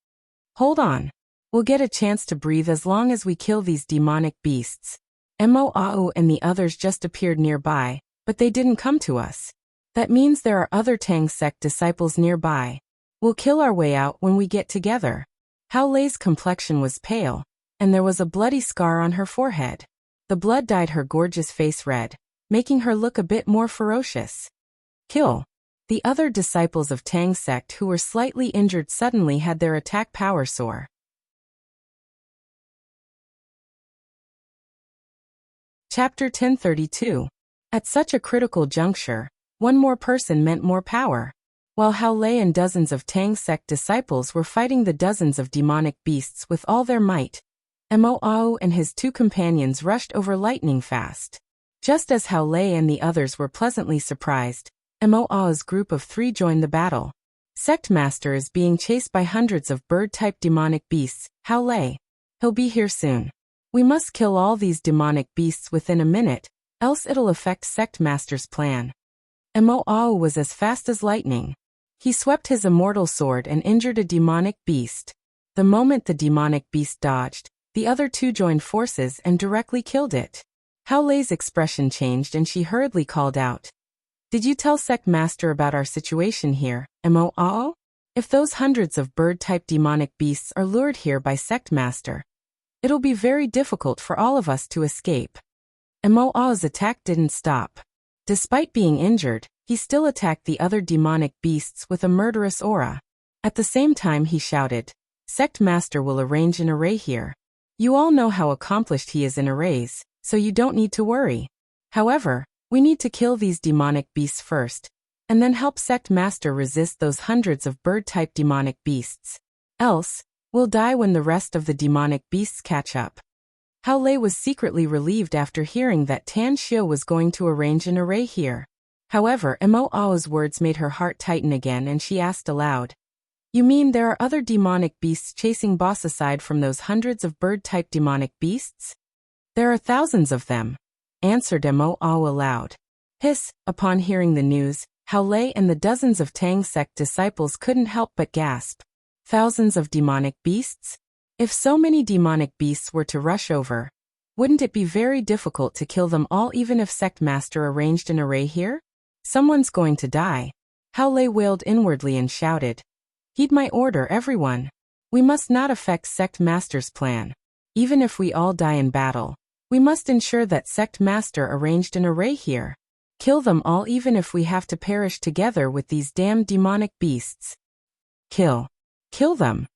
Hold on. We'll get a chance to breathe as long as we kill these demonic beasts. Mo and the others just appeared nearby, but they didn't come to us. That means there are other Tang sect disciples nearby. We'll kill our way out when we get together. Hao Lei's complexion was pale, and there was a bloody scar on her forehead. The blood dyed her gorgeous face red, making her look a bit more ferocious. Kill. The other disciples of Tang sect who were slightly injured suddenly had their attack power soar. Chapter 1032. At such a critical juncture, one more person meant more power. While Hao Lei and dozens of Tang sect disciples were fighting the dozens of demonic beasts with all their might, Mo and his 2 companions rushed over lightning fast. Just as Hao Lei and the others were pleasantly surprised, Mo's group of 3 joined the battle. Sect Master is being chased by hundreds of bird-type demonic beasts, Hao Lei. He'll be here soon. We must kill all these demonic beasts within a minute, else it'll affect Sect Master's plan. Mo was as fast as lightning. He swept his immortal sword and injured a demonic beast. The moment the demonic beast dodged, the other 2 joined forces and directly killed it. Hao Lei's expression changed and she hurriedly called out. Did you tell Sect Master about our situation here, Mo? If those hundreds of bird-type demonic beasts are lured here by Sect Master, it'll be very difficult for all of us to escape. Mo's attack didn't stop. Despite being injured, he still attacked the other demonic beasts with a murderous aura. At the same time he shouted, Sect Master will arrange an array here. You all know how accomplished he is in arrays, so you don't need to worry. However, we need to kill these demonic beasts first. and then help Sect Master resist those hundreds of bird-type demonic beasts. Else, we'll die when the rest of the demonic beasts catch up. Hao Lei was secretly relieved after hearing that Tan Xiu was going to arrange an array here. However, Mo Ao's words made her heart tighten again and she asked aloud, "You mean there are other demonic beasts chasing boss aside from those hundreds of bird-type demonic beasts?" "There are thousands of them," answered Mo Ao aloud. Hiss! Upon hearing the news, Hao Lei and the dozens of Tang sect disciples couldn't help but gasp. Thousands of demonic beasts? If so many demonic beasts were to rush over, wouldn't it be very difficult to kill them all even if Sect Master arranged an array here? "Someone's going to die." Hao Lei wailed inwardly and shouted, "Heed my order, everyone. We must not affect Sect Master's plan. Even if we all die in battle, we must ensure that Sect Master arranged an array here. Kill them all even if we have to perish together with these damned demonic beasts. Kill. Kill them."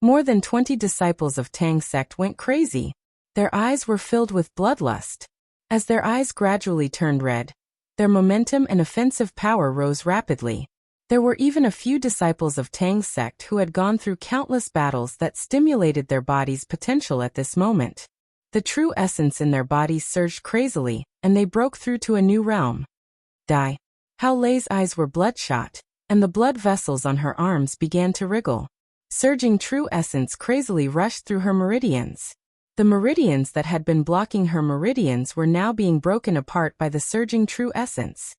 More than 20 disciples of Tang sect went crazy. Their eyes were filled with bloodlust. As their eyes gradually turned red, their momentum and offensive power rose rapidly. There were even a few disciples of Tang sect who had gone through countless battles that stimulated their body's potential at this moment. The true essence in their bodies surged crazily, and they broke through to a new realm. Die. Hao Lei's eyes were bloodshot, and the blood vessels on her arms began to wriggle. Surging true essence crazily rushed through her meridians. The meridians that had been blocking her meridians were now being broken apart by the surging true essence.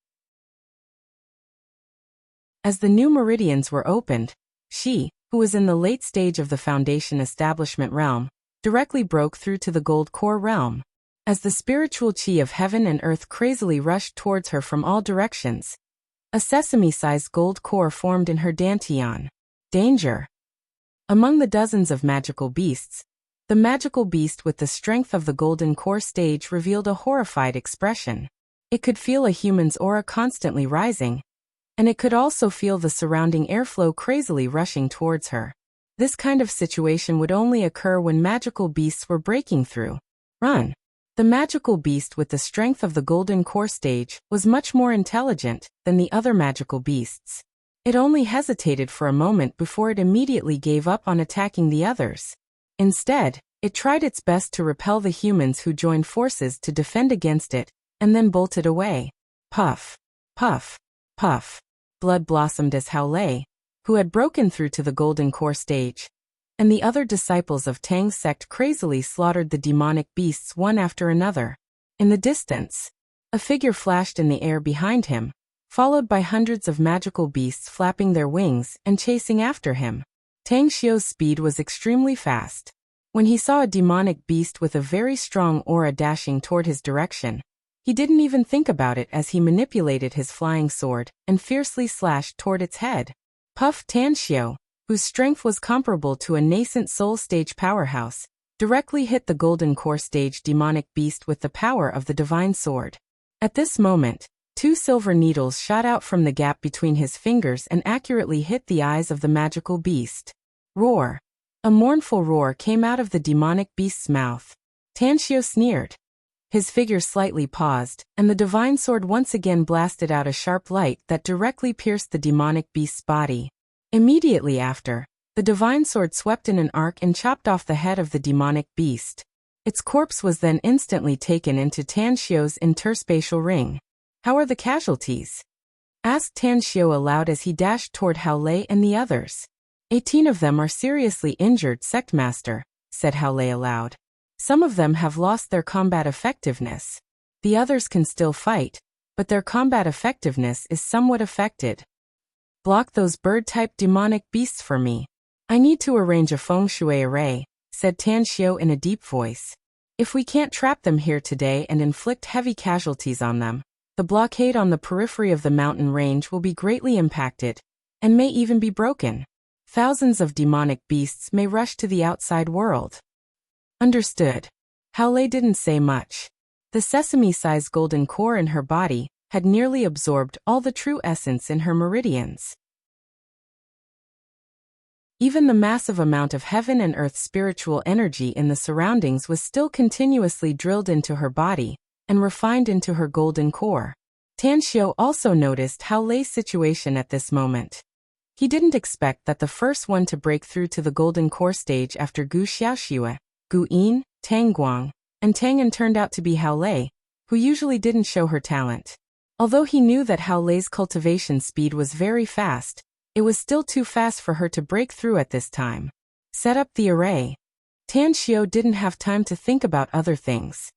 As the new meridians were opened, she, who was in the late stage of the Foundation Establishment realm, directly broke through to the Gold Core realm. As the spiritual chi of heaven and earth crazily rushed towards her from all directions, a sesame-sized gold core formed in her dantian. Danger! Among the dozens of magical beasts, the magical beast with the strength of the golden core stage revealed a horrified expression. It could feel a human's aura constantly rising, and it could also feel the surrounding airflow crazily rushing towards her. This kind of situation would only occur when magical beasts were breaking through. Run! The magical beast with the strength of the golden core stage was much more intelligent than the other magical beasts. It only hesitated for a moment before it immediately gave up on attacking the others. Instead, it tried its best to repel the humans who joined forces to defend against it, and then bolted away. Puff, puff, puff. Blood blossomed as Hao Lei, who had broken through to the golden core stage, and the other disciples of Tang's sect crazily slaughtered the demonic beasts one after another. In the distance, a figure flashed in the air behind him, followed by hundreds of magical beasts flapping their wings and chasing after him. Tang Xiu's speed was extremely fast. When he saw a demonic beast with a very strong aura dashing toward his direction, he didn't even think about it as he manipulated his flying sword and fiercely slashed toward its head. Puff Tan Xiu, whose strength was comparable to a nascent soul stage powerhouse, directly hit the golden core stage demonic beast with the power of the divine sword. At this moment, 2 silver needles shot out from the gap between his fingers and accurately hit the eyes of the magical beast. Roar! A mournful roar came out of the demonic beast's mouth. Tan Xiu sneered. His figure slightly paused, and the divine sword once again blasted out a sharp light that directly pierced the demonic beast's body. Immediately after, the divine sword swept in an arc and chopped off the head of the demonic beast. Its corpse was then instantly taken into Tan Xiu's interspatial ring. "How are the casualties?" asked Tan Xiu aloud as he dashed toward Hao Lei and the others. 18 of them are seriously injured, Sectmaster, said Hao Lei aloud. Some of them have lost their combat effectiveness. The others can still fight, but their combat effectiveness is somewhat affected. Block those bird-type demonic beasts for me. I need to arrange a feng shui array, said Tan Xiu in a deep voice. If we can't trap them here today and inflict heavy casualties on them, the blockade on the periphery of the mountain range will be greatly impacted, and may even be broken. Thousands of demonic beasts may rush to the outside world. Understood. Hao Lei didn't say much. The sesame-sized golden core in her body had nearly absorbed all the true essence in her meridians. Even the massive amount of heaven and earth spiritual energy in the surroundings was still continuously drilled into her body and refined into her golden core. Tan Xiu also noticed Hao Lei's situation at this moment. He didn't expect that the first one to break through to the golden core stage after Gu Xiaoxue, Gu Yin, Tang Guang, and Tang An turned out to be Hao Lei, who usually didn't show her talent. Although he knew that Hao Lei's cultivation speed was very fast, it was still too fast for her to break through at this time. Set up the array. Tan Xiu didn't have time to think about other things.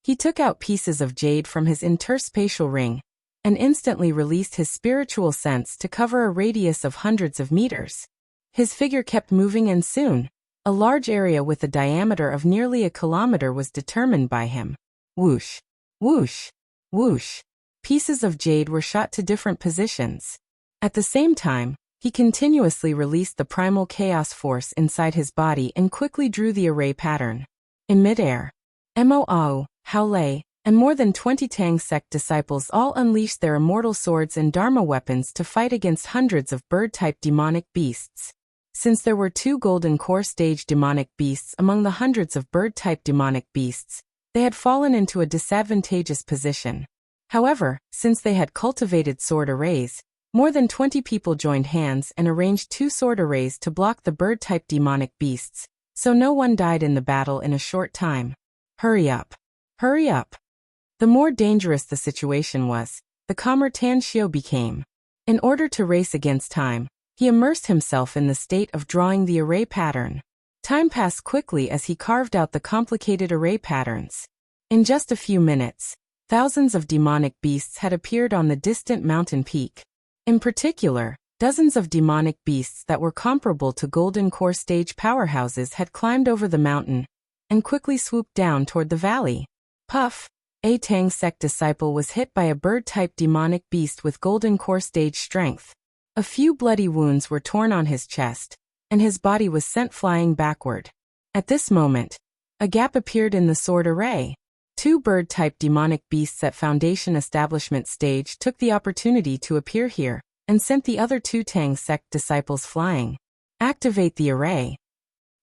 He took out pieces of jade from his interspatial ring, and instantly released his spiritual sense to cover a radius of hundreds of meters. His figure kept moving and soon, a large area with a diameter of nearly a kilometer was determined by him. Whoosh, whoosh, whoosh. Pieces of jade were shot to different positions. At the same time, he continuously released the primal chaos force inside his body and quickly drew the array pattern. In midair, Mo Ao, Hao Lei, and more than 20 Tang sect disciples all unleashed their immortal swords and dharma weapons to fight against hundreds of bird-type demonic beasts. Since there were 2 golden core stage demonic beasts among the hundreds of bird-type demonic beasts, they had fallen into a disadvantageous position. However, since they had cultivated sword arrays, more than 20 people joined hands and arranged 2 sword arrays to block the bird-type demonic beasts, so no one died in the battle in a short time. Hurry up! Hurry up! The more dangerous the situation was, the calmer Tan Xiu became. In order to race against time, he immersed himself in the state of drawing the array pattern. Time passed quickly as he carved out the complicated array patterns. In just a few minutes, thousands of demonic beasts had appeared on the distant mountain peak. In particular, dozens of demonic beasts that were comparable to golden core stage powerhouses had climbed over the mountain and quickly swooped down toward the valley. Puff! A Tang sect disciple was hit by a bird-type demonic beast with golden core stage strength. A few bloody wounds were torn on his chest, and his body was sent flying backward. At this moment, a gap appeared in the sword array. 2 bird-type demonic beasts at Foundation Establishment stage took the opportunity to appear here, and sent the other 2 Tang sect disciples flying. Activate the array.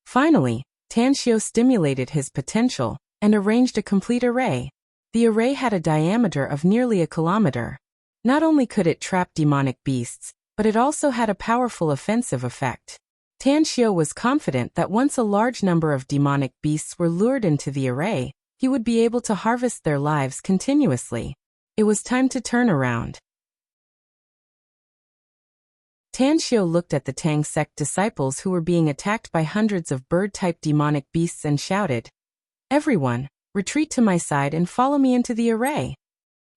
Finally, Tan Xiu stimulated his potential, and arranged a complete array. The array had a diameter of nearly a kilometer. Not only could it trap demonic beasts, but it also had a powerful offensive effect. Tan Xiu was confident that once a large number of demonic beasts were lured into the array, he would be able to harvest their lives continuously. It was time to turn around. Tan Xiu looked at the Tang sect disciples who were being attacked by hundreds of bird-type demonic beasts and shouted, "Everyone, retreat to my side and follow me into the array."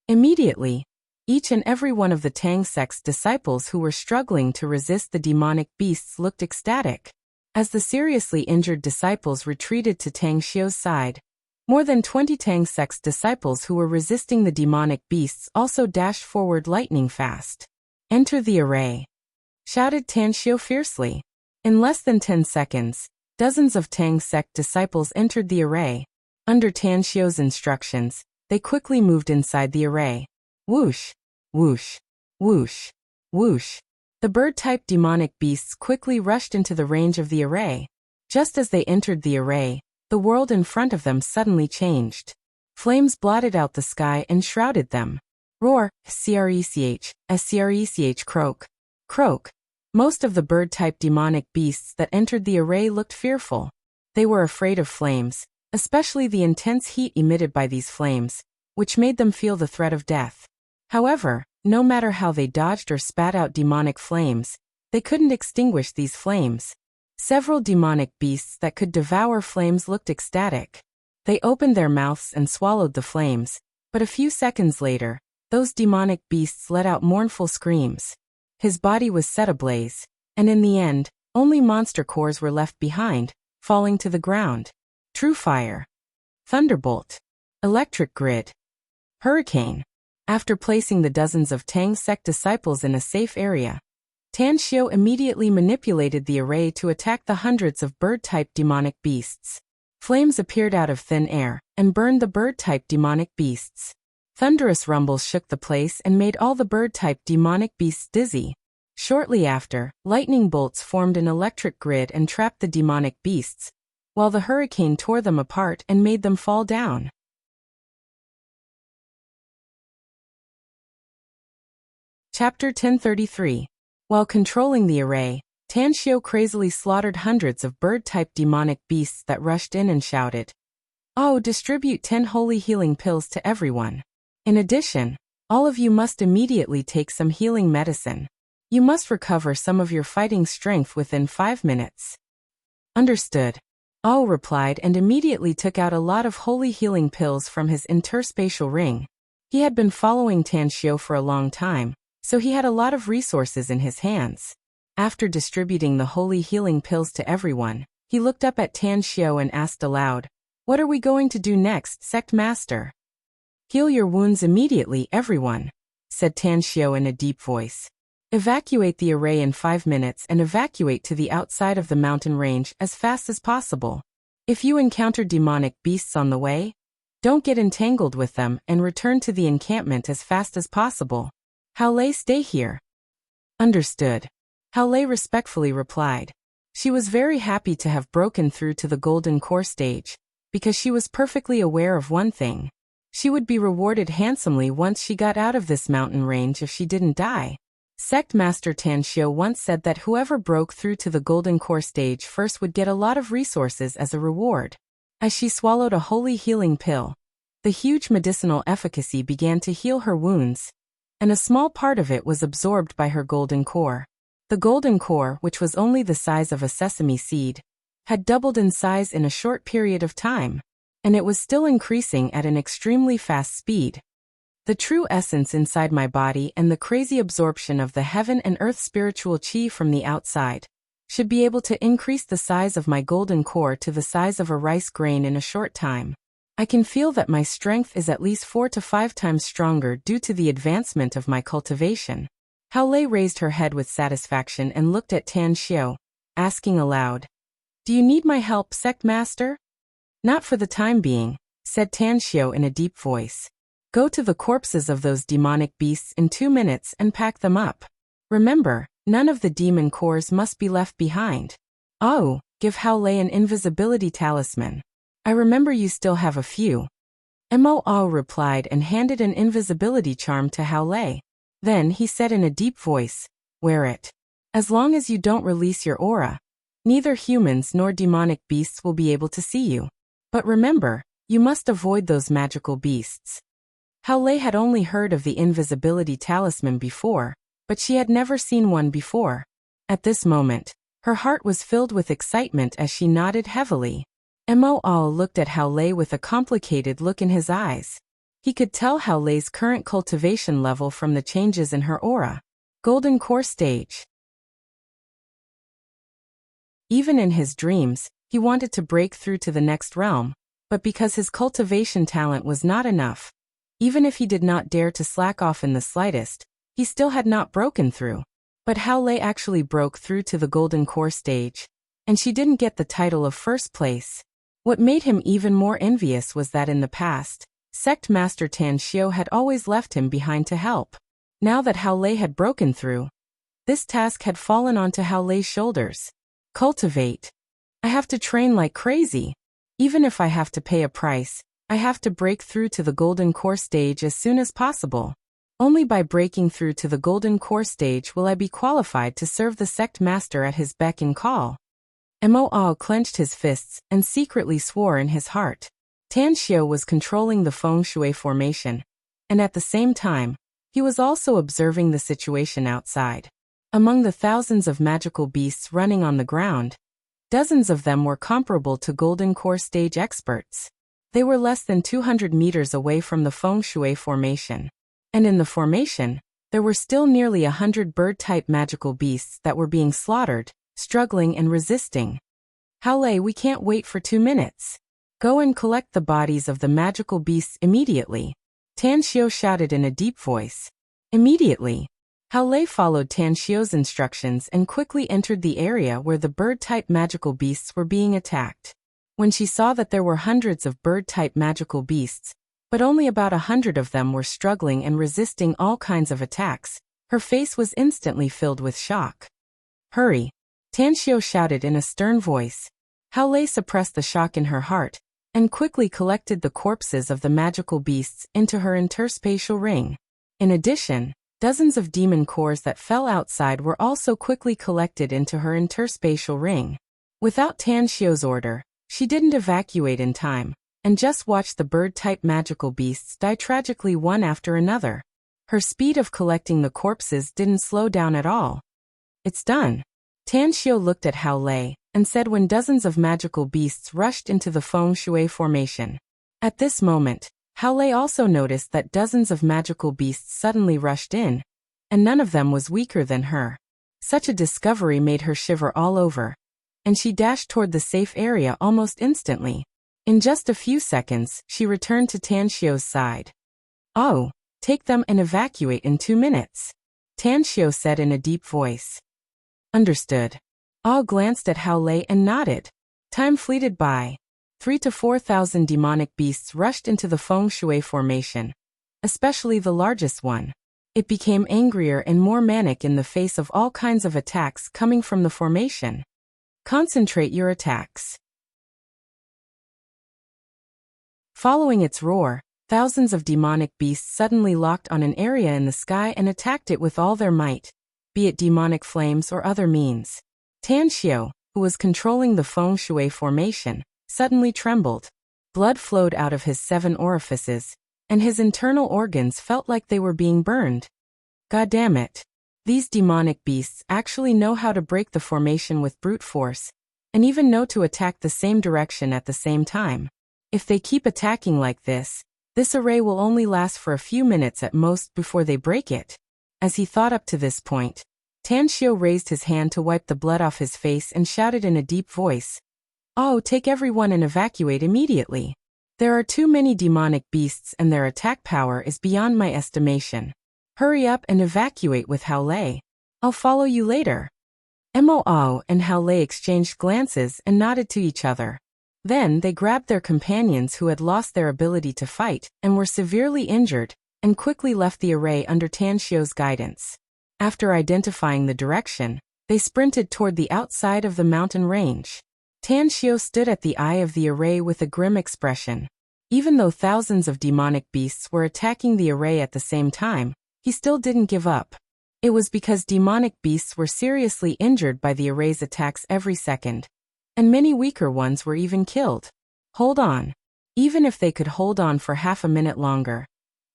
Immediately, each and every one of the Tang sect's disciples who were struggling to resist the demonic beasts looked ecstatic. As the seriously injured disciples retreated to Tang Xiu's side, more than 20 Tang sect's disciples who were resisting the demonic beasts also dashed forward lightning fast. "Enter the array!" shouted Tan Xiu fiercely. In less than 10 seconds, dozens of Tang sect disciples entered the array. Under Tan Xiu's instructions, they quickly moved inside the array. Whoosh, whoosh, whoosh, whoosh. The bird-type demonic beasts quickly rushed into the range of the array. Just as they entered the array, the world in front of them suddenly changed. Flames blotted out the sky and shrouded them. Roar, screch, screch, croak, croak. Most of the bird-type demonic beasts that entered the array looked fearful. They were afraid of flames, especially the intense heat emitted by these flames, which made them feel the threat of death. However, no matter how they dodged or spat out demonic flames, they couldn't extinguish these flames. Several demonic beasts that could devour flames looked ecstatic. They opened their mouths and swallowed the flames, but a few seconds later, those demonic beasts let out mournful screams. His body was set ablaze, and in the end, only monster cores were left behind, falling to the ground. True fire. Thunderbolt. Electric grid. Hurricane. After placing the dozens of Tang sect disciples in a safe area, Tan Xiu immediately manipulated the array to attack the hundreds of bird-type demonic beasts. Flames appeared out of thin air and burned the bird-type demonic beasts. Thunderous rumbles shook the place and made all the bird-type demonic beasts dizzy. Shortly after, lightning bolts formed an electric grid and trapped the demonic beasts, while the hurricane tore them apart and made them fall down. Chapter 1033. While controlling the array, Tan Xiao crazily slaughtered hundreds of bird-type demonic beasts that rushed in and shouted, "Oh, distribute 10 holy healing pills to everyone. In addition, all of you must immediately take some healing medicine. You must recover some of your fighting strength within 5 minutes." Understood. Oh replied and immediately took out a lot of holy healing pills from his interspatial ring. He had been following Tan Xiao for a long time, so he had a lot of resources in his hands. After distributing the holy healing pills to everyone, he looked up at Tan Xiao and asked aloud, "What are we going to do next, Sect Master?" "Heal your wounds immediately, everyone," said Tan Xiao in a deep voice. "Evacuate the array in 5 minutes and evacuate to the outside of the mountain range as fast as possible. If you encounter demonic beasts on the way, don't get entangled with them and return to the encampment as fast as possible. Hao Lei, stay here." Understood. Hao Lei respectfully replied. She was very happy to have broken through to the golden core stage, because she was perfectly aware of one thing. She would be rewarded handsomely once she got out of this mountain range if she didn't die. Sect Master Tan Xiao once said that whoever broke through to the golden core stage first would get a lot of resources as a reward. As she swallowed a holy healing pill, the huge medicinal efficacy began to heal her wounds, and a small part of it was absorbed by her golden core. The golden core, which was only the size of a sesame seed, had doubled in size in a short period of time, and it was still increasing at an extremely fast speed. The true essence inside my body and the crazy absorption of the heaven and earth spiritual chi from the outside should be able to increase the size of my golden core to the size of a rice grain in a short time. I can feel that my strength is at least 4 to 5 times stronger due to the advancement of my cultivation. Hao Lei raised her head with satisfaction and looked at Tan Xiao, asking aloud, "Do you need my help, Sect Master?" "Not for the time being," said Tan Xiao in a deep voice. "Go to the corpses of those demonic beasts in 2 minutes and pack them up. Remember, none of the demon cores must be left behind. Oh, give Hao Lei an invisibility talisman. I remember you still have a few." Mo replied and handed an invisibility charm to Hao Lei. Then he said in a deep voice, "Wear it. As long as you don't release your aura, neither humans nor demonic beasts will be able to see you. But remember, you must avoid those magical beasts." Hao Lei had only heard of the invisibility talisman before, but she had never seen one before. At this moment, her heart was filled with excitement as she nodded heavily. Mo looked at Hao Lei with a complicated look in his eyes. He could tell Hao Lei's current cultivation level from the changes in her aura. Golden core stage. Even in his dreams, he wanted to break through to the next realm, but because his cultivation talent was not enough, even if he did not dare to slack off in the slightest, he still had not broken through. But Hao Lei actually broke through to the golden core stage, and she didn't get the title of first place. What made him even more envious was that in the past, Sect Master Tan Xiao had always left him behind to help. Now that Hao Lei had broken through, this task had fallen onto Hao Lei's shoulders. Cultivate. I have to train like crazy. Even if I have to pay a price, I have to break through to the golden core stage as soon as possible. Only by breaking through to the golden core stage will I be qualified to serve the Sect Master at his beck and call. Mo clenched his fists and secretly swore in his heart. Tan Xiao was controlling the feng shui formation, and at the same time, he was also observing the situation outside. Among the thousands of magical beasts running on the ground, dozens of them were comparable to golden core stage experts. They were less than 200 meters away from the feng shui formation. And in the formation, there were still nearly 100 bird-type magical beasts that were being slaughtered, struggling and resisting. "Hao Lei, we can't wait for 2 minutes. Go and collect the bodies of the magical beasts immediately," Tan Xiao shouted in a deep voice. Immediately, Hao Lei followed Tan Xiao's instructions and quickly entered the area where the bird-type magical beasts were being attacked. When she saw that there were hundreds of bird-type magical beasts, but only about 100 of them were struggling and resisting all kinds of attacks, her face was instantly filled with shock. "Hurry!" Tan Xiao shouted in a stern voice. Hao Lei suppressed the shock in her heart, and quickly collected the corpses of the magical beasts into her interspatial ring. In addition, Dozens of demon cores that fell outside were also quickly collected into her interspatial ring. Without Tan Xiu's order, she didn't evacuate in time, and just watched the bird-type magical beasts die tragically one after another. Her speed of collecting the corpses didn't slow down at all. It's done. Tan Xiu looked at Hao Lei and said when dozens of magical beasts rushed into the feng shui formation. At this moment, Hao Lei also noticed that dozens of magical beasts suddenly rushed in, and none of them was weaker than her. Such a discovery made her shiver all over, and she dashed toward the safe area almost instantly. In just a few seconds, she returned to Tan Xiu's side. "Oh, take them and evacuate in 2 minutes," Tan Xiu said in a deep voice. "Understood." All glanced at Hao Lei and nodded. Time fleeted by. 3,000 to 4,000 demonic beasts rushed into the feng shui formation, especially the largest one. It became angrier and more manic in the face of all kinds of attacks coming from the formation. Concentrate your attacks. Following its roar, thousands of demonic beasts suddenly locked on an area in the sky and attacked it with all their might, be it demonic flames or other means. Tan Xiu, who was controlling the feng shui formation, suddenly trembled. Blood flowed out of his 7 orifices, and his internal organs felt like they were being burned. God damn it. These demonic beasts actually know how to break the formation with brute force, and even know to attack the same direction at the same time. If they keep attacking like this array will only last for a few minutes at most before they break it. As he thought up to this point, Tan Xiu raised his hand to wipe the blood off his face and shouted in a deep voice, "Oh, take everyone and evacuate immediately. There are too many demonic beasts and their attack power is beyond my estimation. Hurry up and evacuate with Hao Lei. I'll follow you later." Mo and Hao Lei exchanged glances and nodded to each other. Then they grabbed their companions who had lost their ability to fight and were severely injured, and quickly left the array under Tan Xiu's guidance. After identifying the direction, they sprinted toward the outside of the mountain range. Tan Xiu stood at the eye of the array with a grim expression. Even though thousands of demonic beasts were attacking the array at the same time, he still didn't give up. It was because demonic beasts were seriously injured by the array's attacks every second, and many weaker ones were even killed. Hold on. Even if they could hold on for half a minute longer,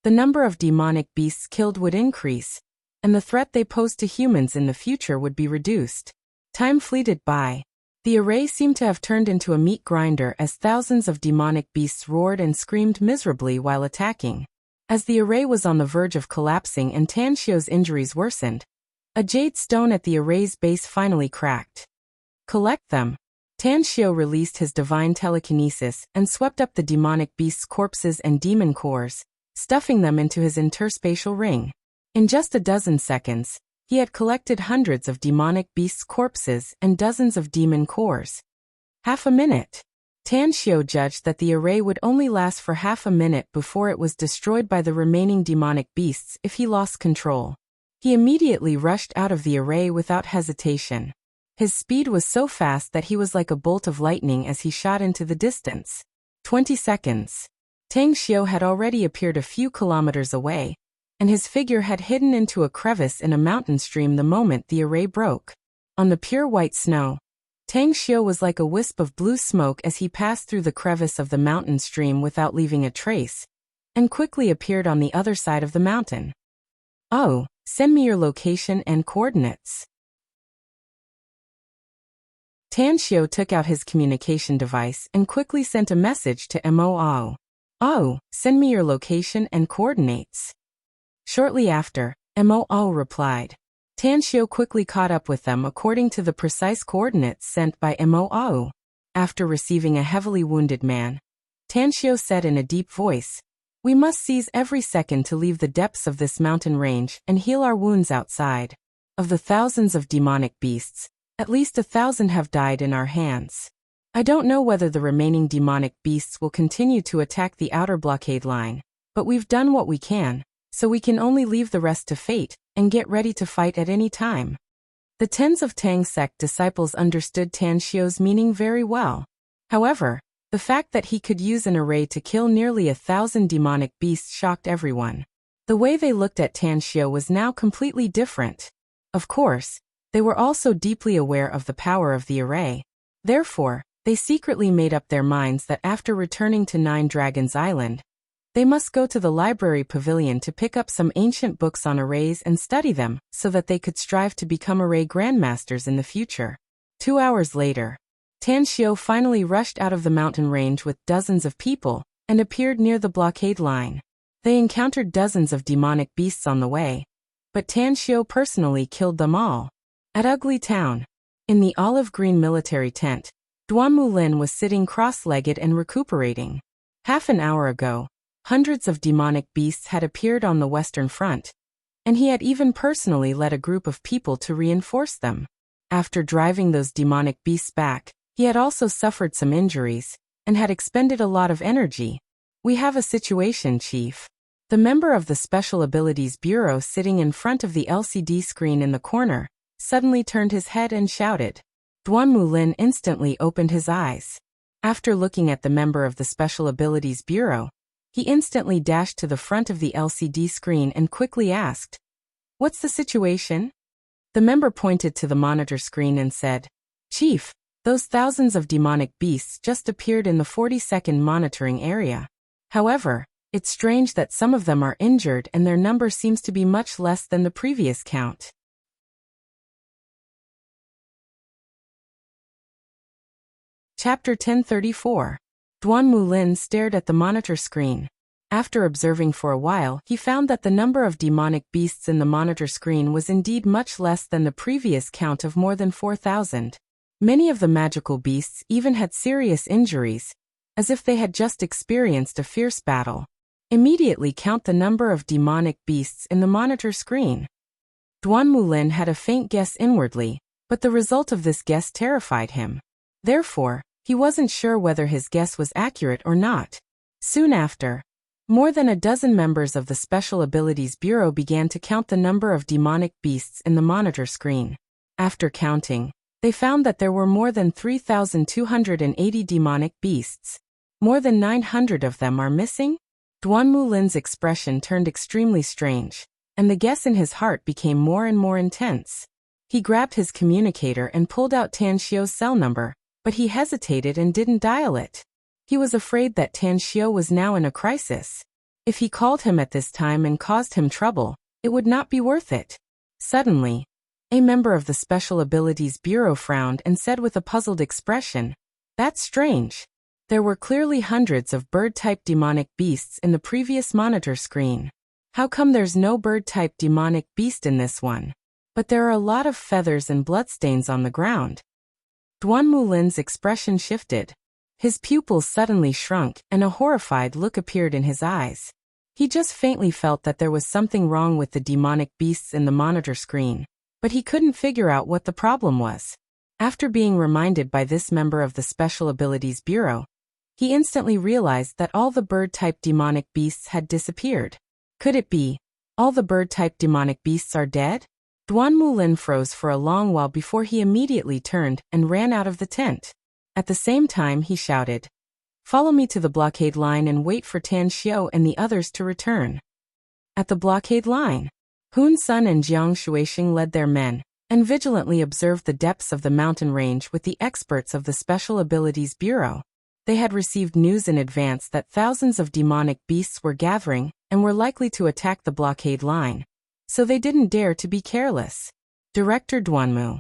the number of demonic beasts killed would increase, and the threat they posed to humans in the future would be reduced. Time fleeted by. The array seemed to have turned into a meat grinder as thousands of demonic beasts roared and screamed miserably while attacking. As the array was on the verge of collapsing and Tan Xiu's injuries worsened, a jade stone at the array's base finally cracked. "Collect them." Tan Xiu released his divine telekinesis and swept up the demonic beasts' corpses and demon cores, stuffing them into his interspatial ring. In just a dozen seconds, he had collected hundreds of demonic beasts' corpses and dozens of demon cores. Half a minute. Tan Xiu judged that the array would only last for half a minute before it was destroyed by the remaining demonic beasts if he lost control. He immediately rushed out of the array without hesitation. His speed was so fast that he was like a bolt of lightning as he shot into the distance. 20 seconds. Tang Xiu had already appeared a few kilometers away, and his figure had hidden into a crevice in a mountain stream the moment the array broke. On the pure white snow, Tang Xiu was like a wisp of blue smoke as he passed through the crevice of the mountain stream without leaving a trace, and quickly appeared on the other side of the mountain. "Oh, send me your location and coordinates." Tan Xiu took out his communication device and quickly sent a message to Mo. "Oh, send me your location and coordinates." Shortly after, Mo replied. Tan Xiu quickly caught up with them according to the precise coordinates sent by Mo. After receiving a heavily wounded man, Tan Xiu said in a deep voice, "We must seize every second to leave the depths of this mountain range and heal our wounds outside. Of the thousands of demonic beasts, at least 1,000 have died in our hands. I don't know whether the remaining demonic beasts will continue to attack the outer blockade line, but we've done what we can, so we can only leave the rest to fate and get ready to fight at any time." The tens of Tang sect disciples understood Tan Xiu's meaning very well. However, the fact that he could use an array to kill nearly 1,000 demonic beasts shocked everyone. The way they looked at Tan Xiao was now completely different. Of course, they were also deeply aware of the power of the array. Therefore, they secretly made up their minds that after returning to Nine Dragons Island, they must go to the library pavilion to pick up some ancient books on arrays and study them so that they could strive to become array grandmasters in the future. 2 hours later, Tan Xiao finally rushed out of the mountain range with dozens of people and appeared near the blockade line. They encountered dozens of demonic beasts on the way, but Tan Xiao personally killed them all. At Ugly Town, in the olive-green military tent, Duan Mulin was sitting cross-legged and recuperating. Half an hour ago, hundreds of demonic beasts had appeared on the western front, and he had even personally led a group of people to reinforce them. After driving those demonic beasts back, he had also suffered some injuries and had expended a lot of energy. "We have a situation, Chief." The member of the Special Abilities Bureau sitting in front of the LCD screen in the corner suddenly turned his head and shouted. Duan Mulin instantly opened his eyes. After looking at the member of the Special Abilities Bureau, he instantly dashed to the front of the LCD screen and quickly asked, "What's the situation?" The member pointed to the monitor screen and said, "Chief, those thousands of demonic beasts just appeared in the 40-second monitoring area. However, it's strange that some of them are injured and their number seems to be much less than the previous count." Chapter 1034. Duan Mulin stared at the monitor screen. After observing for a while, he found that the number of demonic beasts in the monitor screen was indeed much less than the previous count of more than 4,000. Many of the magical beasts even had serious injuries, as if they had just experienced a fierce battle. Immediately count the number of demonic beasts in the monitor screen. Duan Mulin had a faint guess inwardly, but the result of this guess terrified him. Therefore, he wasn't sure whether his guess was accurate or not. Soon after, more than a dozen members of the Special Abilities Bureau began to count the number of demonic beasts in the monitor screen. After counting, they found that there were more than 3,280 demonic beasts. More than 900 of them are missing? Duan Mulin's expression turned extremely strange, and the guess in his heart became more and more intense. He grabbed his communicator and pulled out Tan Xiao's cell number, but he hesitated and didn't dial it. He was afraid that Tan Xiao was now in a crisis. If he called him at this time and caused him trouble, it would not be worth it. Suddenly, a member of the Special Abilities Bureau frowned and said with a puzzled expression, "That's strange. There were clearly hundreds of bird-type demonic beasts in the previous monitor screen. How come there's no bird-type demonic beast in this one? But there are a lot of feathers and bloodstains on the ground." Duan Mulin's expression shifted. His pupils suddenly shrunk and a horrified look appeared in his eyes. He just faintly felt that there was something wrong with the demonic beasts in the monitor screen, but he couldn't figure out what the problem was. After being reminded by this member of the Special Abilities Bureau, he instantly realized that all the bird-type demonic beasts had disappeared. Could it be, all the bird-type demonic beasts are dead? Duan Mulin froze for a long while before he immediately turned and ran out of the tent. At the same time he shouted, "Follow me to the blockade line and wait for Tan Xiao and the others to return." At the blockade line, Hun Sun and Jiang Shuixing led their men, and vigilantly observed the depths of the mountain range with the experts of the Special Abilities Bureau. They had received news in advance that thousands of demonic beasts were gathering and were likely to attack the blockade line, so they didn't dare to be careless. Director Duanmu.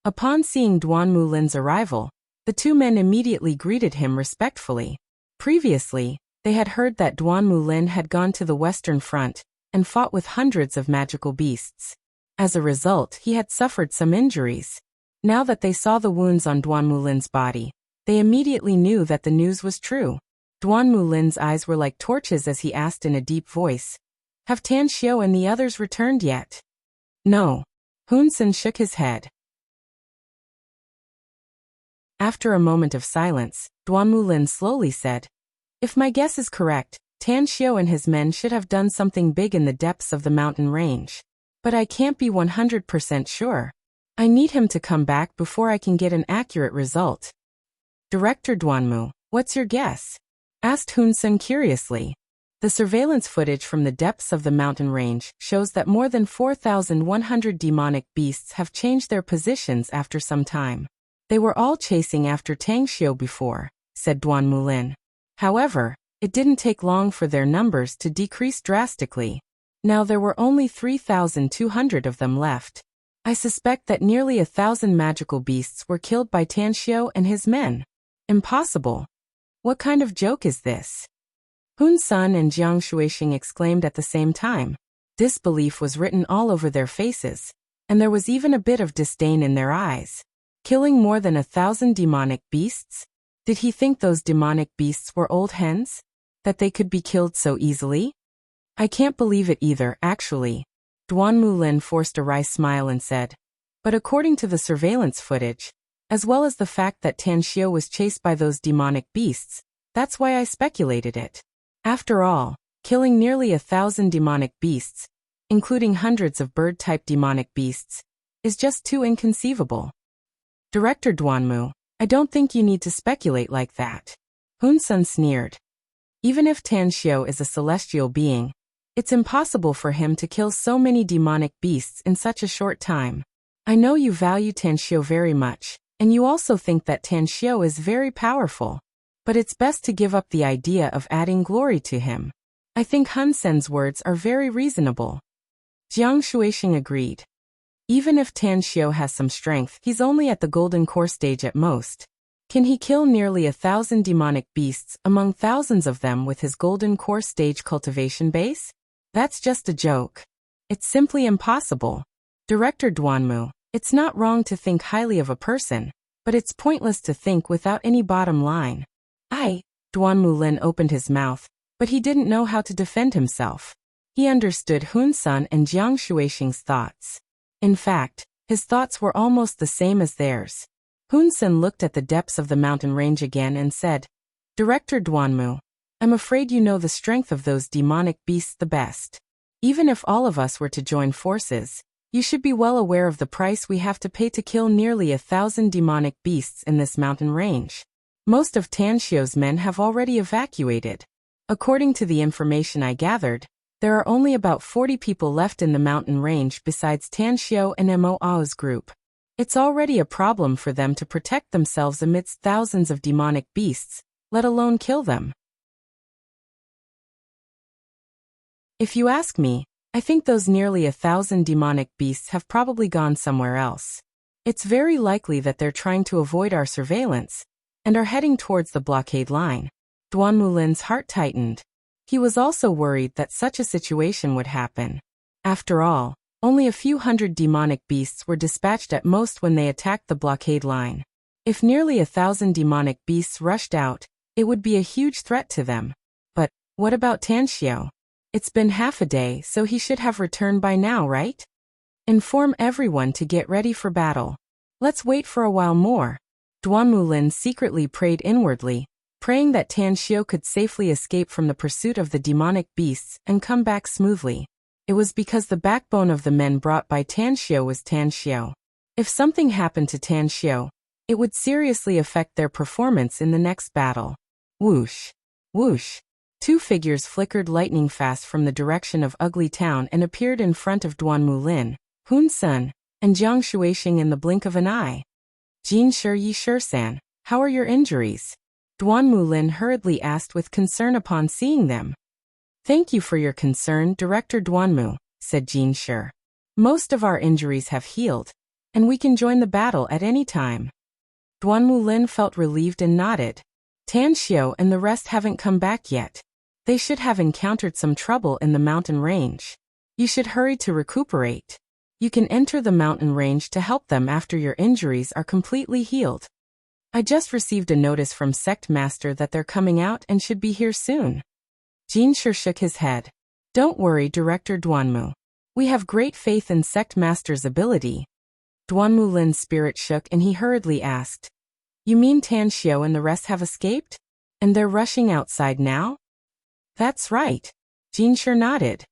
Upon seeing Duan Mulin's arrival, the two men immediately greeted him respectfully. Previously, they had heard that Duan Mulin had gone to the Western Front and fought with hundreds of magical beasts. As a result, he had suffered some injuries. Now that they saw the wounds on Duan Mulin's body, they immediately knew that the news was true. Duan Mulin's eyes were like torches as he asked in a deep voice, "Have Tan Xiao and the others returned yet?" "No." Hun Sun shook his head. After a moment of silence, Duan Mulin slowly said, "If my guess is correct, Tan Xiao and his men should have done something big in the depths of the mountain range. But I can't be 100% sure. I need him to come back before I can get an accurate result." Director Duanmu, what's your guess? Asked Hun Sun curiously. The surveillance footage from the depths of the mountain range shows that more than 4,100 demonic beasts have changed their positions after some time. They were all chasing after Tang Xiu before, said Duan Mulin. However, it didn't take long for their numbers to decrease drastically. Now there were only 3,200 of them left. I suspect that nearly 1,000 magical beasts were killed by Tan Xiu and his men. Impossible. What kind of joke is this? Hun Sun and Jiang Shuixing exclaimed at the same time. Disbelief was written all over their faces, and there was even a bit of disdain in their eyes. Killing more than 1,000 demonic beasts? Did he think those demonic beasts were old hens? That they could be killed so easily? I can't believe it either, actually. Duan Mulin forced a wry smile and said. But according to the surveillance footage, as well as the fact that Tan Xiu was chased by those demonic beasts, that's why I speculated it. After all, killing nearly 1,000 demonic beasts, including hundreds of bird-type demonic beasts, is just too inconceivable. Director Duanmu, I don't think you need to speculate like that. Hun Sun sneered. Even if Tan Xiu is a celestial being, it's impossible for him to kill so many demonic beasts in such a short time. I know you value Tan Xiu very much, and you also think that Tan Xiu is very powerful. But it's best to give up the idea of adding glory to him. I think Hun Sen's words are very reasonable. Jiang Shuixing agreed. Even if Tan Xiu has some strength, he's only at the golden core stage at most. Can he kill nearly 1,000 demonic beasts among thousands of them with his golden core stage cultivation base? That's just a joke. It's simply impossible. Director Duanmu, it's not wrong to think highly of a person, but it's pointless to think without any bottom line. Duan Mulin opened his mouth, but he didn't know how to defend himself. He understood Hun Sun and Jiang Shuixing's thoughts. In fact, his thoughts were almost the same as theirs. Hun Sun looked at the depths of the mountain range again and said, Director Duanmu, I'm afraid you know the strength of those demonic beasts the best. Even if all of us were to join forces, you should be well aware of the price we have to pay to kill nearly 1,000 demonic beasts in this mountain range. Most of Tan Xiu's men have already evacuated. According to the information I gathered, there are only about 40 people left in the mountain range besides Tan Xiu and Mo Ao's group. It's already a problem for them to protect themselves amidst thousands of demonic beasts, let alone kill them. If you ask me, I think those nearly 1,000 demonic beasts have probably gone somewhere else. It's very likely that they're trying to avoid our surveillance, and are heading towards the blockade line. Duan Mulin's heart tightened. He was also worried that such a situation would happen. After all, only a few hundred demonic beasts were dispatched at most when they attacked the blockade line. If nearly 1,000 demonic beasts rushed out, it would be a huge threat to them. But what about Tan Xiu? It's been half a day, so he should have returned by now, right? Inform everyone to get ready for battle. Let's wait for a while more. Duan Mulin secretly prayed inwardly, praying that Tan Xiu could safely escape from the pursuit of the demonic beasts and come back smoothly. It was because the backbone of the men brought by Tan Xiu was Tan Xiu. If something happened to Tan Xiu, it would seriously affect their performance in the next battle. Whoosh! Whoosh! Two figures flickered lightning fast from the direction of Ugly Town and appeared in front of Duan Mulin, Hun Sun, and Jiang Shuixing in the blink of an eye. Jin Shi Yi Shi-san, how are your injuries? Duan Mulin hurriedly asked with concern upon seeing them. Thank you for your concern, Director Duanmu, said Jin Shi. Most of our injuries have healed, and we can join the battle at any time. Duan Mulin felt relieved and nodded. Tan Xiu and the rest haven't come back yet. They should have encountered some trouble in the mountain range. You should hurry to recuperate. You can enter the mountain range to help them after your injuries are completely healed. I just received a notice from Sect Master that they're coming out and should be here soon. Jin Shi shook his head. Don't worry, Director Duanmu. We have great faith in Sect Master's ability. Duan Mulin's spirit shook and he hurriedly asked, You mean Tan Xiu and the rest have escaped? And they're rushing outside now? That's right. Jin Shi nodded.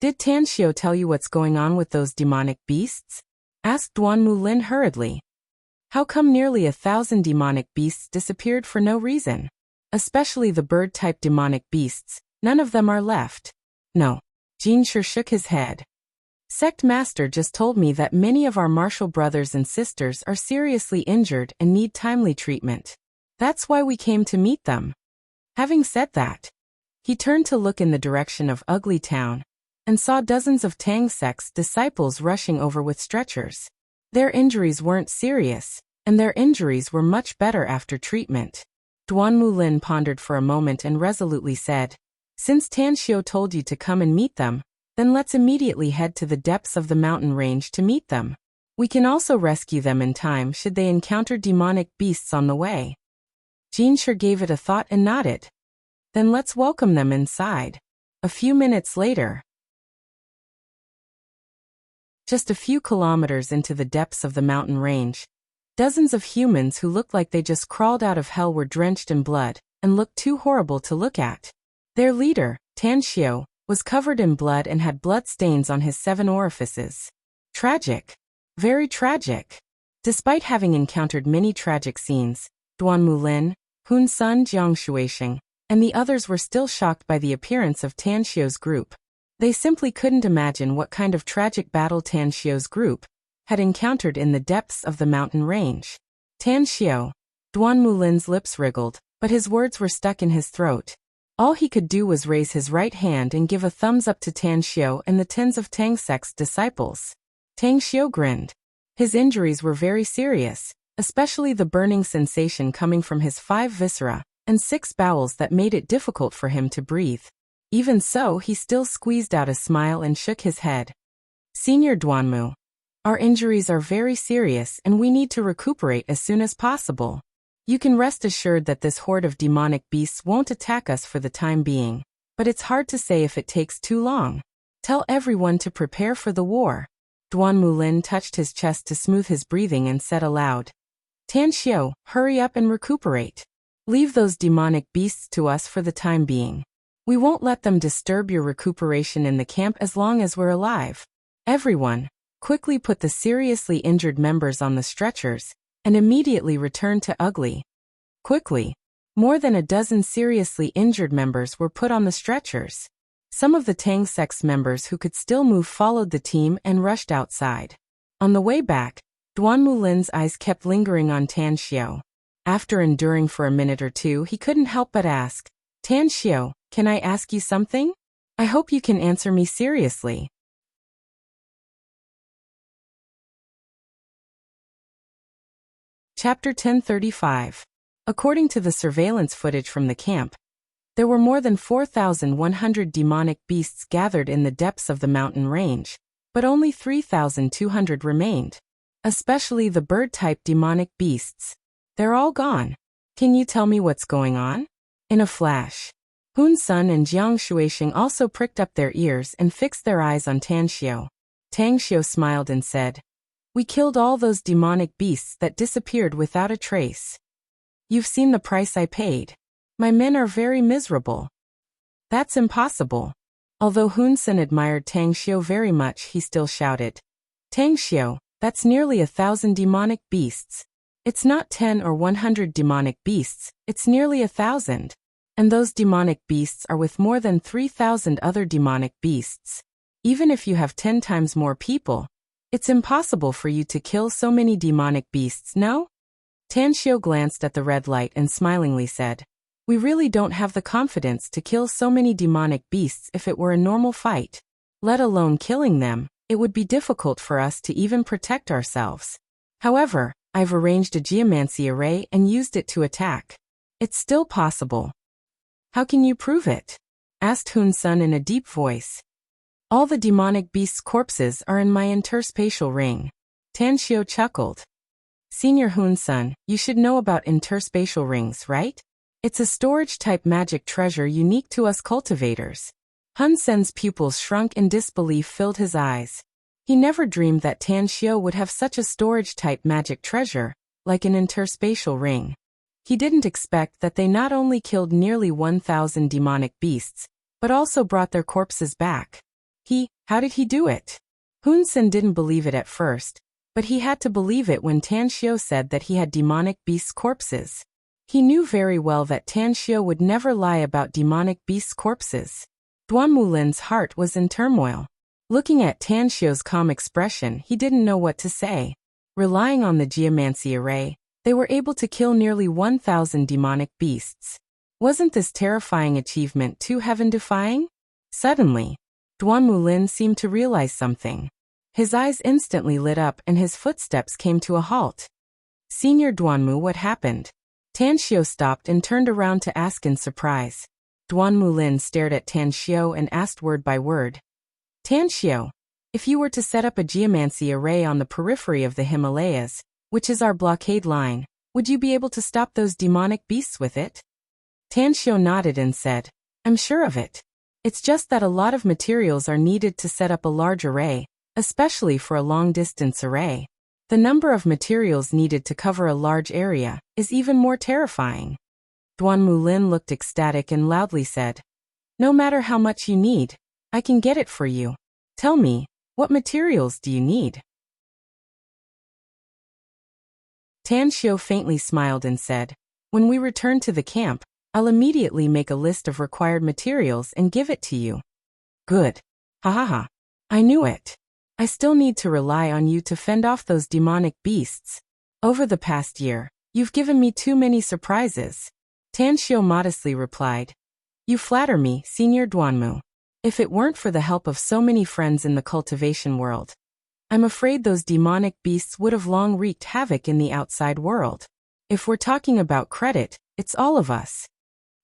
Did Tan Xiu tell you what's going on with those demonic beasts? Asked Duan Mulin hurriedly. How come nearly 1,000 demonic beasts disappeared for no reason? Especially the bird-type demonic beasts, None of them are left. No. Jinshi shook his head. Sect Master just told me that many of our martial brothers and sisters are seriously injured and need timely treatment. That's why we came to meet them. Having said that, he turned to look in the direction of Ugly Town and saw dozens of Tang sect's disciples rushing over with stretchers. Their injuries weren't serious, and their injuries were much better after treatment. Duan Mulin pondered for a moment and resolutely said, "Since Tan Xiu told you to come and meet them, then let's immediately head to the depths of the mountain range to meet them. We can also rescue them in time should they encounter demonic beasts on the way." Jinshi gave it a thought and nodded. "Then let's welcome them inside." A few minutes later, just a few kilometers into the depths of the mountain range, dozens of humans who looked like they just crawled out of hell were drenched in blood and looked too horrible to look at. Their leader, Tan Xiu, was covered in blood and had blood stains on his 7 orifices. Tragic. Very tragic. Despite having encountered many tragic scenes, Duan Mulin, Hun Sun Jiang Shuixing, and the others were still shocked by the appearance of Tan Xiu's group. They simply couldn't imagine what kind of tragic battle Tan Xiu's group had encountered in the depths of the mountain range. Tan Xiu. Duan Mulin's lips wriggled, but his words were stuck in his throat. All he could do was raise his right hand and give a thumbs up to Tan Xiu and the tens of Tang sect's disciples. Tang Xiu grinned. His injuries were very serious, especially the burning sensation coming from his 5 viscera and 6 bowels that made it difficult for him to breathe. Even so, he still squeezed out a smile and shook his head. "Senior Duanmu, our injuries are very serious and we need to recuperate as soon as possible. You can rest assured that this horde of demonic beasts won't attack us for the time being, but it's hard to say if it takes too long. Tell everyone to prepare for the war." Duan Mulin touched his chest to smooth his breathing and said aloud, "Tan Xiu, hurry up and recuperate. Leave those demonic beasts to us for the time being. We won't let them disturb your recuperation in the camp as long as we're alive. Everyone, quickly put the seriously injured members on the stretchers and immediately return to Ugly." Quickly, more than a dozen seriously injured members were put on the stretchers. Some of the Tang sect's members who could still move followed the team and rushed outside. On the way back, Duan Mulin's eyes kept lingering on Tan Xiu. After enduring for a minute or two, he couldn't help but ask, "Tan Xiu, can I ask you something? I hope you can answer me seriously." Chapter 1035. According to the surveillance footage from the camp, there were more than 4,100 demonic beasts gathered in the depths of the mountain range, but only 3,200 remained. Especially the bird-type demonic beasts. They're all gone. Can you tell me what's going on? In a flash, Hun Sun and Jiang Shuixing also pricked up their ears and fixed their eyes on Tan Xiu. Tang Xiu smiled and said, "We killed all those demonic beasts that disappeared without a trace. You've seen the price I paid. My men are very miserable." "That's impossible." Although Hun Sun admired Tang Xiu very much, he still shouted, "Tang Xiu, that's nearly 1,000 demonic beasts. It's not 10 or 100 demonic beasts, it's nearly 1,000. And those demonic beasts are with more than 3,000 other demonic beasts. Even if you have 10 times more people, it's impossible for you to kill so many demonic beasts, no?" Tan Xiu glanced at the red light and smilingly said, "We really don't have the confidence to kill so many demonic beasts if it were a normal fight. Let alone killing them, it would be difficult for us to even protect ourselves. However, I've arranged a geomancy array and used it to attack. It's still possible." "How can you prove it?" asked Hun Sun in a deep voice. "All the demonic beasts' corpses are in my interspatial ring." Tan Xiu chuckled. "Senior Hun Sun, you should know about interspatial rings, right? It's a storage-type magic treasure unique to us cultivators." Hun Sen's pupils shrunk and disbelief filled his eyes. He never dreamed that Tan Xiu would have such a storage-type magic treasure, like an interspatial ring. He didn't expect that they not only killed nearly 1,000 demonic beasts, but also brought their corpses back. How did he do it? Hun Sen didn't believe it at first, but he had to believe it when Tan Xiu said that he had demonic beasts' corpses. He knew very well that Tan Xiu would never lie about demonic beasts' corpses. Duan Mulin's heart was in turmoil. Looking at Tan Xiu's calm expression, he didn't know what to say. Relying on the geomancy array, they were able to kill nearly 1,000 demonic beasts. Wasn't this terrifying achievement too heaven-defying? Suddenly, Duan Mulin seemed to realize something. His eyes instantly lit up and his footsteps came to a halt. Senior Duanmu, what happened? Tan Xiu stopped and turned around to ask in surprise. Duan Mulin stared at Tan Xiu and asked word by word. Tan Xiu, if you were to set up a geomancy array on the periphery of the Himalayas, which is our blockade line, would you be able to stop those demonic beasts with it? Tan Xiu nodded and said, I'm sure of it. It's just that a lot of materials are needed to set up a large array, especially for a long-distance array. The number of materials needed to cover a large area is even more terrifying. Duan Mulin looked ecstatic and loudly said, No matter how much you need, I can get it for you. Tell me, what materials do you need? Tan Xiu faintly smiled and said, When we return to the camp, I'll immediately make a list of required materials and give it to you. Good. Ha ha ha. I knew it. I still need to rely on you to fend off those demonic beasts. Over the past year, you've given me too many surprises. Tan Xiu modestly replied. You flatter me, Senior Duanmu. If it weren't for the help of so many friends in the cultivation world, I'm afraid those demonic beasts would have long wreaked havoc in the outside world. If we're talking about credit, it's all of us.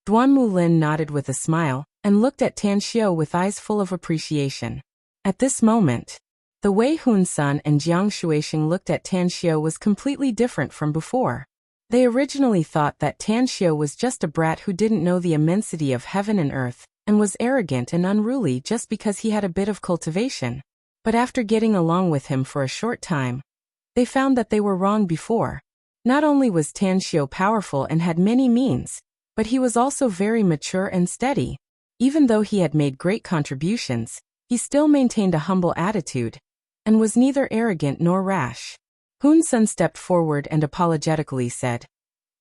Duan Mulin nodded with a smile and looked at Tan Xiu with eyes full of appreciation. At this moment, the way Hun Sun and Jiang Shuixing looked at Tan Xiu was completely different from before. They originally thought that Tan Xiu was just a brat who didn't know the immensity of heaven and earth, and was arrogant and unruly just because he had a bit of cultivation. But after getting along with him for a short time, they found that they were wrong before. Not only was Tan Xiu powerful and had many means, but he was also very mature and steady. Even though he had made great contributions, he still maintained a humble attitude, and was neither arrogant nor rash. Hun Sun stepped forward and apologetically said,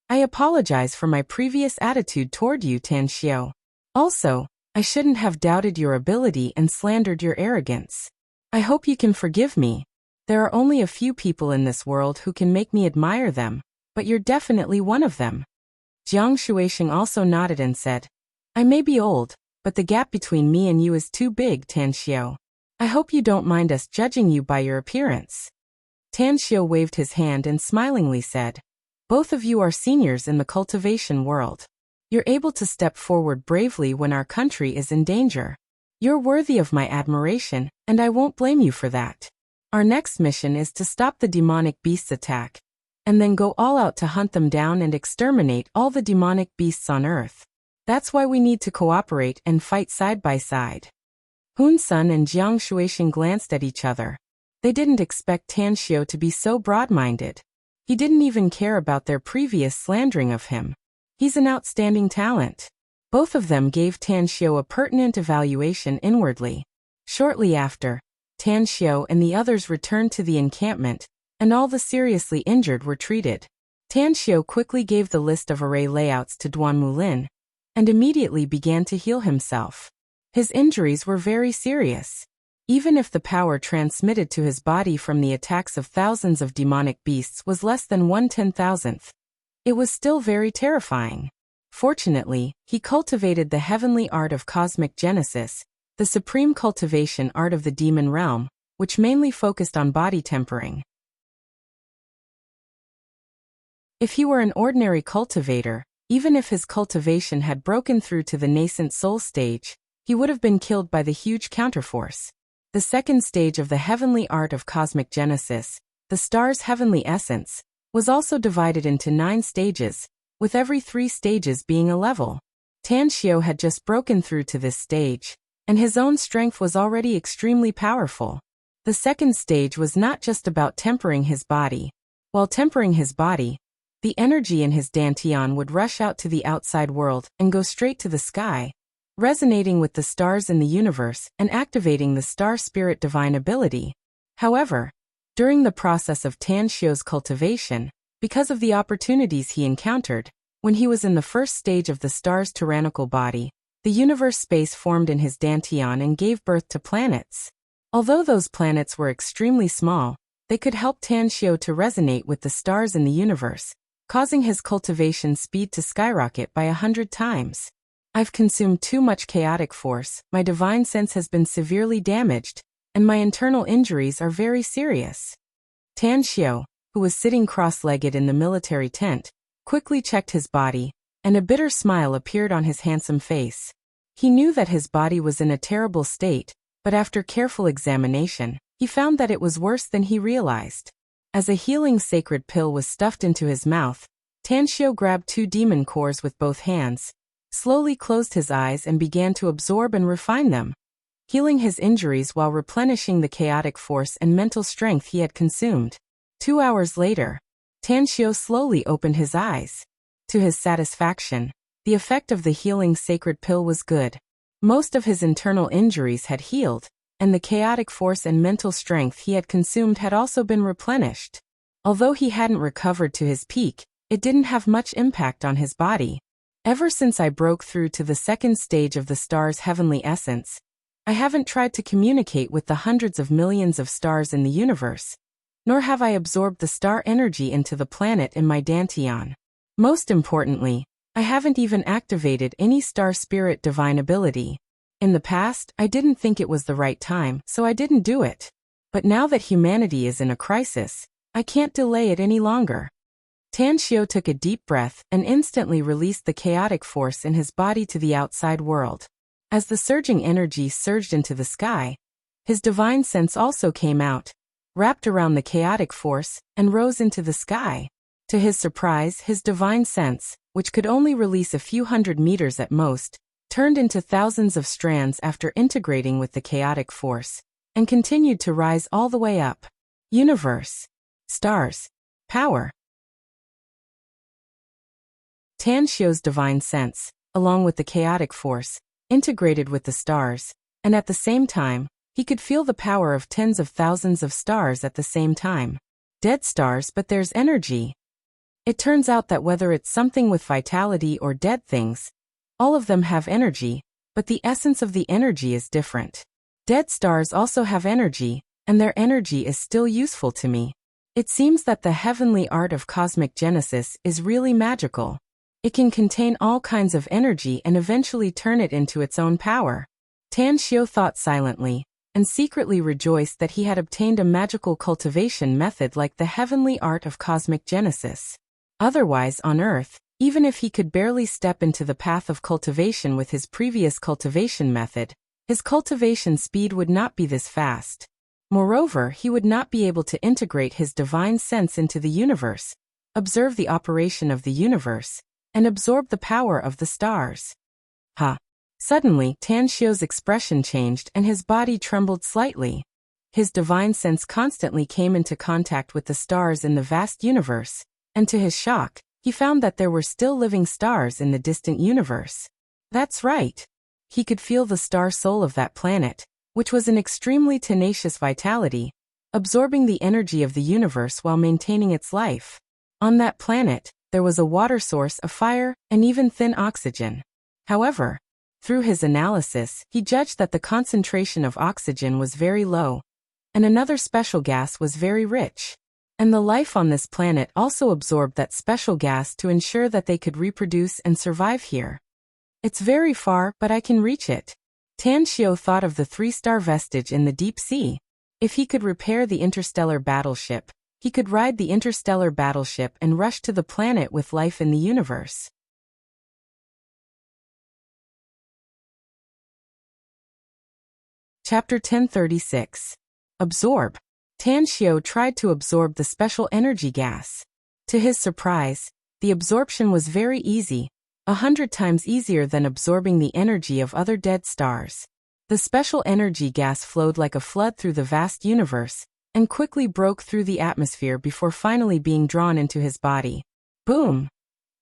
I apologize for my previous attitude toward you, Tan Xiu. Also, I shouldn't have doubted your ability and slandered your arrogance. I hope you can forgive me. There are only a few people in this world who can make me admire them, but you're definitely one of them. Jiang Shuixing also nodded and said, I may be old, but the gap between me and you is too big, Tan Xiu. I hope you don't mind us judging you by your appearance. Tan Xiu waved his hand and smilingly said, Both of you are seniors in the cultivation world. You're able to step forward bravely when our country is in danger. You're worthy of my admiration, and I won't blame you for that. Our next mission is to stop the demonic beasts' attack, and then go all out to hunt them down and exterminate all the demonic beasts on Earth. That's why we need to cooperate and fight side by side. Hun Sun and Jiang Shuixing glanced at each other. They didn't expect Tan Xiu to be so broad-minded. He didn't even care about their previous slandering of him. He's an outstanding talent. Both of them gave Tan Xiu a pertinent evaluation inwardly. Shortly after, Tan Xiu and the others returned to the encampment, and all the seriously injured were treated. Tan Xiu quickly gave the list of array layouts to Duan Mulin, and immediately began to heal himself. His injuries were very serious. Even if the power transmitted to his body from the attacks of thousands of demonic beasts was less than 1/10,000th, it was still very terrifying. Fortunately, he cultivated the heavenly art of cosmic genesis, the supreme cultivation art of the demon realm, which mainly focused on body tempering. If he were an ordinary cultivator, even if his cultivation had broken through to the nascent soul stage, he would have been killed by the huge counterforce. The second stage of the heavenly art of cosmic genesis, the star's heavenly essence, was also divided into 9 stages, with every 3 stages being a level. Tan Xiu had just broken through to this stage, and his own strength was already extremely powerful. The second stage was not just about tempering his body. While tempering his body, the energy in his dantian would rush out to the outside world and go straight to the sky, resonating with the stars in the universe and activating the star spirit divine ability. However, during the process of Tan Xiu's cultivation, because of the opportunities he encountered, When he was in the first stage of the star's tyrannical body, the universe space formed in his dantian and gave birth to planets. Although those planets were extremely small, they could help Tanxiu to resonate with the stars in the universe, causing his cultivation speed to skyrocket by 100 times. I've consumed too much chaotic force, my divine sense has been severely damaged, and my internal injuries are very serious. Tanxiu, who was sitting cross-legged in the military tent, quickly checked his body, and a bitter smile appeared on his handsome face. He knew that his body was in a terrible state, but after careful examination, he found that it was worse than he realized. As a healing sacred pill was stuffed into his mouth, Tanxiu grabbed 2 demon cores with both hands, slowly closed his eyes and began to absorb and refine them, healing his injuries while replenishing the chaotic force and mental strength he had consumed. 2 hours later, Tanxiu slowly opened his eyes. To his satisfaction, the effect of the healing sacred pill was good. Most of his internal injuries had healed, and the chaotic force and mental strength he had consumed had also been replenished. Although he hadn't recovered to his peak, it didn't have much impact on his body. Ever since I broke through to the second stage of the star's heavenly essence, I haven't tried to communicate with the hundreds of millions of stars in the universe, nor have I absorbed the star energy into the planet in my dantian. Most importantly, I haven't even activated any star spirit divine ability. In the past, I didn't think it was the right time, so I didn't do it. But now that humanity is in a crisis, I can't delay it any longer. Tanxiu took a deep breath and instantly released the chaotic force in his body to the outside world. As the surging energy surged into the sky, his divine sense also came out, wrapped around the chaotic force, and rose into the sky. To his surprise, his divine sense, which could only release a few hundred meters at most, turned into thousands of strands after integrating with the chaotic force, and continued to rise all the way up. Universe. Stars. Power. Tanxiu's divine sense, along with the chaotic force, integrated with the stars, and at the same time, he could feel the power of tens of thousands of stars at the same time. Dead stars, but there's energy. It turns out that whether it's something with vitality or dead things, all of them have energy, but the essence of the energy is different. Dead stars also have energy, and their energy is still useful to me. It seems that the heavenly art of cosmic genesis is really magical. It can contain all kinds of energy and eventually turn it into its own power. Tanxiu thought silently, and secretly rejoiced that he had obtained a magical cultivation method like the heavenly art of cosmic genesis. Otherwise, on Earth, even if he could barely step into the path of cultivation with his previous cultivation method, his cultivation speed would not be this fast. Moreover, he would not be able to integrate his divine sense into the universe, observe the operation of the universe, and absorb the power of the stars. Suddenly, Tanxiu's expression changed and his body trembled slightly. His divine sense constantly came into contact with the stars in the vast universe, and to his shock, he found that there were still living stars in the distant universe. That's right. He could feel the star soul of that planet, which was an extremely tenacious vitality, absorbing the energy of the universe while maintaining its life. On that planet, there was a water source, a fire, and even thin oxygen. However, through his analysis, he judged that the concentration of oxygen was very low, and another special gas was very rich. And the life on this planet also absorbed that special gas to ensure that they could reproduce and survive here. It's very far, but I can reach it. Tanxiu thought of the 3-star vestige in the deep sea. If he could repair the interstellar battleship, he could ride the interstellar battleship and rush to the planet with life in the universe. Chapter 1036. Absorb. Tanxiu tried to absorb the special energy gas. To his surprise, the absorption was very easy, 100 times easier than absorbing the energy of other dead stars. The special energy gas flowed like a flood through the vast universe, and quickly broke through the atmosphere before finally being drawn into his body. Boom!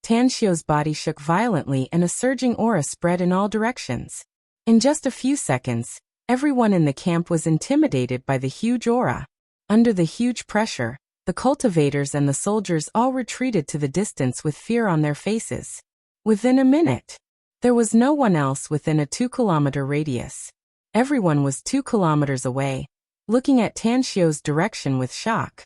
Tanxiu's body shook violently and a surging aura spread in all directions. In just a few seconds, everyone in the camp was intimidated by the huge aura. Under the huge pressure, The cultivators and the soldiers all retreated to the distance with fear on their faces. Within a minute, there was no one else within a 2-kilometer radius. Everyone was 2 kilometers away, looking at Tan Xiu's direction with shock.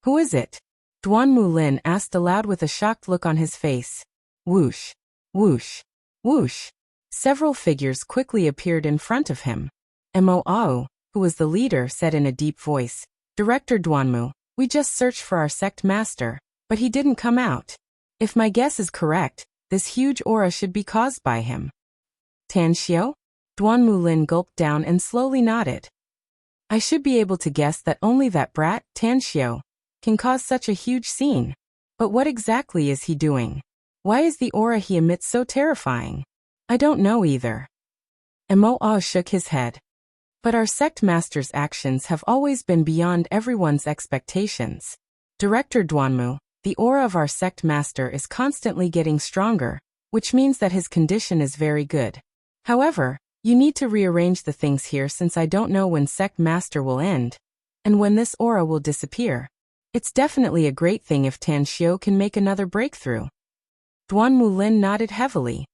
"Who is it?" Duan Mulin asked aloud with a shocked look on his face. Whoosh, whoosh, whoosh. Several figures quickly appeared in front of him. Mo Ao, who was the leader, said in a deep voice, "Director Duanmu, we just searched for our sect master, but he didn't come out. If my guess is correct, this huge aura should be caused by him." "Tan Xiu?" Duan Mulin gulped down and slowly nodded. "I should be able to guess that only that brat, Tan Xiu, can cause such a huge scene. But what exactly is he doing? Why is the aura he emits so terrifying? I don't know either." Mo Ao shook his head. "But our sect master's actions have always been beyond everyone's expectations. Director Duanmu, the aura of our sect master is constantly getting stronger, which means that his condition is very good. However, you need to rearrange the things here since I don't know when sect master will end, and when this aura will disappear. It's definitely a great thing if Tan Xiu can make another breakthrough." Duan Mulin nodded heavily.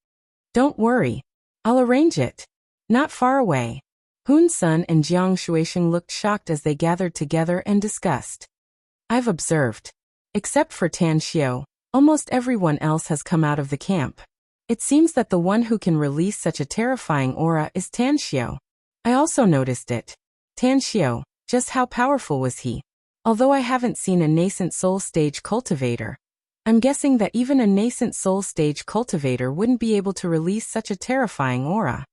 "Don't worry. I'll arrange it. Not far away." Hun Sun and Jiang Shuisheng looked shocked as they gathered together and discussed. "I've observed. Except for Tan Xiu, almost everyone else has come out of the camp. It seems that the one who can release such a terrifying aura is Tan Xiu. I also noticed it. Tan Xiu, just how powerful was he? Although I haven't seen a nascent soul stage cultivator, I'm guessing that even a nascent soul stage cultivator wouldn't be able to release such a terrifying aura."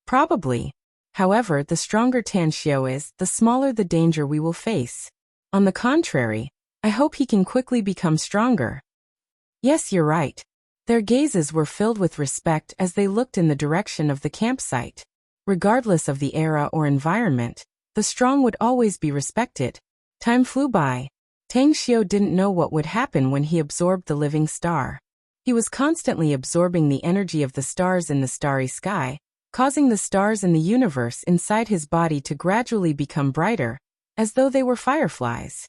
"Probably. However, the stronger Tan Xiu is, the smaller the danger we will face. On the contrary, I hope he can quickly become stronger." "Yes, you're right." Their gazes were filled with respect as they looked in the direction of the campsite. Regardless of the era or environment, the strong would always be respected. Time flew by. Tang Xiu didn't know what would happen when he absorbed the living star. He was constantly absorbing the energy of the stars in the starry sky, causing the stars in the universe inside his body to gradually become brighter, as though they were fireflies.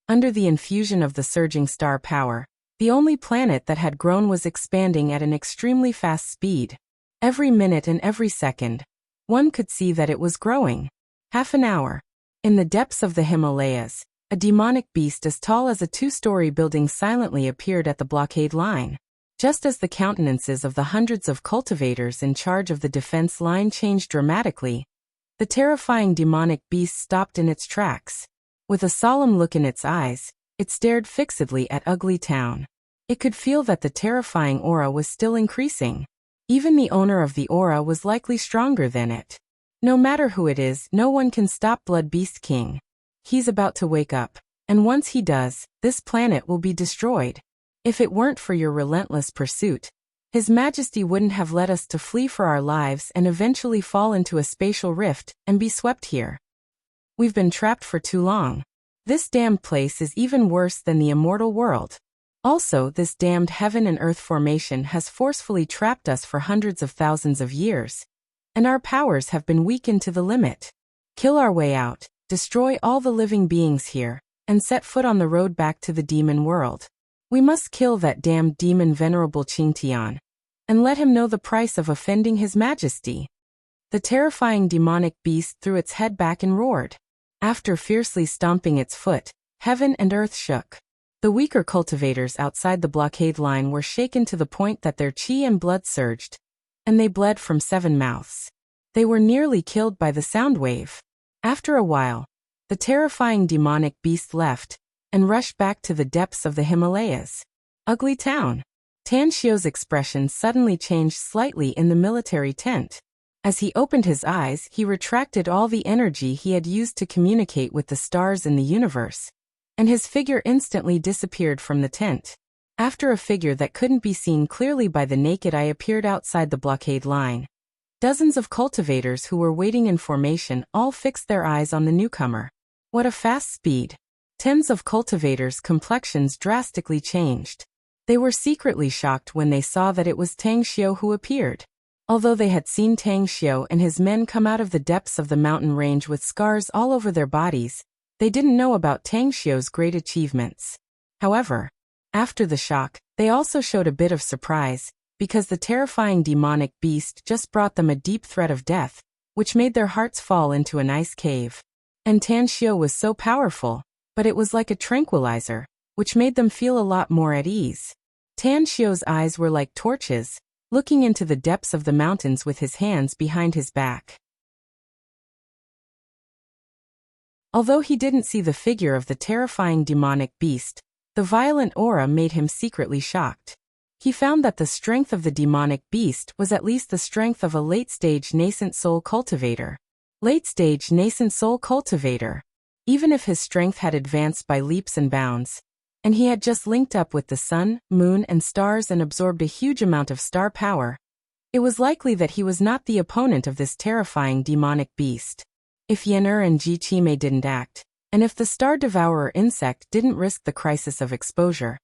Under the infusion of the surging star power, the only planet that had grown was expanding at an extremely fast speed. Every minute and every second, one could see that it was growing. Half an hour. In the depths of the Himalayas, a demonic beast as tall as a 2-story building silently appeared at the blockade line. Just as the countenances of the hundreds of cultivators in charge of the defense line changed dramatically, the terrifying demonic beast stopped in its tracks. With a solemn look in its eyes, it stared fixedly at Ugly Town. It could feel that the terrifying aura was still increasing. Even the owner of the aura was likely stronger than it. No matter who it is, no one can stop Blood Beast King. He's about to wake up, and once he does, this planet will be destroyed. If it weren't for your relentless pursuit, His Majesty wouldn't have let us to flee for our lives and eventually fall into a spatial rift and be swept here. We've been trapped for too long. This damned place is even worse than the immortal world. Also, this damned heaven and earth formation has forcefully trapped us for hundreds of thousands of years, and our powers have been weakened to the limit. Kill our way out, destroy all the living beings here, and set foot on the road back to the demon world. We must kill that damned demon Venerable Qingtian, and let him know the price of offending His Majesty. The terrifying demonic beast threw its head back and roared. After fiercely stomping its foot, heaven and earth shook. The weaker cultivators outside the blockade line were shaken to the point that their chi and blood surged, and they bled from 7 mouths. They were nearly killed by the sound wave. After a while, the terrifying demonic beast left, and rushed back to the depths of the Himalayas. Ugly Town. Tan Xiu's expression suddenly changed slightly in the military tent. As he opened his eyes, he retracted all the energy he had used to communicate with the stars in the universe, and his figure instantly disappeared from the tent. After a figure that couldn't be seen clearly by the naked eye appeared outside the blockade line. Dozens of cultivators who were waiting in formation all fixed their eyes on the newcomer. What a fast speed! Tens of cultivators' complexions drastically changed. They were secretly shocked when they saw that it was Tang Xiu who appeared. Although they had seen Tang Xiu and his men come out of the depths of the mountain range with scars all over their bodies, they didn't know about Tang Xiu's great achievements. However, after the shock, they also showed a bit of surprise, because the terrifying demonic beast just brought them a deep threat of death, which made their hearts fall into an ice cave. And Tang Xiu was so powerful, but it was like a tranquilizer, which made them feel a lot more at ease. Tang Xiu's eyes were like torches, looking into the depths of the mountains with his hands behind his back. Although he didn't see the figure of the terrifying demonic beast, the violent aura made him secretly shocked. He found that the strength of the demonic beast was at least the strength of a late-stage nascent soul cultivator. Late-stage nascent soul cultivator. Even if his strength had advanced by leaps and bounds, and he had just linked up with the sun, moon, and stars and absorbed a huge amount of star power, it was likely that he was not the opponent of this terrifying demonic beast. If Yan'er and Ji Qimei didn't act, and if the star devourer insect didn't risk the crisis of exposure,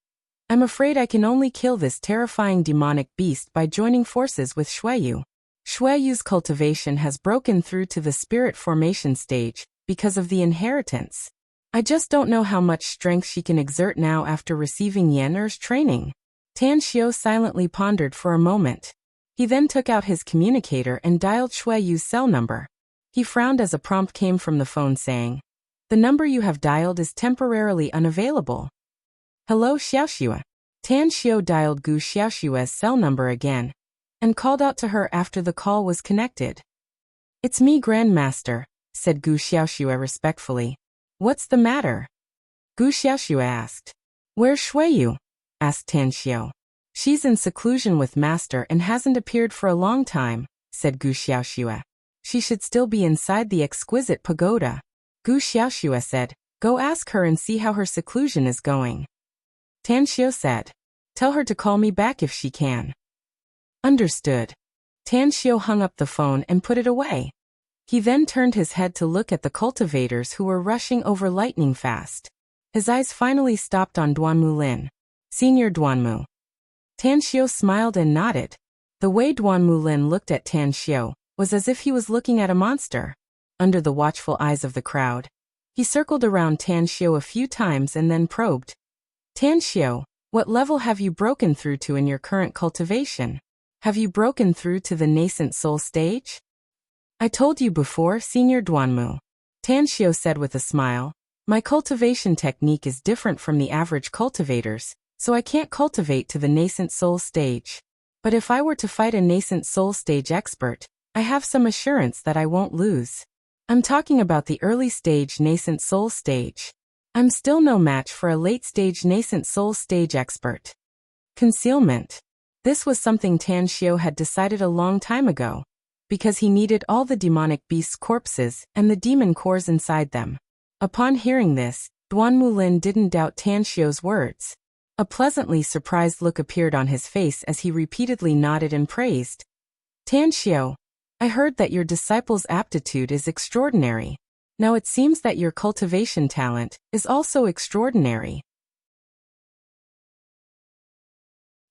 I'm afraid I can only kill this terrifying demonic beast by joining forces with Xueyu. Xueyu's cultivation has broken through to the spirit formation stage because of the inheritance. I just don't know how much strength she can exert now after receiving Yan'er's training. Tang Xiu silently pondered for a moment. He then took out his communicator and dialed Xueyu's cell number. He frowned as a prompt came from the phone saying, "The number you have dialed is temporarily unavailable." "Hello, Xiaoxue." Tang Xiu dialed Gu Xiaoxue's cell number again, and called out to her after the call was connected. "It's me, Grandmaster," said Gu Xiaoxue respectfully. "What's the matter?" Gu Xiaoxue asked. "Where's Xueyu?" asked Tang Xiu. "She's in seclusion with Master and hasn't appeared for a long time," said Gu Xiaoxue. "She should still be inside the exquisite pagoda." Gu Xiaoxue said, "Go ask her and see how her seclusion is going." Tang Xiu said, "Tell her to call me back if she can." "Understood." Tang Xiu hung up the phone and put it away. He then turned his head to look at the cultivators who were rushing over lightning fast. His eyes finally stopped on Duanmu Lin. "Senior Duanmu." Tang Xiu smiled and nodded. The way Duanmu Lin looked at Tang Xiu was as if he was looking at a monster. Under the watchful eyes of the crowd, he circled around Tang Xiu a few times and then probed. "Tang Xiu, what level have you broken through to in your current cultivation? Have you broken through to the nascent soul stage?" "I told you before, Senior Duanmu," Tang Xiu said with a smile. "My cultivation technique is different from the average cultivators, so I can't cultivate to the nascent soul stage. But if I were to fight a nascent soul stage expert, I have some assurance that I won't lose. I'm talking about the early stage nascent soul stage. I'm still no match for a late stage nascent soul stage expert." Concealment. This was something Tang Xiu had decided a long time ago, because he needed all the demonic beasts' corpses and the demon cores inside them. Upon hearing this, Duanmu Lin didn't doubt Tang Xiu's words. A pleasantly surprised look appeared on his face as he repeatedly nodded and praised. "Tang Xiu, I heard that your disciple's aptitude is extraordinary. Now it seems that your cultivation talent is also extraordinary.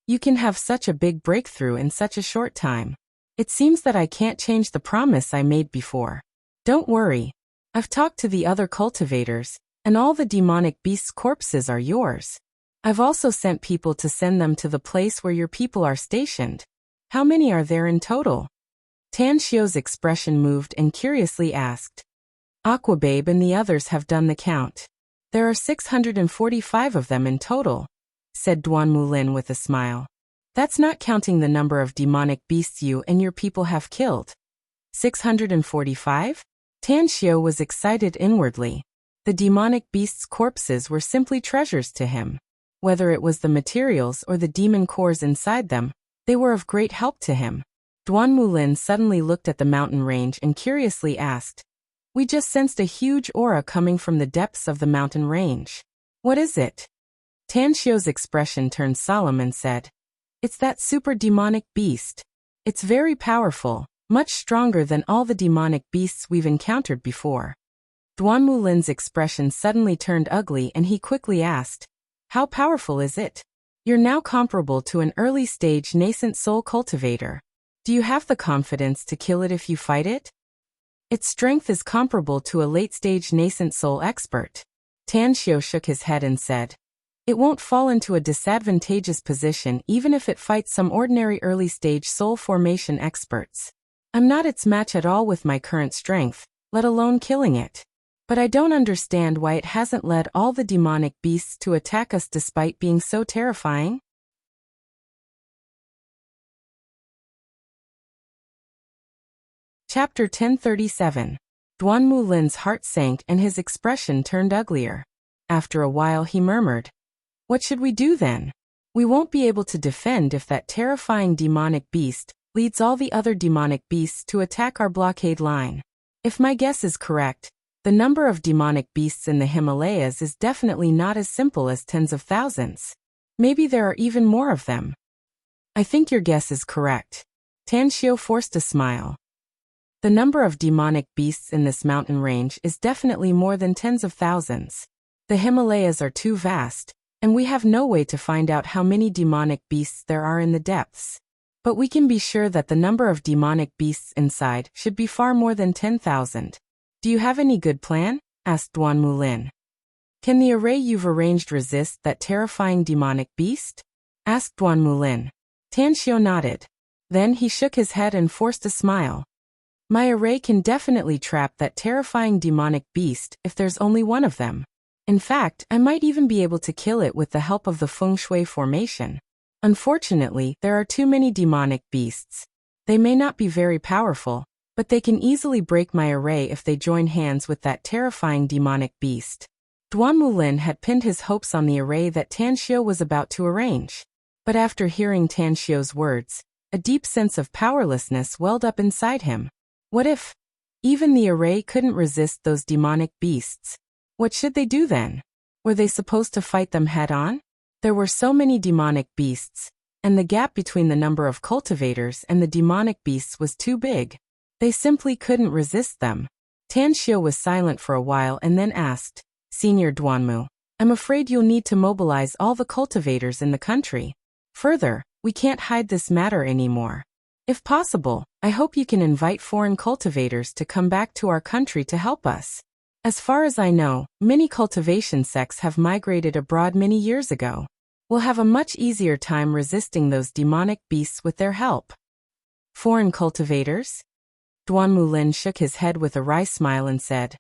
You can have such a big breakthrough in such a short time. It seems that I can't change the promise I made before. Don't worry. I've talked to the other cultivators, and all the demonic beasts' corpses are yours. I've also sent people to send them to the place where your people are stationed. How many are there in total?" Tang Xiu's expression moved and curiously asked. "Aquababe and the others have done the count. There are 645 of them in total," said Duanmu Lin with a smile. "That's not counting the number of demonic beasts you and your people have killed." 645? Tang Xiu was excited inwardly. The demonic beasts' corpses were simply treasures to him. Whether it was the materials or the demon cores inside them, they were of great help to him. Duanmu Lin suddenly looked at the mountain range and curiously asked, "We just sensed a huge aura coming from the depths of the mountain range. What is it?" Tang Xiu's expression turned solemn and said, "It's that super demonic beast. It's very powerful, much stronger than all the demonic beasts we've encountered before." Duanmu Lin's expression suddenly turned ugly and he quickly asked, "How powerful is it?" "You're now comparable to an early-stage nascent soul cultivator." Do you have the confidence to kill it if you fight it? Its strength is comparable to a late-stage nascent soul expert. Tan Xiu shook his head and said, it won't fall into a disadvantageous position even if it fights some ordinary early-stage soul formation experts. I'm not its match at all with my current strength, let alone killing it. But I don't understand why it hasn't led all the demonic beasts to attack us despite being so terrifying. Chapter 1037. Duan Mulin's heart sank and his expression turned uglier. After a while he murmured, what should we do then? We won't be able to defend if that terrifying demonic beast leads all the other demonic beasts to attack our blockade line. If my guess is correct, the number of demonic beasts in the Himalayas is definitely not as simple as tens of thousands. Maybe there are even more of them. I think your guess is correct. Tan Xiu forced a smile. The number of demonic beasts in this mountain range is definitely more than tens of thousands. The Himalayas are too vast, and we have no way to find out how many demonic beasts there are in the depths. But we can be sure that the number of demonic beasts inside should be far more than 10,000. Do you have any good plan? Asked Duan Mulin. Can the array you've arranged resist that terrifying demonic beast? Asked Duan Mulin. Tan Xiu nodded. Then he shook his head and forced a smile. My array can definitely trap that terrifying demonic beast if there's only one of them. In fact, I might even be able to kill it with the help of the feng shui formation. Unfortunately, there are too many demonic beasts. They may not be very powerful, but they can easily break my array if they join hands with that terrifying demonic beast. Duan Mulin had pinned his hopes on the array that Tan Xiu was about to arrange. But after hearing Tan Xiu's words, a deep sense of powerlessness welled up inside him. What if even the array couldn't resist those demonic beasts? What should they do then? Were they supposed to fight them head-on? There were so many demonic beasts, and the gap between the number of cultivators and the demonic beasts was too big. They simply couldn't resist them. Tan Xiu was silent for a while and then asked, Senior Duanmu, I'm afraid you'll need to mobilize all the cultivators in the country. Further, we can't hide this matter anymore. If possible, I hope you can invite foreign cultivators to come back to our country to help us. As far as I know, many cultivation sects have migrated abroad many years ago. We'll have a much easier time resisting those demonic beasts with their help. Foreign cultivators? Duan Mulin shook his head with a wry smile and said,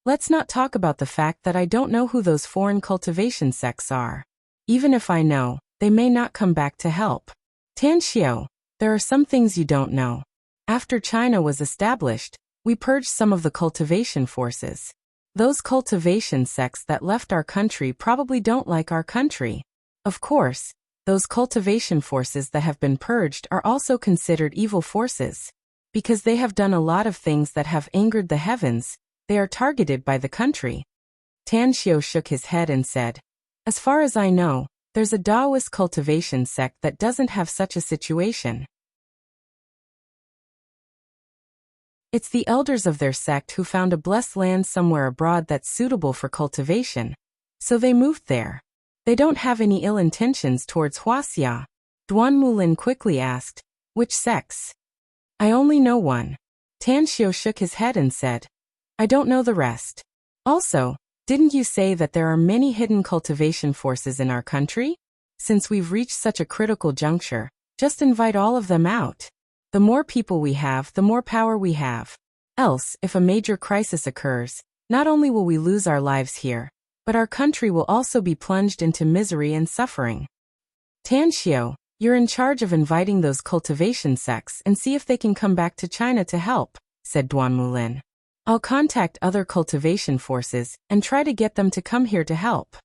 let's not talk about the fact that I don't know who those foreign cultivation sects are. Even if I know, they may not come back to help. Tan Xiu, there are some things you don't know. After China was established, we purged some of the cultivation forces. Those cultivation sects that left our country probably don't like our country. Of course, those cultivation forces that have been purged are also considered evil forces. Because they have done a lot of things that have angered the heavens, they are targeted by the country. Tan Xiu shook his head and said, as far as I know, there's a Taoist cultivation sect that doesn't have such a situation. It's the elders of their sect who found a blessed land somewhere abroad that's suitable for cultivation. So they moved there. They don't have any ill intentions towards Wuxia. Duan Mulin quickly asked, which sects? I only know one. Tan Xiu shook his head and said, I don't know the rest. Also, didn't you say that there are many hidden cultivation forces in our country? Since we've reached such a critical juncture, just invite all of them out. The more people we have, the more power we have. Else, if a major crisis occurs, not only will we lose our lives here, but our country will also be plunged into misery and suffering. Tan Xiu, you're in charge of inviting those cultivation sects and see if they can come back to China to help, said Duan Mulin. I'll contact other cultivation forces and try to get them to come here to help.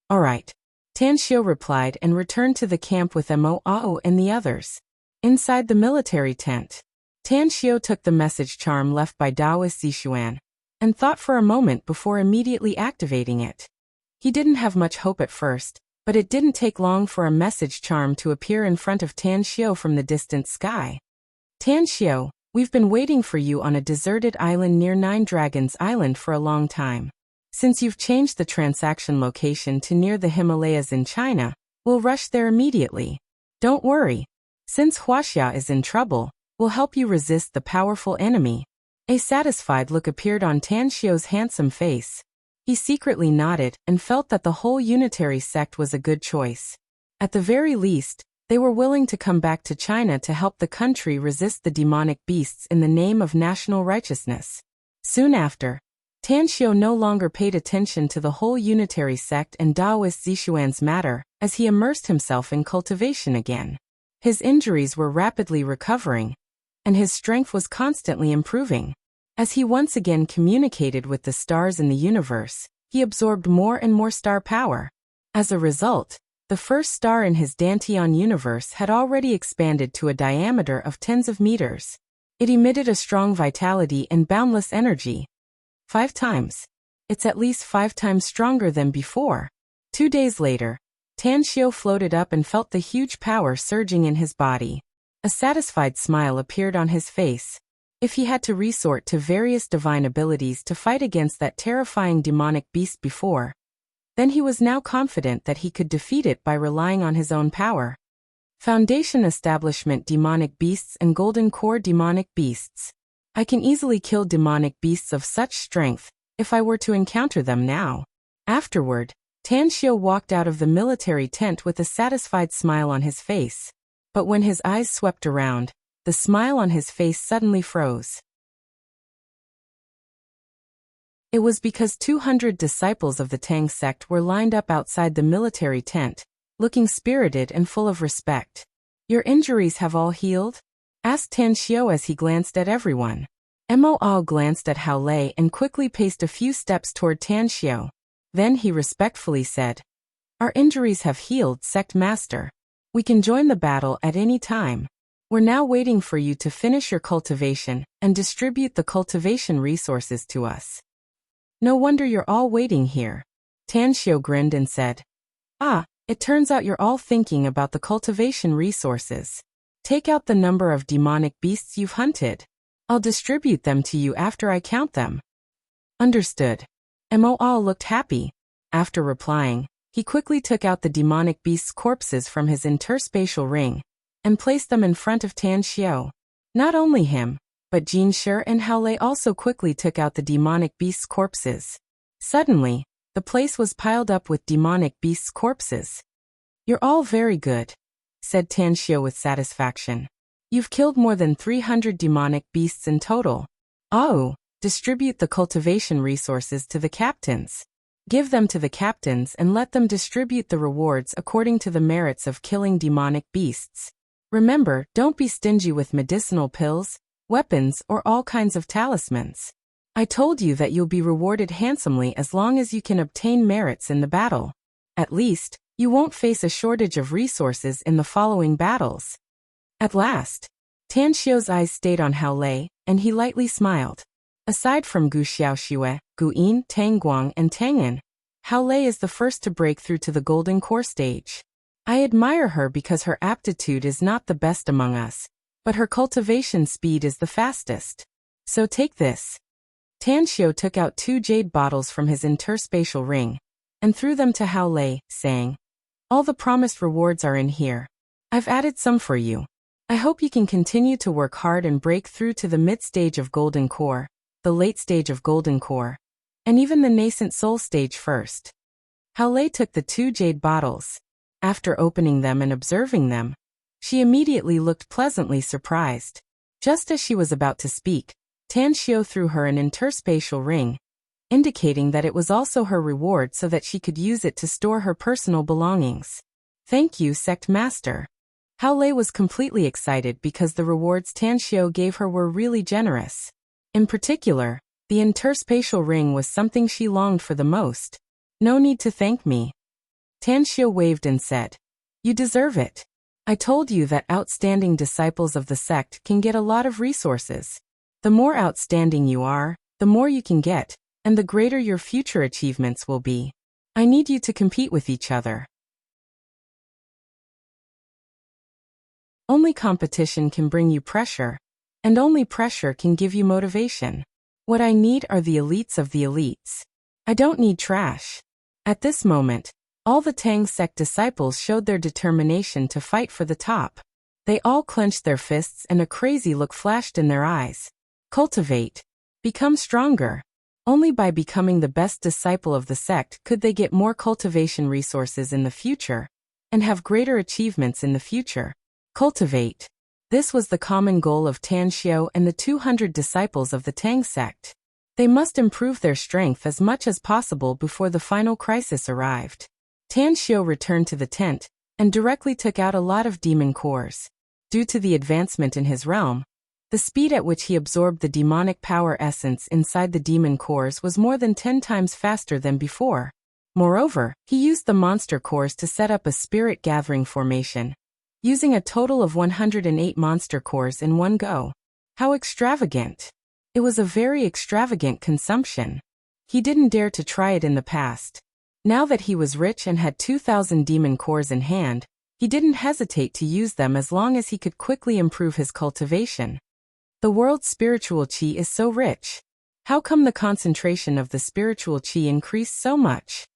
All right. Tan Xiu replied and returned to the camp with Mo Ao and the others. Inside the military tent, Tan Xiu took the message charm left by Taoist Zixuan and thought for a moment before immediately activating it. He didn't have much hope at first, but it didn't take long for a message charm to appear in front of Tan Xiu from the distant sky. Tan Xiu, we've been waiting for you on a deserted island near Nine Dragons Island for a long time. Since you've changed the transaction location to near the Himalayas in China, we'll rush there immediately. Don't worry. Since Wuxia is in trouble, will help you resist the powerful enemy. A satisfied look appeared on Tan Xiu's handsome face. He secretly nodded and felt that the whole unitary sect was a good choice. At the very least, they were willing to come back to China to help the country resist the demonic beasts in the name of national righteousness. Soon after, Tan Xiu no longer paid attention to the whole unitary sect and Taoist Zixuan's matter, as he immersed himself in cultivation again. His injuries were rapidly recovering, and his strength was constantly improving. As he once again communicated with the stars in the universe, he absorbed more and more star power. As a result, the first star in his Dantian universe had already expanded to a diameter of tens of meters. It emitted a strong vitality and boundless energy. 5 times. It's at least 5 times stronger than before. 2 days later, Tan Xiu floated up and felt the huge power surging in his body. A satisfied smile appeared on his face. If he had to resort to various divine abilities to fight against that terrifying demonic beast before, then he was now confident that he could defeat it by relying on his own power. Foundation Establishment Demonic Beasts and Golden Core Demonic Beasts. I can easily kill demonic beasts of such strength, if I were to encounter them now. Afterward, Tan Xiu walked out of the military tent with a satisfied smile on his face. But when his eyes swept around, the smile on his face suddenly froze. It was because 200 disciples of the Tang sect were lined up outside the military tent, looking spirited and full of respect. "Your injuries have all healed?" asked Tan Xiu as he glanced at everyone. Mo glanced at Hao Lei and quickly paced a few steps toward Tan Xiu. Then he respectfully said, "Our injuries have healed, Sect Master. We can join the battle at any time. We're now waiting for you to finish your cultivation and distribute the cultivation resources to us." "No wonder you're all waiting here." Tan Xiu grinned and said, "Ah, it turns out you're all thinking about the cultivation resources. Take out the number of demonic beasts you've hunted. I'll distribute them to you after I count them." "Understood." Mo looked happy. After replying, he quickly took out the demonic beasts' corpses from his interspatial ring and placed them in front of Tan Xiu. Not only him, but Jin Shi and Hao Lei also quickly took out the demonic beasts' corpses. Suddenly, the place was piled up with demonic beasts' corpses. "You're all very good," said Tan Xiu with satisfaction. "You've killed more than 300 demonic beasts in total. Oh, distribute the cultivation resources to the captains. Give them to the captains and let them distribute the rewards according to the merits of killing demonic beasts. Remember, don't be stingy with medicinal pills, weapons, or all kinds of talismans. I told you that you'll be rewarded handsomely as long as you can obtain merits in the battle. At least, you won't face a shortage of resources in the following battles." At last, Tan Xiu's eyes stayed on Hao Lei, and he lightly smiled. Aside from Gu Xiaoxue, Gu Yin, Tang Guang, and Tang An, Hao Lei is the first to break through to the Golden Core stage. I admire her because her aptitude is not the best among us, but her cultivation speed is the fastest. So take this. Tan Xiu took out 2 jade bottles from his interspatial ring and threw them to Hao Lei, saying, "All the promised rewards are in here. I've added some for you. I hope you can continue to work hard and break through to the mid-stage of Golden Core, the late stage of Golden Core, and even the nascent soul stage first." Hao Lei took the 2 jade bottles. After opening them and observing them, she immediately looked pleasantly surprised. Just as she was about to speak, Tan Xiu threw her an interspatial ring, indicating that it was also her reward so that she could use it to store her personal belongings. "Thank you, Sect Master." Hao Lei was completely excited because the rewards Tan Xiu gave her were really generous. In particular, the interspatial ring was something she longed for the most. "No need to thank me." Tan Xiu waved and said, "You deserve it. I told you that outstanding disciples of the sect can get a lot of resources. The more outstanding you are, the more you can get, and the greater your future achievements will be. I need you to compete with each other. Only competition can bring you pressure, and only pressure can give you motivation. What I need are the elites of the elites. I don't need trash." At this moment, all the Tang sect disciples showed their determination to fight for the top. They all clenched their fists and a crazy look flashed in their eyes. Cultivate. Become stronger. Only by becoming the best disciple of the sect could they get more cultivation resources in the future and have greater achievements in the future. Cultivate. This was the common goal of Tan Xiao and the 200 disciples of the Tang sect. They must improve their strength as much as possible before the final crisis arrived. Tan Xiao returned to the tent and directly took out a lot of demon cores. Due to the advancement in his realm, the speed at which he absorbed the demonic power essence inside the demon cores was more than 10 times faster than before. Moreover, he used the monster cores to set up a spirit gathering formation, using a total of 108 monster cores in one go. How extravagant! It was a very extravagant consumption. He didn't dare to try it in the past. Now that he was rich and had 2,000 demon cores in hand, he didn't hesitate to use them as long as he could quickly improve his cultivation. The world's spiritual qi is so rich. How come the concentration of the spiritual qi increased so much?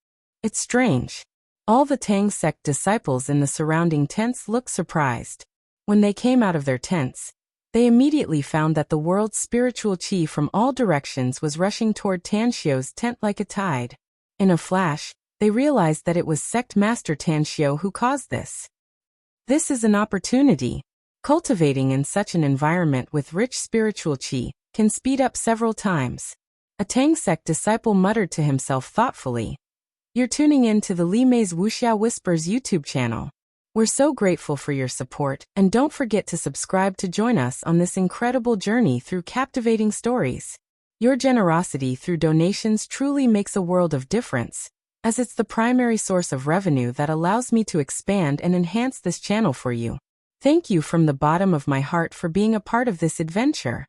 It's strange. All the Tang sect disciples in the surrounding tents looked surprised. When they came out of their tents, they immediately found that the world's spiritual qi from all directions was rushing toward Tan Xiao's tent like a tide. In a flash, they realized that it was Sect Master Tan Xiao who caused this. This is an opportunity. Cultivating in such an environment with rich spiritual qi can speed up several times. A Tang sect disciple muttered to himself thoughtfully. You're tuning in to the Li Mei's Wuxia Whispers YouTube channel. We're so grateful for your support, and don't forget to subscribe to join us on this incredible journey through captivating stories. Your generosity through donations truly makes a world of difference, as it's the primary source of revenue that allows me to expand and enhance this channel for you. Thank you from the bottom of my heart for being a part of this adventure.